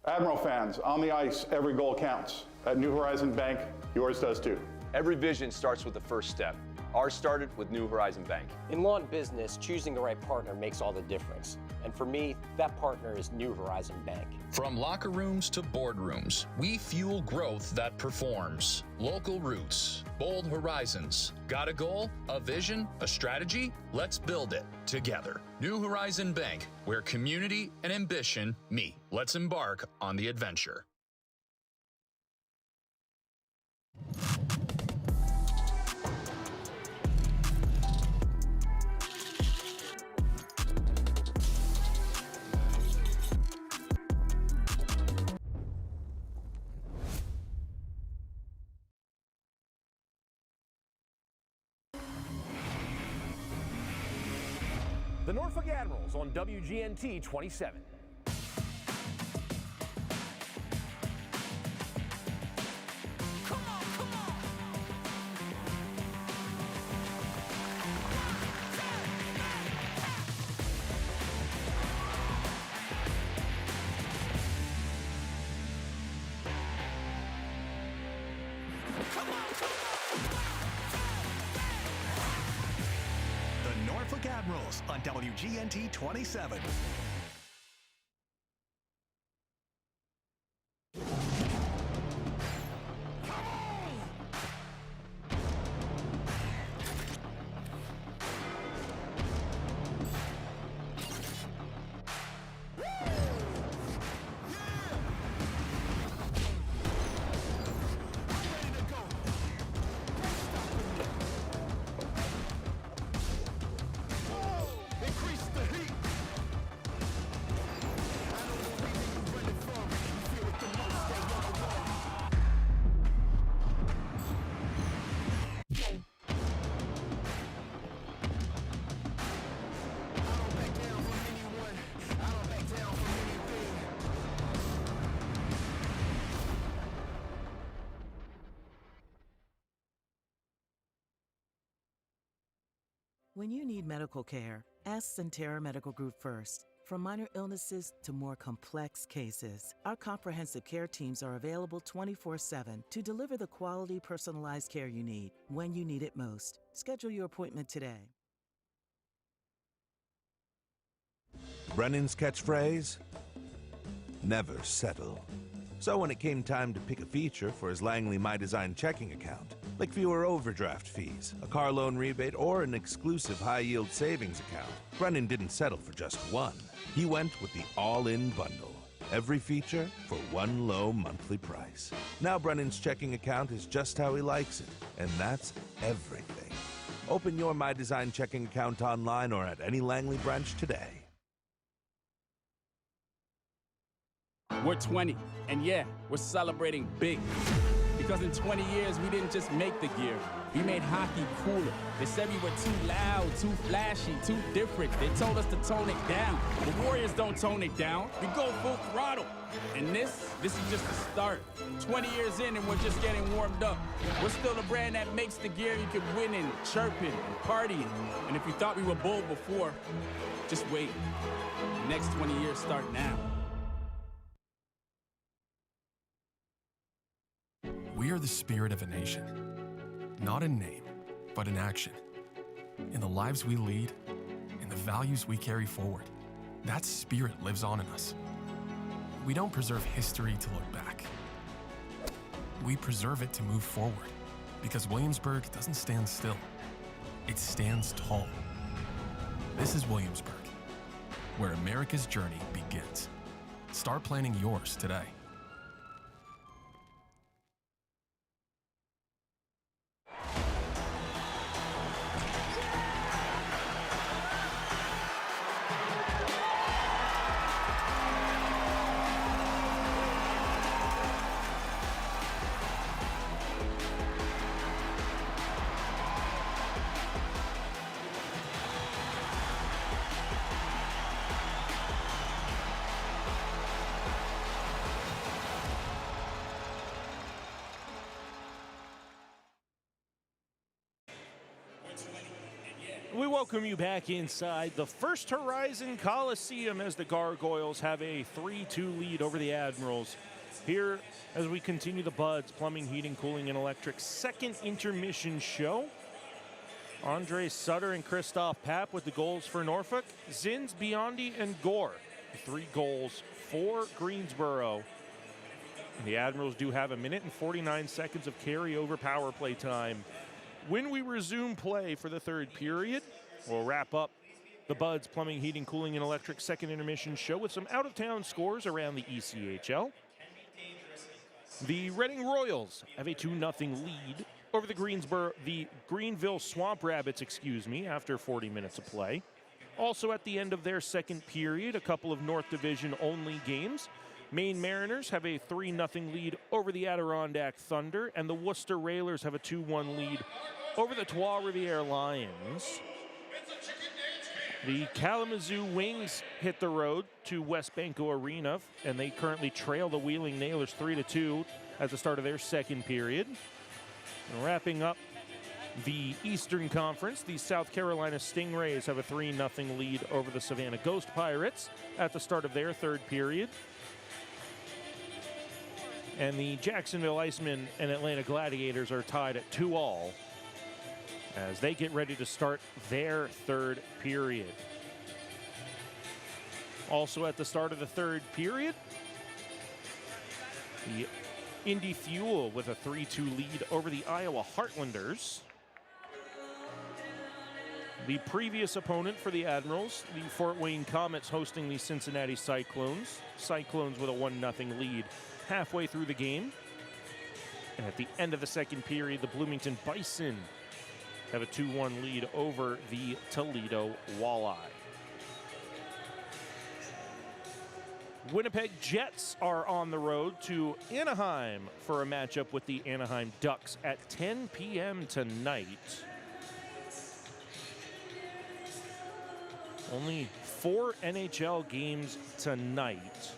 Admiral fans, on the ice, every goal counts. At New Horizon Bank, yours does too. Every vision starts with the first step. Ours started with New Horizon Bank. In law and business, choosing the right partner makes all the difference. And for me, that partner is New Horizon Bank. From locker rooms to boardrooms, we fuel growth that performs. Local roots, bold horizons. Got a goal, a vision, a strategy? Let's build it together. New Horizon Bank, where community and ambition meet. Let's embark on the adventure. The Norfolk Admirals on WGNT 27. The Norfolk Admirals on WGNT 27. When you need medical care, ask Centera Medical Group first. From minor illnesses to more complex cases, our comprehensive care teams are available 24/7 to deliver the quality, personalized care you need when you need it most. Schedule your appointment today. Brennan's catchphrase? Never settle. So when it came time to pick a feature for his Langley My Design checking account, like fewer overdraft fees, a car loan rebate, or an exclusive high-yield savings account, Brennan didn't settle for just one. He went with the all-in bundle. Every feature for one low monthly price. Now Brennan's checking account is just how he likes it, and that's everything. Open your My Design checking account online or at any Langley branch today. We're 20, and yeah, we're celebrating big. Because in 20 years, we didn't just make the gear. We made hockey cooler. They said we were too loud, too flashy, too different. They told us to tone it down. The Warriors don't tone it down. We go full throttle. And this is just the start. 20 years in, and we're just getting warmed up. We're still the brand that makes the gear you can win in, chirping, and partying. And if you thought we were bold before, just wait. The next 20 years start now. We are the spirit of a nation, not in name, but in action. In the lives we lead, in the values we carry forward, that spirit lives on in us. We don't preserve history to look back. We preserve it to move forward, because Williamsburg doesn't stand still. It stands tall. This is Williamsburg, where America's journey begins. Start planning yours today. We welcome you back inside the First Horizon Coliseum as the Gargoyles have a 3-2 lead over the Admirals. Here, as we continue the Buds Plumbing, Heating, Cooling, and Electric second intermission show. Andre Sutter and Christoph Papp with the goals for Norfolk. Zins, Biondi, and Gore, 3 goals for Greensboro. The Admirals do have 1 minute and 49 seconds of carryover power play time. When we resume play for the third period, we'll wrap up the Buds Plumbing, Heating, Cooling, and Electric second intermission show with some out-of-town scores around the ECHL. The Reading Royals have a 2-0 lead over the Greenville Swamp Rabbits, after 40 minutes of play. Also at the end of their second period, a couple of North Division only games. Maine Mariners have a 3-0 lead over the Adirondack Thunder, and the Worcester Railers have a 2-1 lead over the Trois-Rivières Lions. The Kalamazoo Wings hit the road to West Banco Arena, and they currently trail the Wheeling Nailers 3-2 at the start of their second period. And wrapping up the Eastern Conference, the South Carolina Stingrays have a 3-0 lead over the Savannah Ghost Pirates at the start of their third period. And the Jacksonville Icemen and Atlanta Gladiators are tied at 2-2 as they get ready to start their third period. Also at the start of the third period, the Indy Fuel with a 3-2 lead over the Iowa Heartlanders. The previous opponent for the Admirals, the Fort Wayne Comets, hosting the Cincinnati Cyclones. Cyclones with a 1-0 lead halfway through the game. And at the end of the second period, the Bloomington Bison have a 2-1 lead over the Toledo Walleye. Winnipeg Jets are on the road to Anaheim for a matchup with the Anaheim Ducks at 10 p.m. tonight. Only 4 NHL games tonight.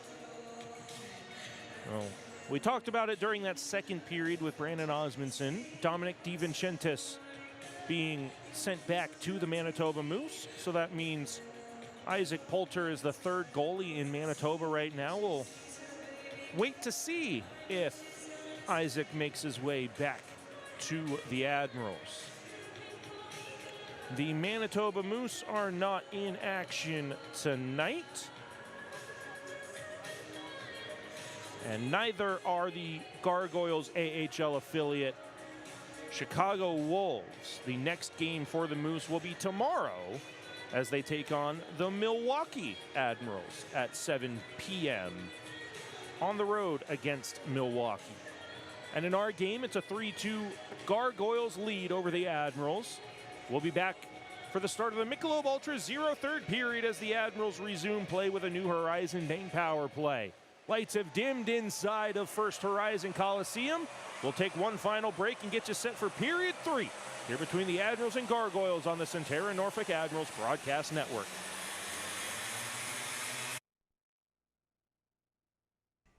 Well, we talked about it during that second period with Brandon Osmondson. Dominic DiVincentis being sent back to the Manitoba Moose. So that means Isaac Poulter is the third goalie in Manitoba right now. We'll wait to see if Isaac makes his way back to the Admirals. The Manitoba Moose are not in action tonight. And neither are the Gargoyles AHL affiliate Chicago Wolves. The next game for the Moose will be tomorrow as they take on the Milwaukee Admirals at 7 p.m. on the road against Milwaukee. And in our game, it's a 3-2 Gargoyles lead over the Admirals. We'll be back for the start of the Michelob Ultra Zero third period as the Admirals resume play with a New Horizon Bank power play. Lights have dimmed inside of First Horizon Coliseum. We'll take one final break and get you set for period 3 here between the Admirals and Gargoyles on the Centera Norfolk Admirals Broadcast Network.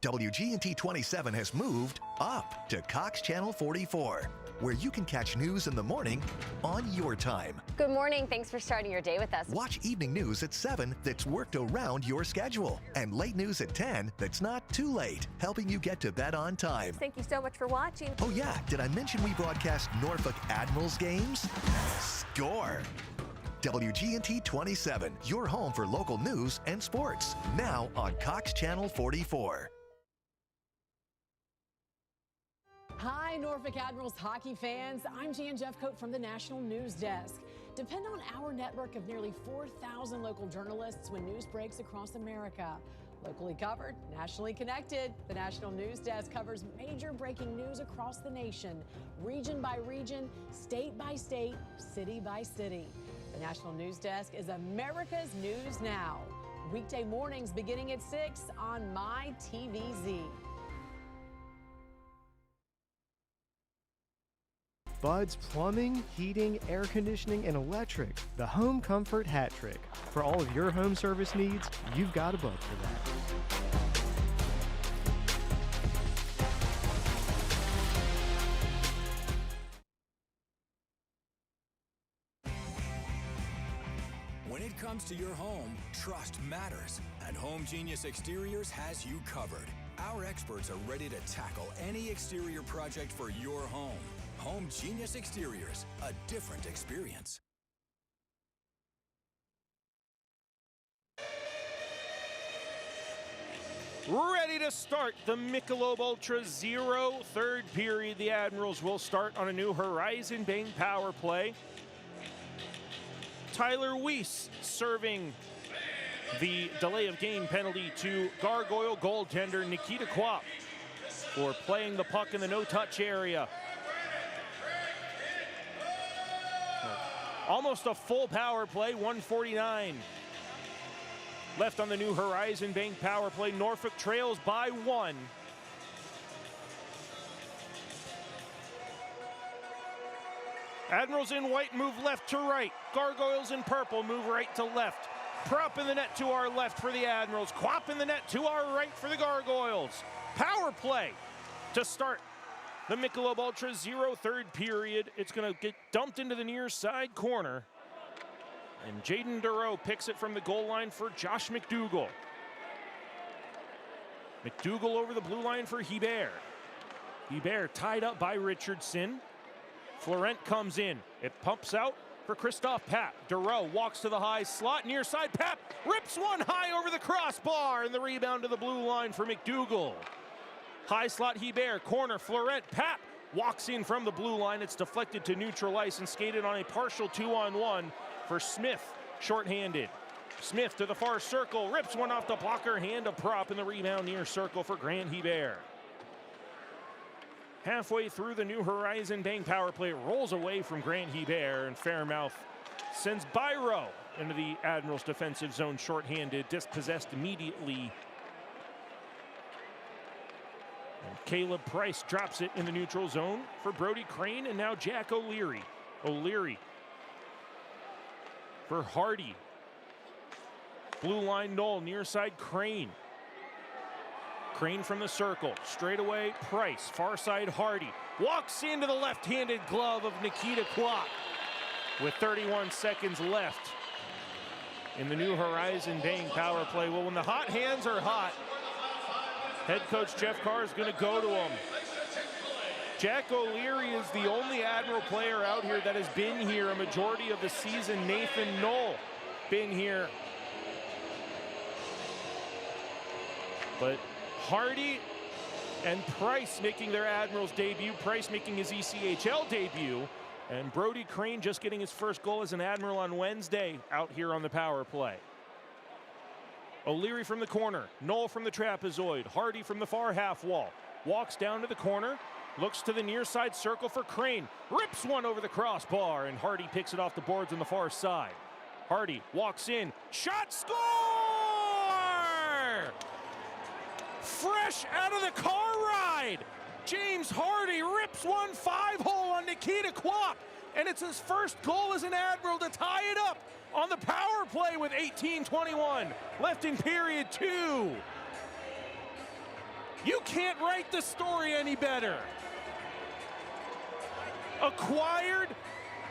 WGNT 27 has moved up to Cox Channel 44, where you can catch news in the morning on your time. Good morning. Thanks for starting your day with us. Watch evening news at 7 that's worked around your schedule, and late news at 10 that's not too late, helping you get to bed on time. Thank you so much for watching. Oh yeah, did I mention we broadcast Norfolk Admirals games? Score! WGNT 27, your home for local news and sports, now on Cox Channel 44. Hi, Norfolk Admirals hockey fans. I'm Jan Jeffcoat from the National News Desk. Depend on our network of nearly 4,000 local journalists when news breaks across America. Locally covered, nationally connected, the National News Desk covers major breaking news across the nation, region by region, state by state, city by city. The National News Desk is America's News Now. Weekday mornings beginning at 6 on MyTVZ. Bud's Plumbing, Heating, Air Conditioning, and Electric. The Home Comfort Hat Trick. For all of your home service needs, you've got a Bud for that. When it comes to your home, trust matters, and Home Genius Exteriors has you covered. Our experts are ready to tackle any exterior project for your home. Home Genius Exteriors, a different experience. Ready to start the Michelob Ultra Zero third period. The Admirals will start on a New Horizon Bank power play. Tyler Weiss serving the delay of game penalty to Gargoyle goaltender Nikita Kwap for playing the puck in the no-touch area. Almost a full power play, 1:49 left on the New Horizon Bank power play. Norfolk trails by 1. Admirals in white move left to right. Gargoyles in purple move right to left. Prop in the net to our left for the Admirals. Quap in the net to our right for the Gargoyles. Power play to start the Michelob Ultra Zero third period. It's going to get dumped into the near side corner. And Jaden Dureau picks it from the goal line for Josh McDougall. McDougall over the blue line for Hebert. Hebert tied up by Richardson. Florent comes in. It pumps out for Christophe Papp. Dureau walks to the high slot. Near side, Papp rips one high over the crossbar. And the rebound to the blue line for McDougall. High slot Hebert, corner, Florent, Papp walks in from the blue line. It's deflected to neutral ice and skated on a partial 2-on-1 for Smith, shorthanded. Smith to the far circle, rips one off the blocker, hand of Prop, in the rebound near circle for Grant Hebert. Halfway through the New Horizon Bank power play, it rolls away from Grant Hebert, and Fairmouth sends Byro into the Admirals defensive zone, shorthanded, dispossessed immediately. And Caleb Price drops it in the neutral zone for Brody Crane, and now Jack O'Leary. O'Leary for Hardy. Blue line Knoll, near side Crane. Crane from the circle, straight away Price, far side Hardy. Walks into the left-handed glove of Nikita Kwap. with 31 seconds left in the New Horizon Bank power play. Well, when the hot hands are hot, head coach Jeff Carr is going to go to him. Jack O'Leary is the only Admiral player out here that has been here a majority of the season. Nathan Knoll been here. But Hardy and Price making their Admirals debut. Price making his ECHL debut. And Brody Crane just getting his first goal as an Admiral on Wednesday out here on the power play. O'Leary from the corner. Knoll from the trapezoid. Hardy from the far half wall. Walks down to the corner. Looks to the near side circle for Crane. Rips one over the crossbar, and Hardy picks it off the boards on the far side. Hardy walks in. Shot, score! Fresh out of the car ride. James Hardy rips one 5-hole on Nikita Kwok, and it's his first goal as an Admiral to tie it up on the power play with 18:21 left in period 2. You can't write the story any better. Acquired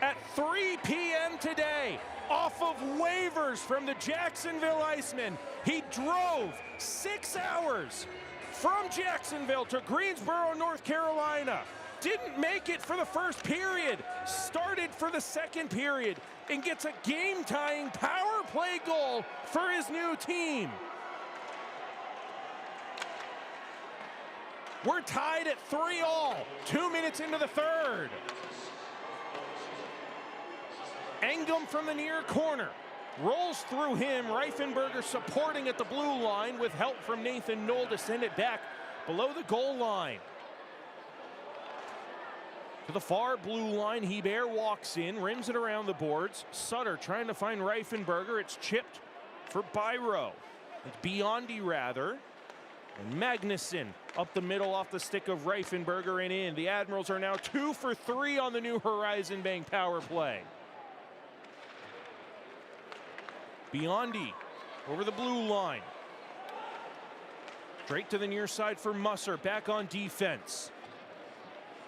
at 3 p.m. today off of waivers from the Jacksonville Icemen. He drove 6 hours from Jacksonville to Greensboro, North Carolina. Didn't make it for the first period. Started for the second period and gets a game-tying power play goal for his new team. We're tied at 3-all, 2 minutes into the third. Engum from the near corner. Rolls through him. Reifenberger supporting at the blue line with help from Nathan Knoll to send it back below the goal line. To the far blue line, Hebert walks in, rims it around the boards. Sutter trying to find Reifenberger. It's chipped for Byro. It's Biondi rather. And Magnuson up the middle off the stick of Reifenberger and in. The Admirals are now 2 for 3 on the New Horizon Bank power play. Biondi over the blue line. Straight to the near side for Musser, back on defense.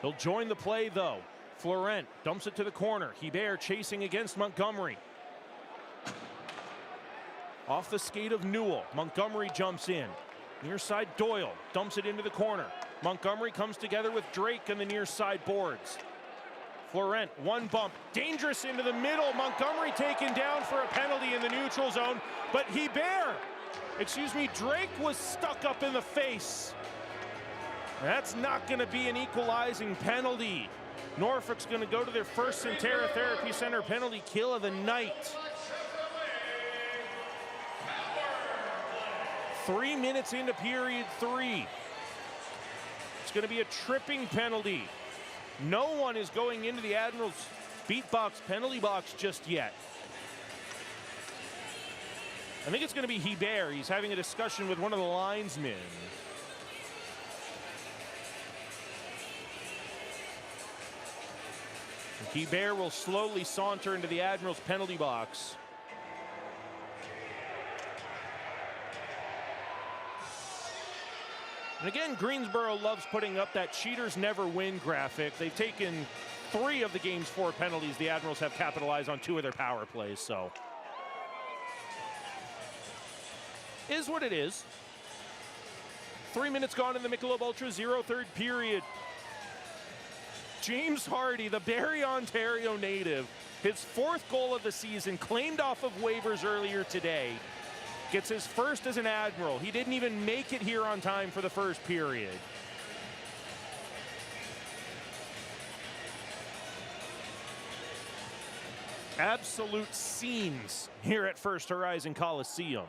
He'll join the play though. Florent dumps it to the corner. Hebert chasing against Montgomery. Off the skate of Newell. Montgomery jumps in. Near side Doyle dumps it into the corner. Montgomery comes together with Drake on the near side boards. Florent, one bump, dangerous into the middle. Montgomery taken down for a penalty in the neutral zone, but Drake was stuck up in the face. That's not going to be an equalizing penalty. Norfolk's going to go to their first Centera Therapy Center penalty kill of the night. 3 minutes into period 3. It's going to be a tripping penalty. No one is going into the Admirals beatbox penalty box just yet. I think it's going to be Hebert. He's having a discussion with one of the linesmen. Hebert will slowly saunter into the Admirals penalty box. And again, Greensboro loves putting up that cheaters never win graphic. They've taken 3 of the game's 4 penalties. The Admirals have capitalized on 2 of their power plays, so. Is what it is. 3 minutes gone in the Michelob Ultra 0 third period. James Hardy, the Barrie, Ontario native, his 4th goal of the season, claimed off of waivers earlier today. Gets his first as an Admiral. He didn't even make it here on time for the first period. Absolute scenes here at First Horizon Coliseum.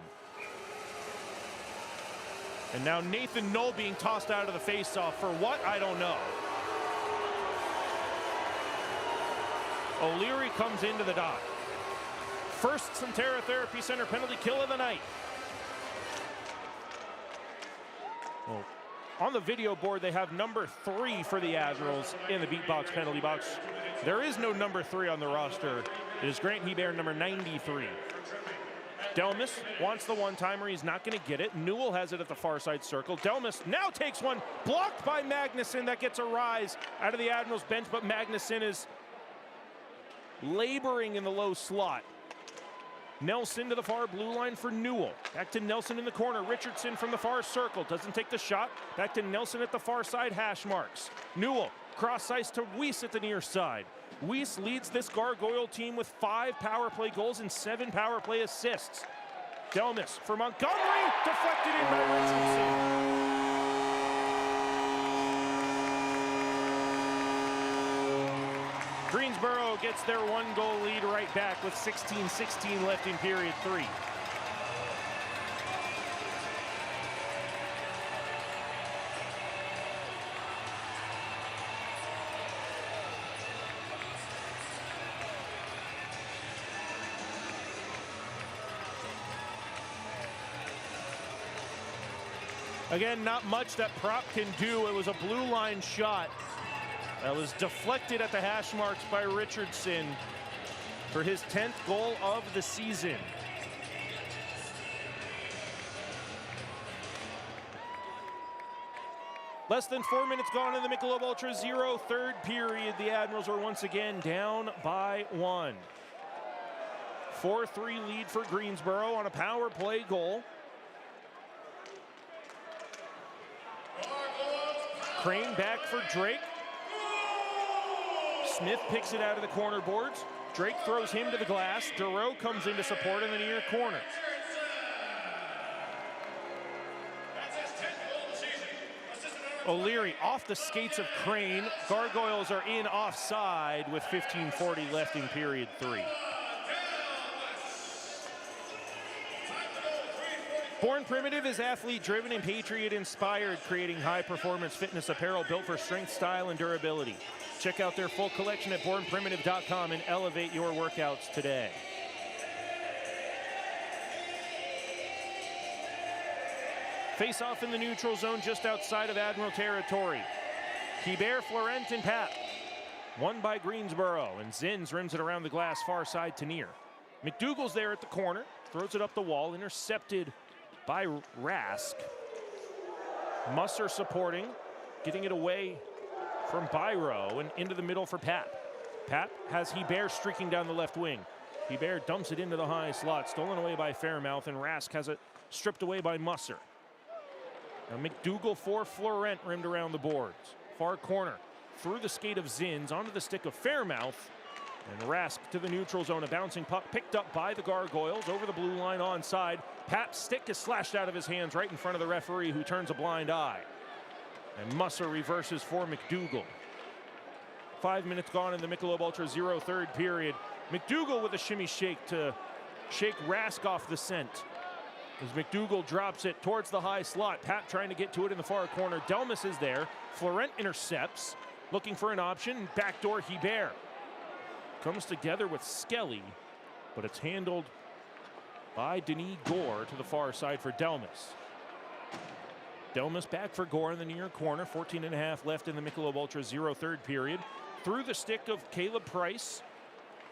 And now Nathan Knoll being tossed out of the faceoff for what? I don't know. O'Leary comes into the dock. First Centera Therapy Center penalty kill of the night. Well, on the video board, they have number 3 for the Admirals in the beatbox penalty box. There is no number 3 on the roster. It is Grant Hebert, number 93. Delmas wants the one-timer. He's not going to get it. Newell has it at the far side circle. Delmas now takes one, blocked by Magnuson. That gets a rise out of the Admirals bench, but Magnuson is laboring in the low slot. Nelson to the far blue line for Newell. Back to Nelson in the corner. Richardson from the far circle. Doesn't take the shot. Back to Nelson at the far side hash marks. Newell cross ice to Weiss at the near side. Weiss leads this Gargoyle team with 5 power play goals and 7 power play assists. Delmas for Montgomery. Deflected in by Richardson. Greensboro gets their 1-goal lead right back with 16:16 left in period 3. Again, not much that prop can do. It was a blue line shot that was deflected at the hash marks by Richardson for his 10th goal of the season. Less than 4 minutes gone in the Michelob Ultra 0 third period. The Admirals are once again down by 1. 4-3 lead for Greensboro on a power play goal. Crane back for Drake. Smith picks it out of the corner boards. Drake throws him to the glass. Duro comes in to support in the near corner. O'Leary off the skates of Crane. Gargoyles are in offside with 15:40 left in period 3. Born Primitive is athlete-driven and Patriot-inspired, creating high-performance fitness apparel built for strength, style, and durability. Check out their full collection at bornprimitive.com and elevate your workouts today. Face off in the neutral zone just outside of Admiral territory. Hebert, Florent, and Pat. Won by Greensboro, and Zins rims it around the glass far side to near. McDougall's there at the corner, throws it up the wall, intercepted by Rask. Musser supporting, getting it away from Byro and into the middle for Pat. Pat has Hebert streaking down the left wing. Hebert dumps it into the high slot, stolen away by Fairmouth, and Rask has it stripped away by Musser. Now McDougall for Florent, rimmed around the boards. Far corner, through the skate of Zins, onto the stick of Fairmouth, and Rask to the neutral zone. A bouncing puck picked up by the Gargoyles over the blue line onside. Pat's stick is slashed out of his hands right in front of the referee, who turns a blind eye. And Musser reverses for McDougall. 5 minutes gone in the Michelob Ultra 0 third period. McDougall with a shimmy shake to shake Rask off the scent. As McDougall drops it towards the high slot. Pat trying to get to it in the far corner. Delmas is there. Florent intercepts, looking for an option. Backdoor Hebert. Comes together with Skelly, but it's handled by Denis Gore to the far side for Delmas. Delmas back for Gore in the near corner. 14.5 left in the Michelob Ultra 0 third period. Through the stick of Caleb Price,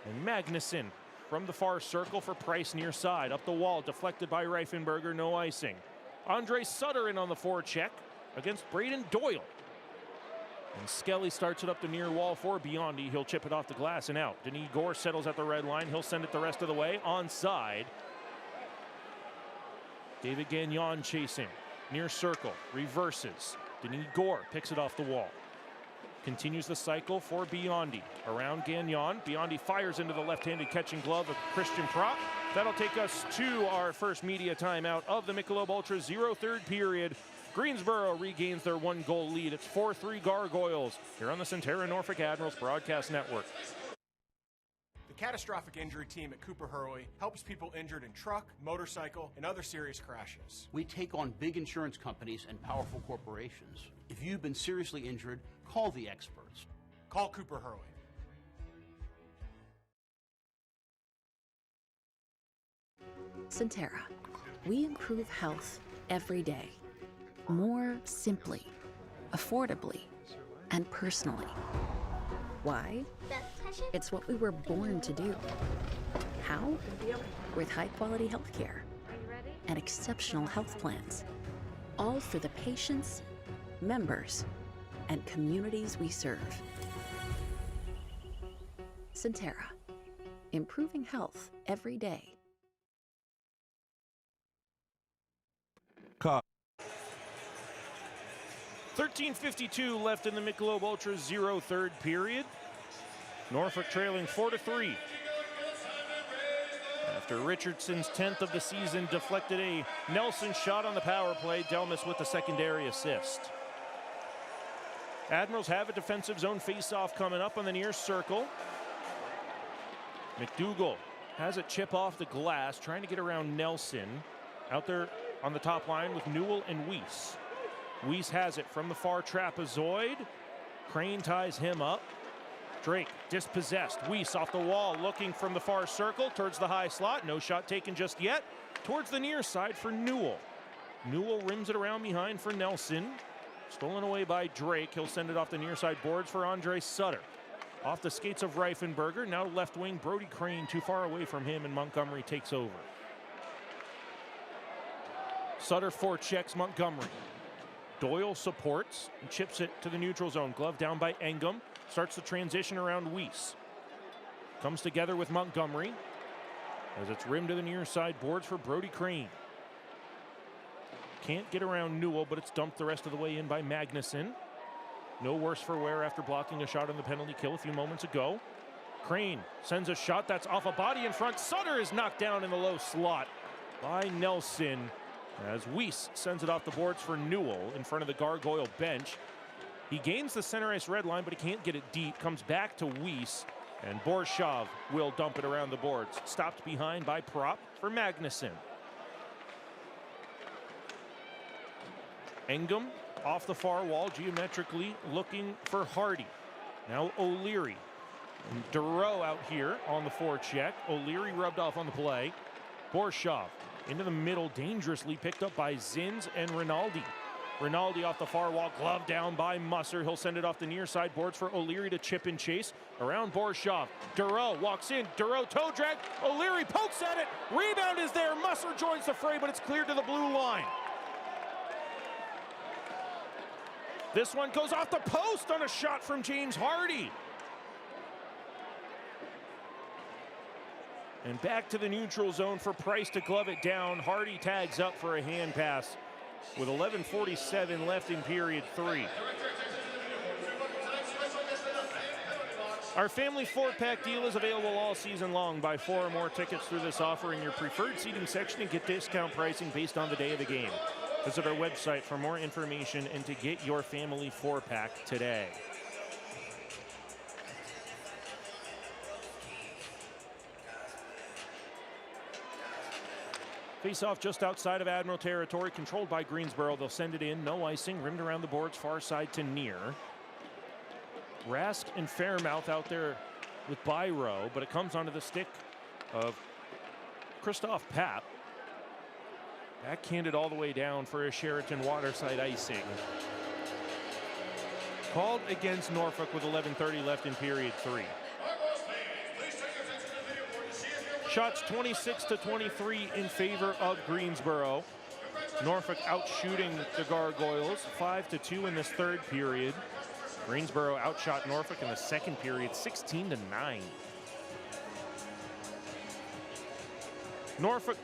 and Magnuson from the far circle for Price near side. Up the wall, deflected by Reifenberger, no icing. Andre Sutter in on the forecheck against Braden Doyle. And Skelly starts it up the near wall for Biondi. He'll chip it off the glass and out. Denis Gore settles at the red line. He'll send it the rest of the way. Onside. David Gagnon chasing. Near circle. Reverses. Denis Gore picks it off the wall. Continues the cycle for Biondi. Around Gagnon. Biondi fires into the left-handed catching glove of Christian Prop. That'll take us to our first media timeout of the Michelob Ultra 0 third period. Greensboro regains their 1-goal lead. It's 4-3 Gargoyles here on the Centera Norfolk Admirals Broadcast Network. The catastrophic injury team at Cooper Hurley helps people injured in truck, motorcycle, and other serious crashes. We take on big insurance companies and powerful corporations. If you've been seriously injured, call the experts. Call Cooper Hurley. Centera. We improve health every day. More simply, affordably, and personally. Why? It's what we were born to do. How? With high-quality healthcare and exceptional health plans. All for the patients, members, and communities we serve. Centera. improving health every day. 13:52 left in the Michelob Ultra 0 third period. Norfolk trailing 4-3. After Richardson's 10th of the season deflected a Nelson shot on the power play, Delmas with the secondary assist. Admirals have a defensive zone face-off coming up on the near circle. McDougal has a chip off the glass, trying to get around Nelson. Out there on the top line with Newell and Weiss. Weiss has it from the far trapezoid. Crane ties him up. Drake dispossessed. Weiss off the wall, looking from the far circle towards the high slot. No shot taken just yet. Towards the near side for Newell. Newell rims it around behind for Nelson. Stolen away by Drake. He'll send it off the near side boards for Andre Sutter. Off the skates of Reifenberger. Now left wing, Brody Crane too far away from him, and Montgomery takes over. Sutter forechecks Montgomery. Doyle supports and chips it to the neutral zone. Glove down by Engum. Starts the transition around Weiss. Comes together with Montgomery as it's rimmed to the near side boards for Brody Crane. Can't get around Newell, but it's dumped the rest of the way in by Magnuson. No worse for wear after blocking a shot on the penalty kill a few moments ago. Crane sends a shot that's off a body in front. Sutter is knocked down in the low slot by Nelson as Weiss sends it off the boards for Newell in front of the Gargoyle bench. He gains the center ice red line, but he can't get it deep. Comes back to Weiss, and Borshov will dump it around the boards. Stopped behind by Prop for Magnuson. Engum off the far wall, geometrically looking for Hardy. Now O'Leary. And Duro out here on the forecheck. O'Leary rubbed off on the play. Borshov into the middle, dangerously picked up by Zins and Rinaldi. Rinaldi off the far wall, glove down by Musser. He'll send it off the near side boards for O'Leary to chip and chase around Borshov. Duro walks in, Duro toe drag, O'Leary pokes at it, rebound is there, Musser joins the fray, but it's cleared to the blue line. This one goes off the post on a shot from James Hardy. And back to the neutral zone for Price to glove it down. Hardy tags up for a hand pass with 11:47 left in period 3. Our family 4-pack deal is available all season long. Buy 4 or more tickets through this offer in your preferred seating section and get discount pricing based on the day of the game. Visit our website for more information and to get your family 4-pack today. Face-off just outside of Admiral territory, controlled by Greensboro. They'll send it in, no icing, rimmed around the boards, far side to near. Rask and Fairmouth out there with Byro, but it comes onto the stick of Christoph Papp. Backhanded all the way down for a Sheraton waterside icing. Called against Norfolk with 11:30 left in period 3. Shots 26-23 in favor of Greensboro. Norfolk out shooting the Gargoyles 5-2 in this third period. Greensboro outshot Norfolk in the second period 16-9. Norfolk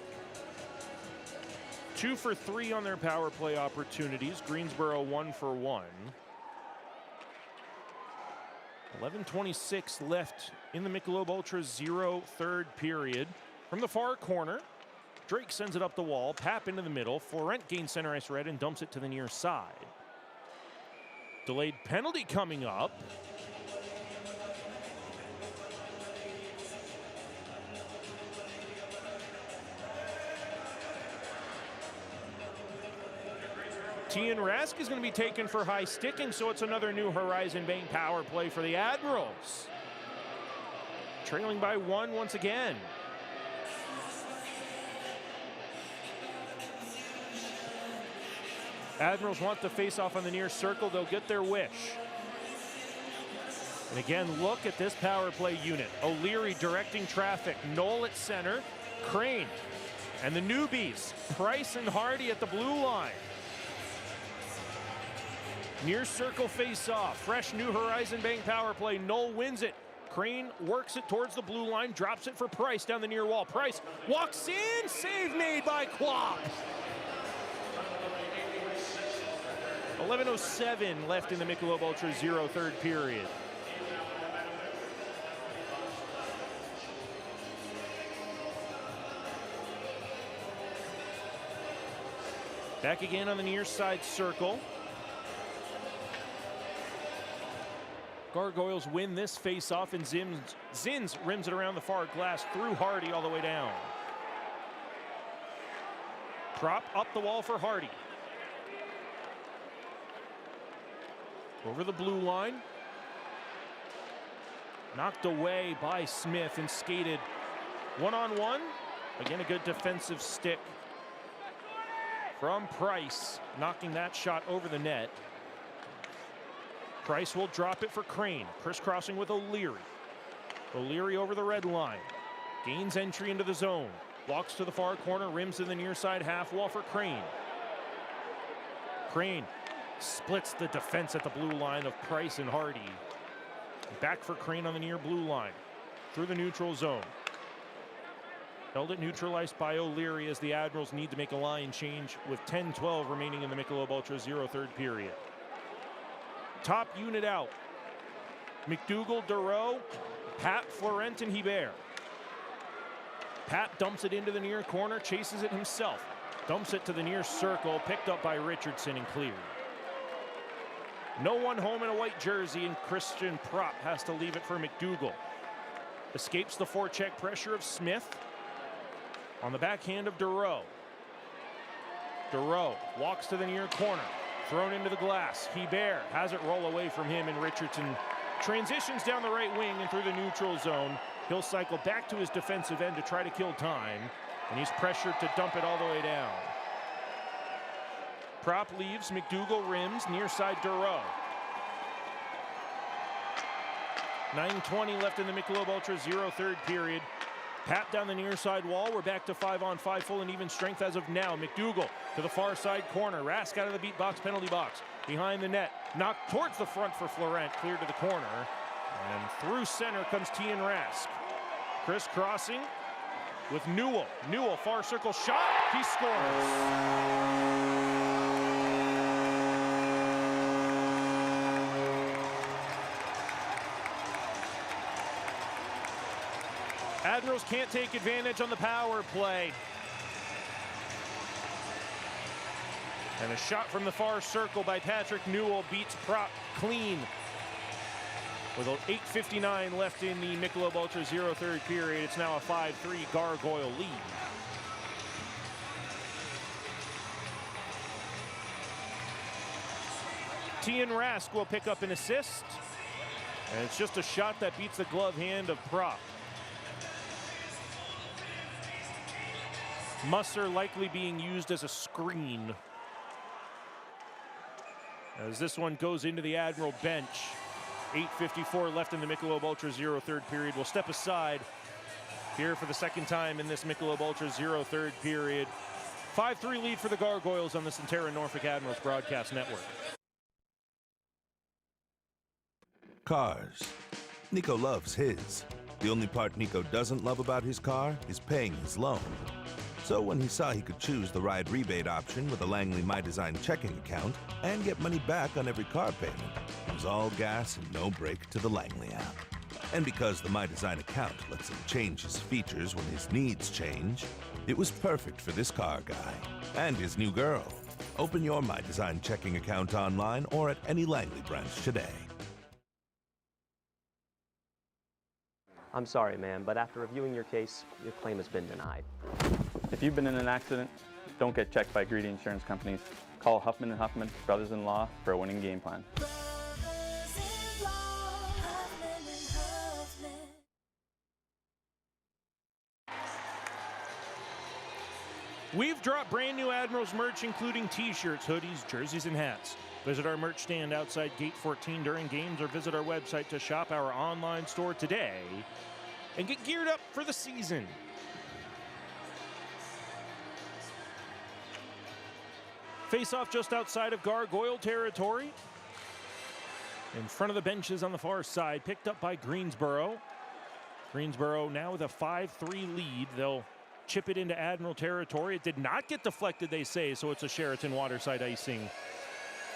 2 for 3 on their power play opportunities. Greensboro 1 for 1. 11:26 left in the Michelob Ultra 0 third period. From the far corner, Drake sends it up the wall, Papp into the middle. Florent gains center ice red and dumps it to the near side. Delayed penalty coming up. Tian Rask is going to be taken for high sticking, so it's another New Horizon Bank power play for the Admirals. Trailing by 1 once again. Admirals want the face-off on the near circle. They'll get their wish. And again, look at this power play unit. O'Leary directing traffic. Knoll at center. Crane. And the newbies, Price and Hardy at the blue line. Near circle face-off. Fresh New Horizon Bank power play. Knoll wins it. Crane works it towards the blue line, drops it for Price down the near wall. Price walks in, save made by Klopp. 11:07 left in the Michelob Ultra Zero third period. Back again on the near side circle. Gargoyles win this face-off, and Zins rims it around the far glass through Hardy all the way down. Prop up the wall for Hardy. Over the blue line. Knocked away by Smith and skated one-on-one. Again, a good defensive stick from Price, knocking that shot over the net. Price will drop it for Crane, crisscrossing with O'Leary. O'Leary over the red line, gains entry into the zone, walks to the far corner, rims to the near side half wall for Crane. Crane splits the defense at the blue line of Price and Hardy. Back for Crane on the near blue line, through the neutral zone. Held it neutralized by O'Leary as the Admirals need to make a line change with 10-12 remaining in the Michelob Ultra Zero third period. Top unit out. McDougall, Dureau, Pat, Florent, and Hebert. Pat dumps it into the near corner, chases it himself. Dumps it to the near circle, picked up by Richardson and cleared. No one home in a white jersey, and Christian Prop has to leave it for McDougall. Escapes the forecheck pressure of Smith. On the backhand of Dureau. Dureau walks to the near corner. Thrown into the glass. Hebert has it roll away from him, and Richardson transitions down the right wing and through the neutral zone. He'll cycle back to his defensive end to try to kill time, and he's pressured to dump it all the way down. Prop leaves, McDougall rims, near side Dureau. 9:20 left in the Michelob Ultra Zero third period. Pat down the near side wall. We're back to 5-on-5, full and even strength as of now. McDougall to the far side corner. Rask out of the beat box, penalty box. Behind the net. Knocked towards the front for Florent. Cleared to the corner. And through center comes Tian Rask. Crisscrossing with Newell. Newell, far circle shot. He scores. Admirals can't take advantage on the power play. And a shot from the far circle by Patrick Newell beats Prop clean. With 8:59 left in the Michelob Ultra Zero third period, it's now a 5-3 Gargoyle lead. Tian Rask will pick up an assist. And it's just a shot that beats the glove hand of Prop. Musser likely being used as a screen. As this one goes into the Admiral bench. 8:54 left in the Michelob Ultra Zero third period. We'll step aside here for the second time in this Michelob Ultra Zero third period. 5-3 lead for the Gargoyles on the Centera Norfolk Admirals broadcast network. Cars. Nico loves his. The only part Nico doesn't love about his car is paying his loan. So when he saw he could choose the ride rebate option with a Langley My Design checking account and get money back on every car payment, it was all gas and no brake to the Langley app. And because the My Design account lets him change his features when his needs change, it was perfect for this car guy and his new girl. Open your My Design checking account online or at any Langley branch today. I'm sorry, ma'am, but after reviewing your case, your claim has been denied. If you've been in an accident, don't get checked by greedy insurance companies. Call Huffman & Huffman, brothers-in-law, for a winning game plan. We've dropped brand new Admirals merch, including t-shirts, hoodies, jerseys, and hats. Visit our merch stand outside Gate 14 during games or visit our website to shop our online store today and get geared up for the season. Face off just outside of Gargoyle territory. In front of the benches on the far side, picked up by Greensboro. Greensboro now with a 5-3 lead. They'll chip it into Admiral territory. It did not get deflected, they say, so it's a Sheraton Waterside icing.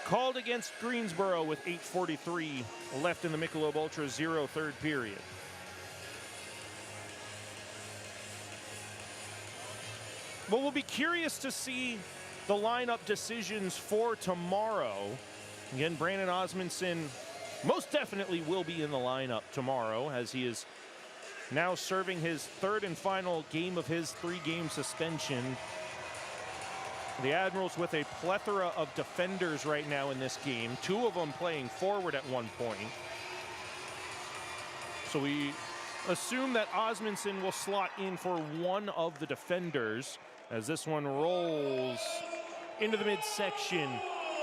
Called against Greensboro with 8:43 left in the Michelob Ultra Zero third period. Well, we'll be curious to see the lineup decisions for tomorrow. Again, Brandon Osmondson most definitely will be in the lineup tomorrow, as he is now serving his third and final game of his 3-game suspension. The Admirals with a plethora of defenders right now in this game, 2 of them playing forward at one point. So we assume that Osmondson will slot in for one of the defenders as this one rolls into the midsection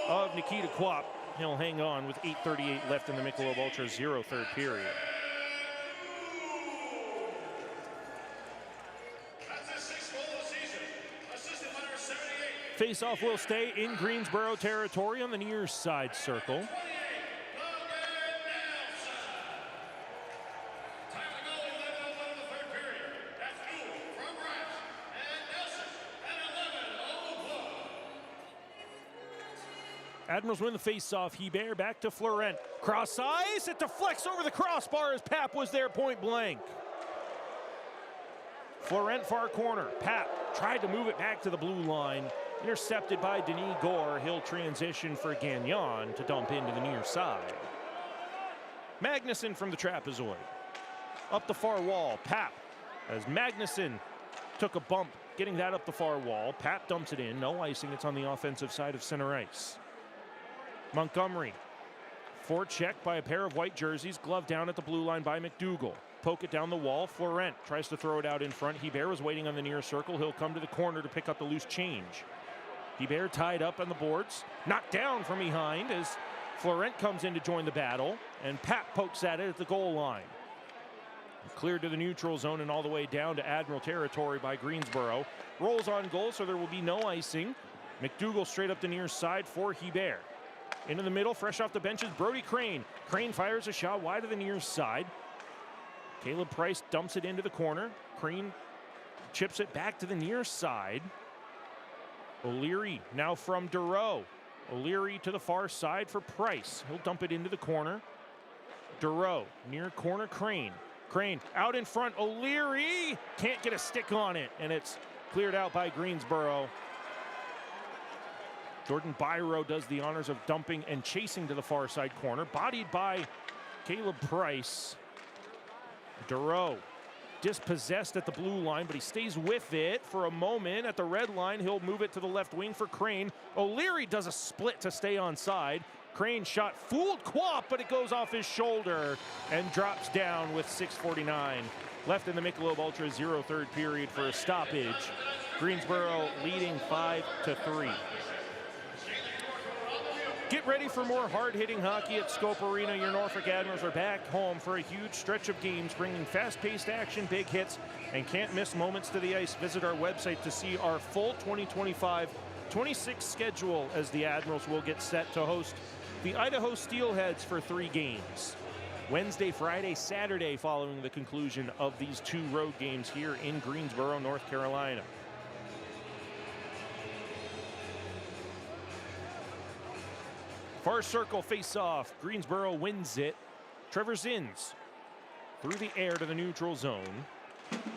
of Nikita Kwap. He'll hang on with 8:38 left in the Michelob Ultra Zero third period. Face-off will stay in Greensboro territory on the near side circle. Admirals win the face-off. Hebert back to Florent. Cross ice. It deflects over the crossbar as Pap was there point blank. Florent far corner. Pap tried to move it back to the blue line. Intercepted by Denis Gore. He'll transition for Gagnon to dump into the near side. Magnuson from the trapezoid. Up the far wall. Pap as Magnuson took a bump getting that up the far wall. Pap dumps it in. No icing. It's on the offensive side of center ice. Montgomery, forecheck by a pair of white jerseys, glove down at the blue line by McDougall. Poke it down the wall. Florent tries to throw it out in front. Hebert is waiting on the near circle. He'll come to the corner to pick up the loose change. Hebert tied up on the boards, knocked down from behind as Florent comes in to join the battle, and Pap pokes at it at the goal line. Cleared to the neutral zone and all the way down to Admiral territory by Greensboro. Rolls on goal, so there will be no icing. McDougall straight up the near side for Hebert. Into the middle, fresh off the benches, Brody Crane. Crane fires a shot wide of the near side. Caleb Price dumps it into the corner. Crane chips it back to the near side. O'Leary now from Dureau. O'Leary to the far side for Price. He'll dump it into the corner. Dureau, near corner, Crane. Crane out in front, O'Leary can't get a stick on it, and it's cleared out by Greensboro. Jordan Byro does the honors of dumping and chasing to the far side corner. Bodied by Caleb Price. Dureau dispossessed at the blue line, but he stays with it for a moment. At the red line, he'll move it to the left wing for Crane. O'Leary does a split to stay onside. Crane shot fooled Kwap, but it goes off his shoulder and drops down with 6:49 left in the Michelob Ultra Zero third period for a stoppage. Greensboro leading 5-3. Get ready for more hard-hitting hockey at Scope Arena. Your Norfolk Admirals are back home for a huge stretch of games, bringing fast-paced action, big hits, and can't-miss moments to the ice. Visit our website to see our full 2025-26 schedule as the Admirals will get set to host the Idaho Steelheads for 3 games. Wednesday, Friday, Saturday following the conclusion of these 2 road games here in Greensboro, North Carolina. Far circle face-off. Greensboro wins it. Trevor Zins through the air to the neutral zone.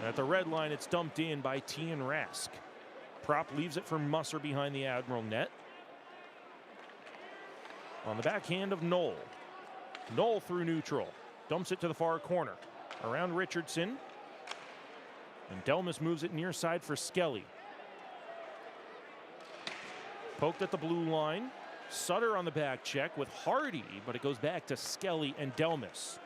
At the red line, it's dumped in by Tian Rask. Prop leaves it for Musser behind the Admiral net. On the backhand of Knoll. Knoll through neutral. Dumps it to the far corner. Around Richardson. And Delmas moves it near side for Skelly. Poked at the blue line. Sutter on the back check with Hardy, but it goes back to Skelly and Delmas.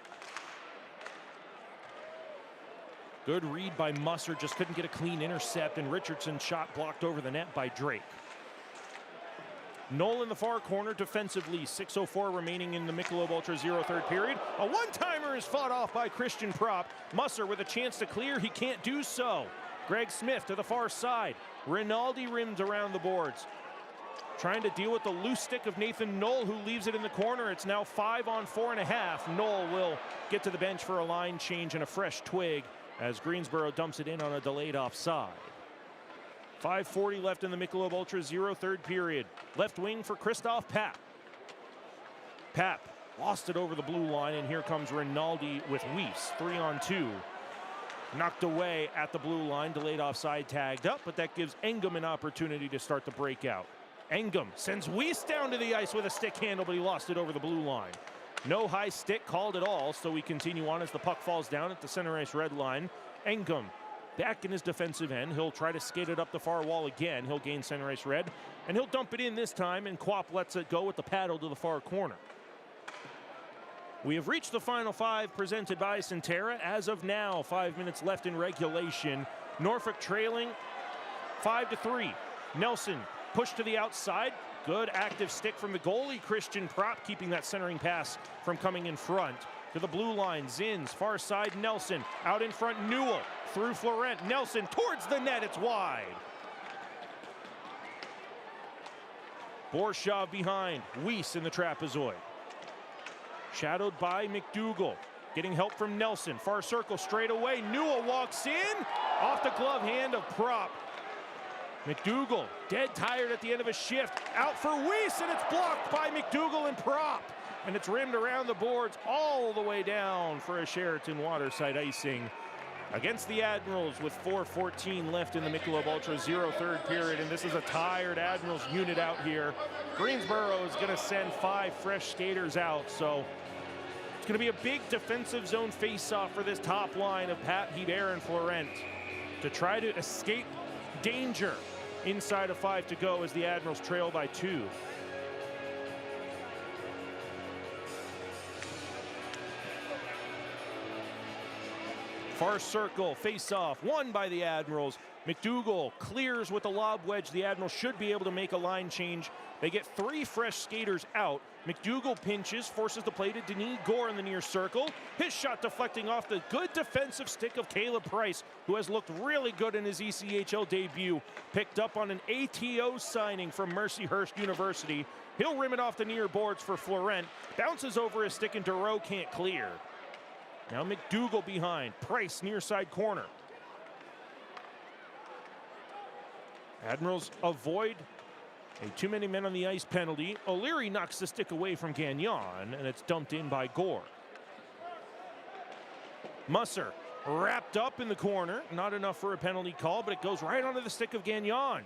Good read by Musser, just couldn't get a clean intercept, and Richardson's shot blocked over the net by Drake. Knoll in the far corner defensively, 6:04 remaining in the Michelob Ultra Zero third period. A one-timer is fought off by Christian Prop. Musser with a chance to clear, he can't do so. Greg Smith to the far side. Rinaldi rims around the boards. Trying to deal with the loose stick of Nathan Knoll, who leaves it in the corner. It's now 5 on 4.5. Knoll will get to the bench for a line change and a fresh twig as Greensboro dumps it in on a delayed offside. 5:40 left in the Michelob Ultra 0 third period. Left wing for Christoph Papp. Papp lost it over the blue line, and here comes Rinaldi with Weiss. 3 on 2. Knocked away at the blue line, delayed offside, tagged up, but that gives Engum an opportunity to start the breakout. Engum sends Weiss down to the ice with a stick handle, but he lost it over the blue line. No high stick called at all, so we continue on as the puck falls down at the center ice red line. Engum back in his defensive end. He'll try to skate it up the far wall again. He'll gain center ice red, and he'll dump it in this time, and Quap lets it go with the paddle to the far corner. We have reached the final 5 presented by Centera. As of now, 5 minutes left in regulation. Norfolk trailing 5-3. Nelson pushed to the outside. Good active stick from the goalie, Christian Prop, keeping that centering pass from coming in front. To the blue line, Zins, far side, Nelson. Out in front, Newell. Through Florent, Nelson towards the net, it's wide. Borshov behind, Weiss in the trapezoid. Shadowed by McDougall. Getting help from Nelson. Far circle straight away. Newell walks in. Off the glove hand of Prop. McDougall dead tired at the end of a shift. Out for Weiss, and it's blocked by McDougall and Prop. And it's rimmed around the boards all the way down for a Sheraton Waterside icing against the Admirals with 4:14 left in the Michelob Ultra 0 third period. And this is a tired Admirals unit out here. Greensboro is going to send 5 fresh skaters out, so it's going to be a big defensive zone face-off for this top line of Pat Hebert and Florent to try to escape danger inside of 5 to go as the Admirals trail by 2. Far circle, face-off, won by the Admirals. McDougall clears with the lob wedge. The Admirals should be able to make a line change. They get 3 fresh skaters out. McDougall pinches, forces the play to Denis Gore in the near circle. His shot deflecting off the good defensive stick of Caleb Price, who has looked really good in his ECHL debut. Picked up on an ATO signing from Mercyhurst University. He'll rim it off the near boards for Florent. Bounces over his stick and Dureau can't clear. Now McDougall behind. Price near side corner. Admirals avoid a too many men on the ice penalty. O'Leary knocks the stick away from Gagnon, and it's dumped in by Gore. Musser wrapped up in the corner. Not enough for a penalty call, but it goes right onto the stick of Gagnon.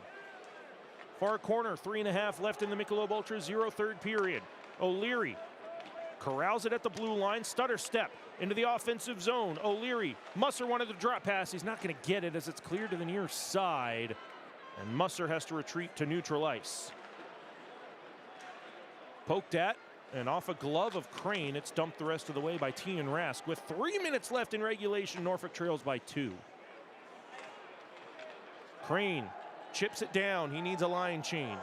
Far corner, 3.5 left in the Michelob Ultra 0 third period. O'Leary corrals it at the blue line. Stutter step into the offensive zone. O'Leary, Musser wanted to drop pass. He's not going to get it as it's cleared to the near side. And Musser has to retreat to neutral ice. Poked at and off a glove of Crane. It's dumped the rest of the way by Tian Rask. With 3 minutes left in regulation, Norfolk trails by 2. Crane chips it down. He needs a line change.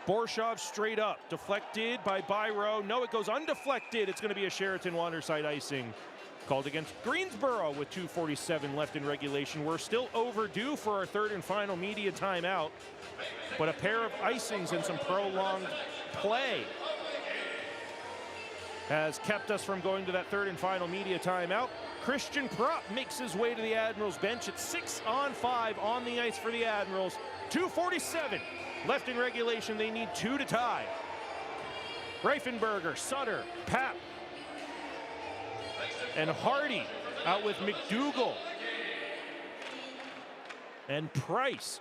Borshov straight up, deflected by Byro. No, it goes undeflected. It's going to be a Sheraton Waterside icing called against Greensboro with 2:47 left in regulation. We're still overdue for our 3rd and final media timeout, but a pair of icings and some prolonged play has kept us from going to that 3rd and final media timeout. Christian Prop makes his way to the Admirals bench. It's 6 on 5 on the ice for the Admirals. 2:47 left in regulation. They need 2 to tie. Reifenberger, Sutter, Papp, and Hardy out with McDougall and Price.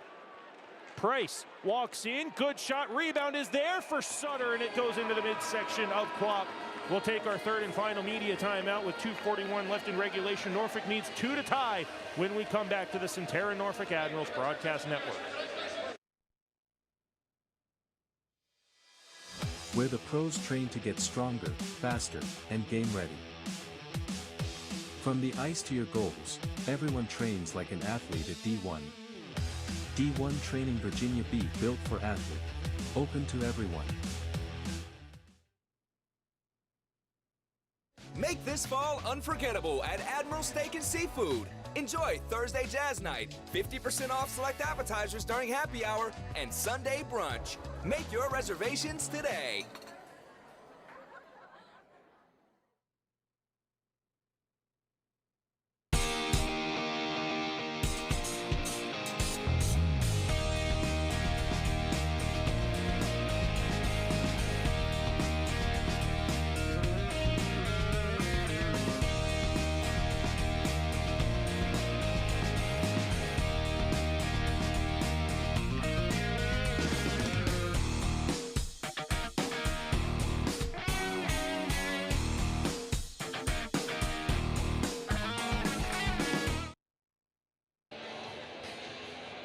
Price walks in, good shot, rebound is there for Sutter, and it goes into the midsection of Quap. We'll take our 3rd and final media timeout with 2:41 left in regulation. Norfolk needs 2 to tie when we come back to the Centera Norfolk Admirals Broadcast Network. Where the pros train to get stronger, faster, and game ready. From the ice to your goals, everyone trains like an athlete at D1. D1 Training Virginia Beach, built for athlete. Open to everyone. Make this fall unforgettable at Admiral Steak and Seafood. Enjoy Thursday Jazz Night, 50% off select appetizers during happy hour, and Sunday brunch. Make your reservations today.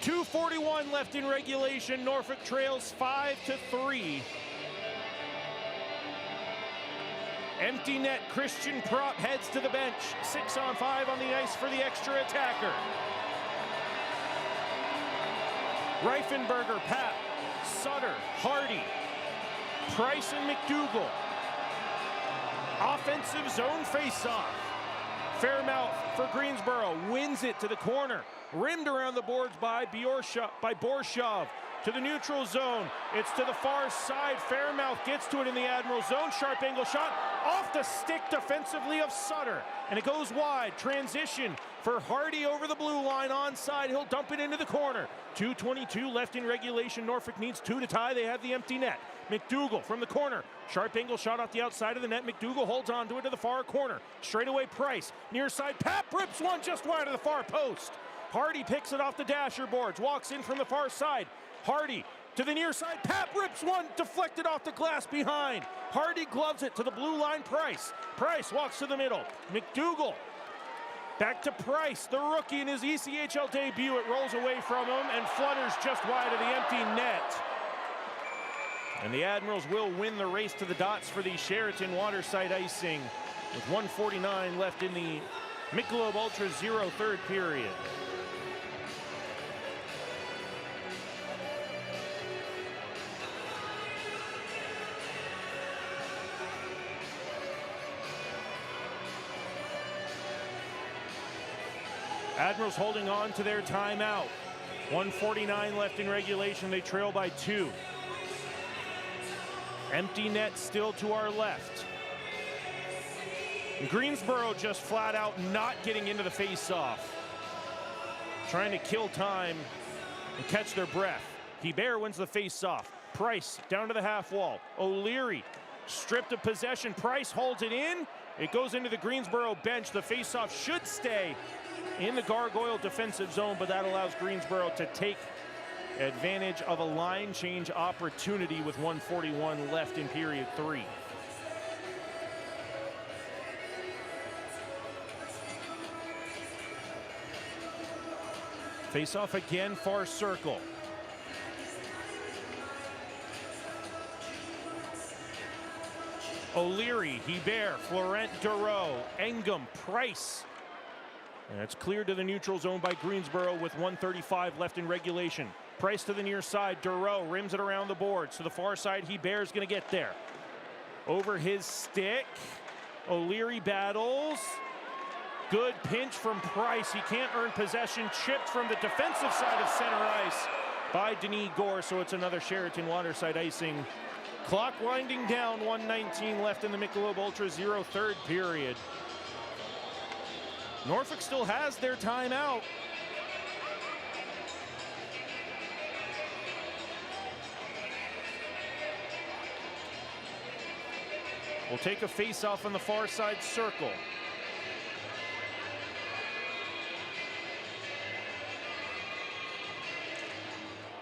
.241 left in regulation. Norfolk trails 5-3. Empty net. Christian Prop heads to the bench. 6-on-5 on the ice for the extra attacker. Reifenberger, Pat, Sutter, Hardy, Price, and McDougall. Offensive zone face-off. Fairmouth for Greensboro wins it to the corner. Rimmed around the boards by Borshov to the neutral zone. It's to the far side. Fairmouth gets to it in the Admiral zone. Sharp angle shot off the stick defensively of Sutter. And it goes wide. Transition for Hardy over the blue line onside. He'll dump it into the corner. 2:22 left in regulation. Norfolk needs 2 to tie. They have the empty net. McDougall from the corner. Sharp angle shot off the outside of the net. McDougall holds on to it to the far corner. Straight away Price. Near side. Pap rips one just wide of the far post. Hardy picks it off the dasher boards. Walks in from the far side. Hardy to the near side. Pap rips one. Deflected off the glass behind. Hardy gloves it to the blue line Price. Price walks to the middle. McDougall back to Price, the rookie in his ECHL debut. It rolls away from him and flutters just wide of the empty net. And the Admirals will win the race to the dots for the Sheraton Waterside icing with 1:49 left in the Michelob Ultra Zero third period. Admirals holding on to their timeout. 1:49 left in regulation. They trail by 2. Empty net still to our left. Greensboro just flat out not getting into the face-off. Trying to kill time and catch their breath. Hebert wins the face-off. Price down to the half wall. O'Leary stripped of possession. Price holds it in. It goes into the Greensboro bench. The face-off should stay in the Gargoyle defensive zone, but that allows Greensboro to take advantage of a line change opportunity with 1:41 left in period 3. Face off again, far circle. O'Leary, Hebert, Florent, Dureau, Engum, Price. And it's cleared to the neutral zone by Greensboro with 1:35 left in regulation. Price to the near side. Dureau rims it around the boards. To the far side, Hebert's going to get there. Over his stick. O'Leary battles. Good pinch from Price. He can't earn possession. Chipped from the defensive side of center ice by Denis Gore. So it's another Sheraton Waterside icing. Clock winding down. 1:19 left in the Michelob Ultra Zero third period. Norfolk still has their timeout. We'll take a face-off on the far side circle.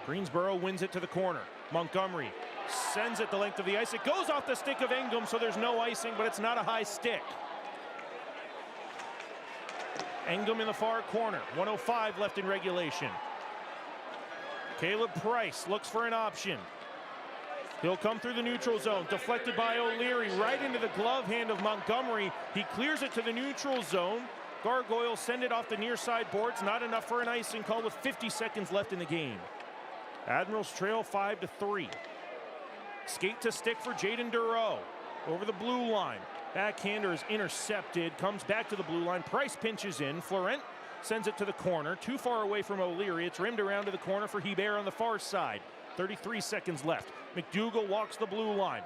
Greensboro wins it to the corner. Montgomery sends it the length of the ice. It goes off the stick of Engum, so there's no icing, but it's not a high stick. Engum in the far corner. 1:05 left in regulation. Caleb Price looks for an option. He'll come through the neutral zone. Deflected by O'Leary right into the glove hand of Montgomery. He clears it to the neutral zone. Gargoyles send it off the near side boards. Not enough for an icing call with 50 seconds left in the game. Admirals trail 5-3. Skate to stick for Jaden Dureau. Over the blue line. Backhander is intercepted. Comes back to the blue line. Price pinches in. Florent sends it to the corner, too far away from O'Leary. It's rimmed around to the corner for Hebert on the far side. 33 seconds left. McDougal walks the blue line.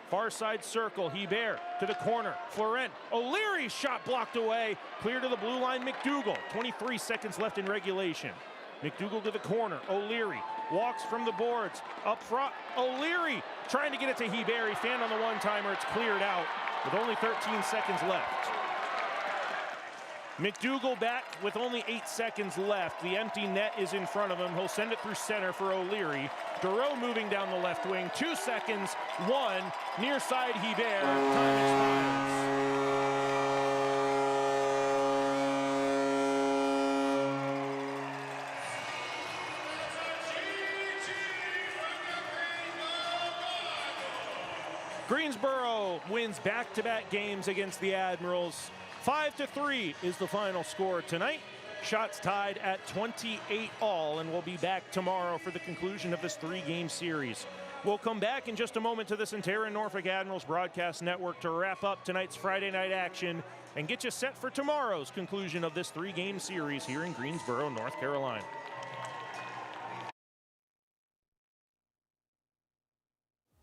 Far side circle, Hebert to the corner. Florent, O'Leary shot blocked away. Clear to the blue line, McDougal. 23 seconds left in regulation. McDougal to the corner, O'Leary walks from the boards. Up front, O'Leary trying to get it to Hebert. He fanned on the one-timer, it's cleared out with only 13 seconds left. McDougal back with only 8 seconds left. The empty net is in front of him. He'll send it through center for O'Leary. Dureau moving down the left wing. 2 seconds, 1, near side Hebert. Time expires. Greensboro wins back-to-back games against the Admirals. 5-3 is the final score tonight. Shots tied at 28 all, and we'll be back tomorrow for the conclusion of this 3-game series. We'll come back in just a moment to the Centera Norfolk Admirals broadcast network to wrap up tonight's Friday night action and get you set for tomorrow's conclusion of this 3-game series here in Greensboro, North Carolina.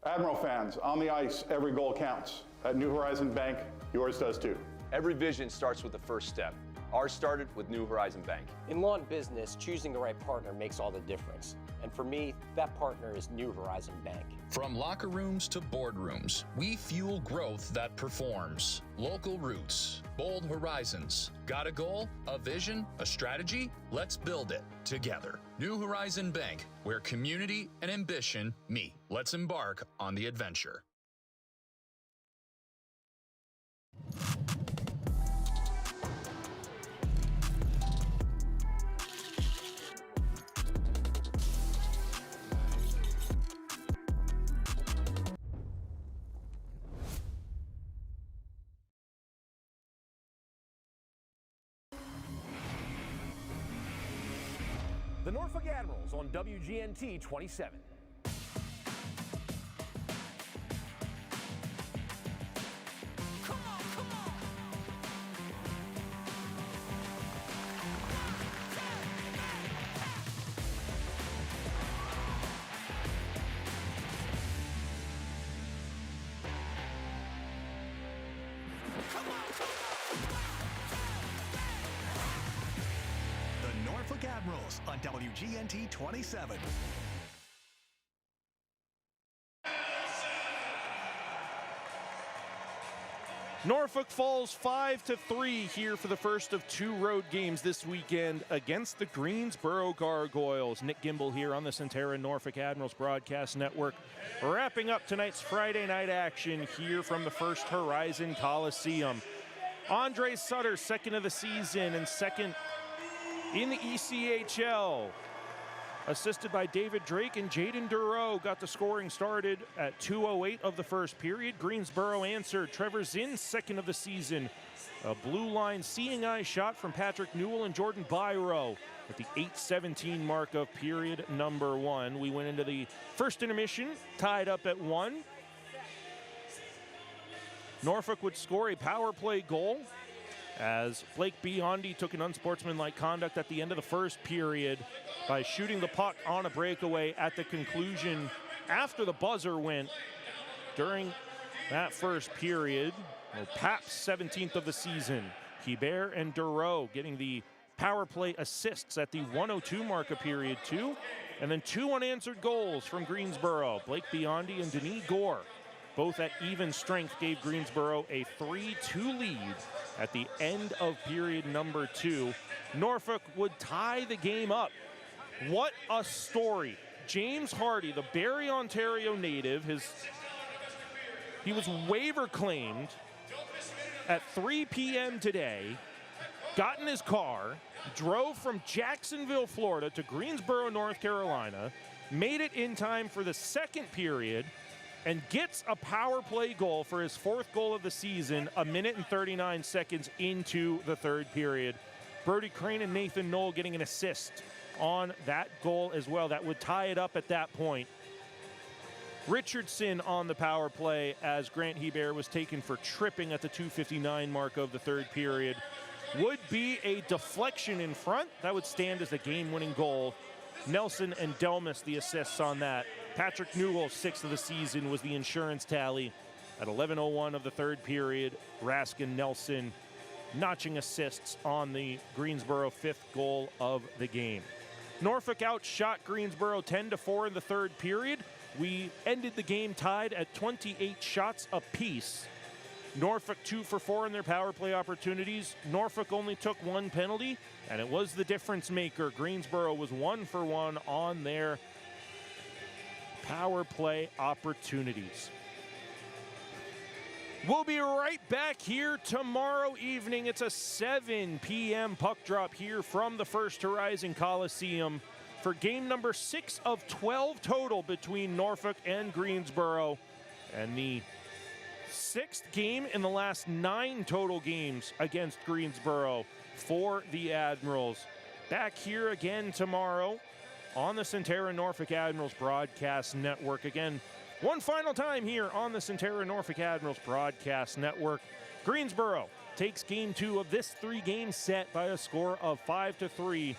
Admiral fans, on the ice, every goal counts. At New Horizon Bank, yours does too. Every vision starts with the first step. Ours started with New Horizon Bank. In law and business, choosing the right partner makes all the difference. And for me, that partner is New Horizon Bank. From locker rooms to boardrooms, we fuel growth that performs. Local roots, bold horizons. Got a goal, a vision, a strategy? Let's build it together. New Horizon Bank, where community and ambition meet. Let's embark on the adventure. The Norfolk Admirals on WGNT 27. The Norfolk Admirals on WGNT 27. Norfolk falls 5-3 here for the first of 2 road games this weekend against the Greensboro Gargoyles. Nick Gimbel here on the Centera Norfolk Admirals broadcast network, wrapping up tonight's Friday night action here from the First Horizon Coliseum. Andre Sutter, second of the season and second in the ECHL. Assisted by David Drake and Jaden Dureau, got the scoring started at 2:08 of the first period. Greensboro answered. Trevor Zinn, second of the season. A blue line seeing eye shot from Patrick Newell and Jordan Byro at the 8:17 mark of period number 1. We went into the first intermission, tied up at 1. Norfolk would score a power play goal as Blake Biondi took an unsportsmanlike conduct at the end of the first period by shooting the puck on a breakaway at the conclusion after the buzzer went during that first period. Well, Pap's 17th of the season. Hebert and Dureau getting the power play assists at the 1:02 mark of period 2. And then 2 unanswered goals from Greensboro. Blake Biondi and Denis Gore, both at even strength, gave Greensboro a 3-2 lead at the end of period number 2. Norfolk would tie the game up. What a story. James Hardy, the Barrie, Ontario native, he was waiver claimed at 3 p.m. today, got in his car, drove from Jacksonville, Florida to Greensboro, North Carolina, made it in time for the second period, and gets a power play goal for his 4th goal of the season, 1 minute and 39 seconds into the 3rd period. Brody Crane and Nathan Knoll getting an assist on that goal as well. That would tie it up at that point. Richardson on the power play as Grant Hebert was taken for tripping at the 2:59 mark of the 3rd period. would be a deflection in front. That would stand as a game-winning goal. Nelson and Delmas the assists on that. Patrick Newell's 6th of the season was the insurance tally at 11:01 of the third period. Raskin Nelson notching assists on the Greensboro 5th goal of the game. Norfolk outshot Greensboro 10-4 in the third period. We ended the game tied at 28 shots apiece. Norfolk 2 for 4 in their power play opportunities. Norfolk only took 1 penalty, and it was the difference maker. Greensboro was 1 for 1 on their power play opportunities. We'll be right back here tomorrow evening. It's a 7 p.m. puck drop here from the First Horizon Coliseum for game number 6 of 12 total between Norfolk and Greensboro, and the 6th game in the last 9 total games against Greensboro for the Admirals. Back here again tomorrow on the Centera Norfolk Admirals Broadcast Network. Again, one final time here on the Centera Norfolk Admirals Broadcast Network. Greensboro takes game 2 of this 3-game set by a score of 5-3.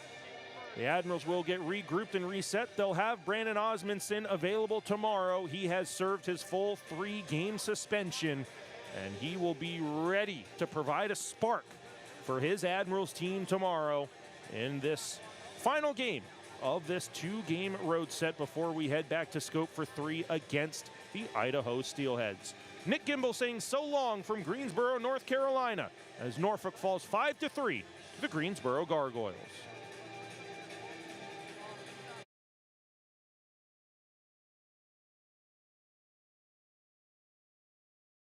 The Admirals will get regrouped and reset. They'll have Brandon Osmondson available tomorrow. He has served his full 3-game suspension, and he will be ready to provide a spark for his Admirals team tomorrow in this final game of this 2-game road set before we head back to Scope for 3 against the Idaho Steelheads. Nick Gimbel saying so long from Greensboro, North Carolina, as Norfolk falls 5-3 to the Greensboro Gargoyles.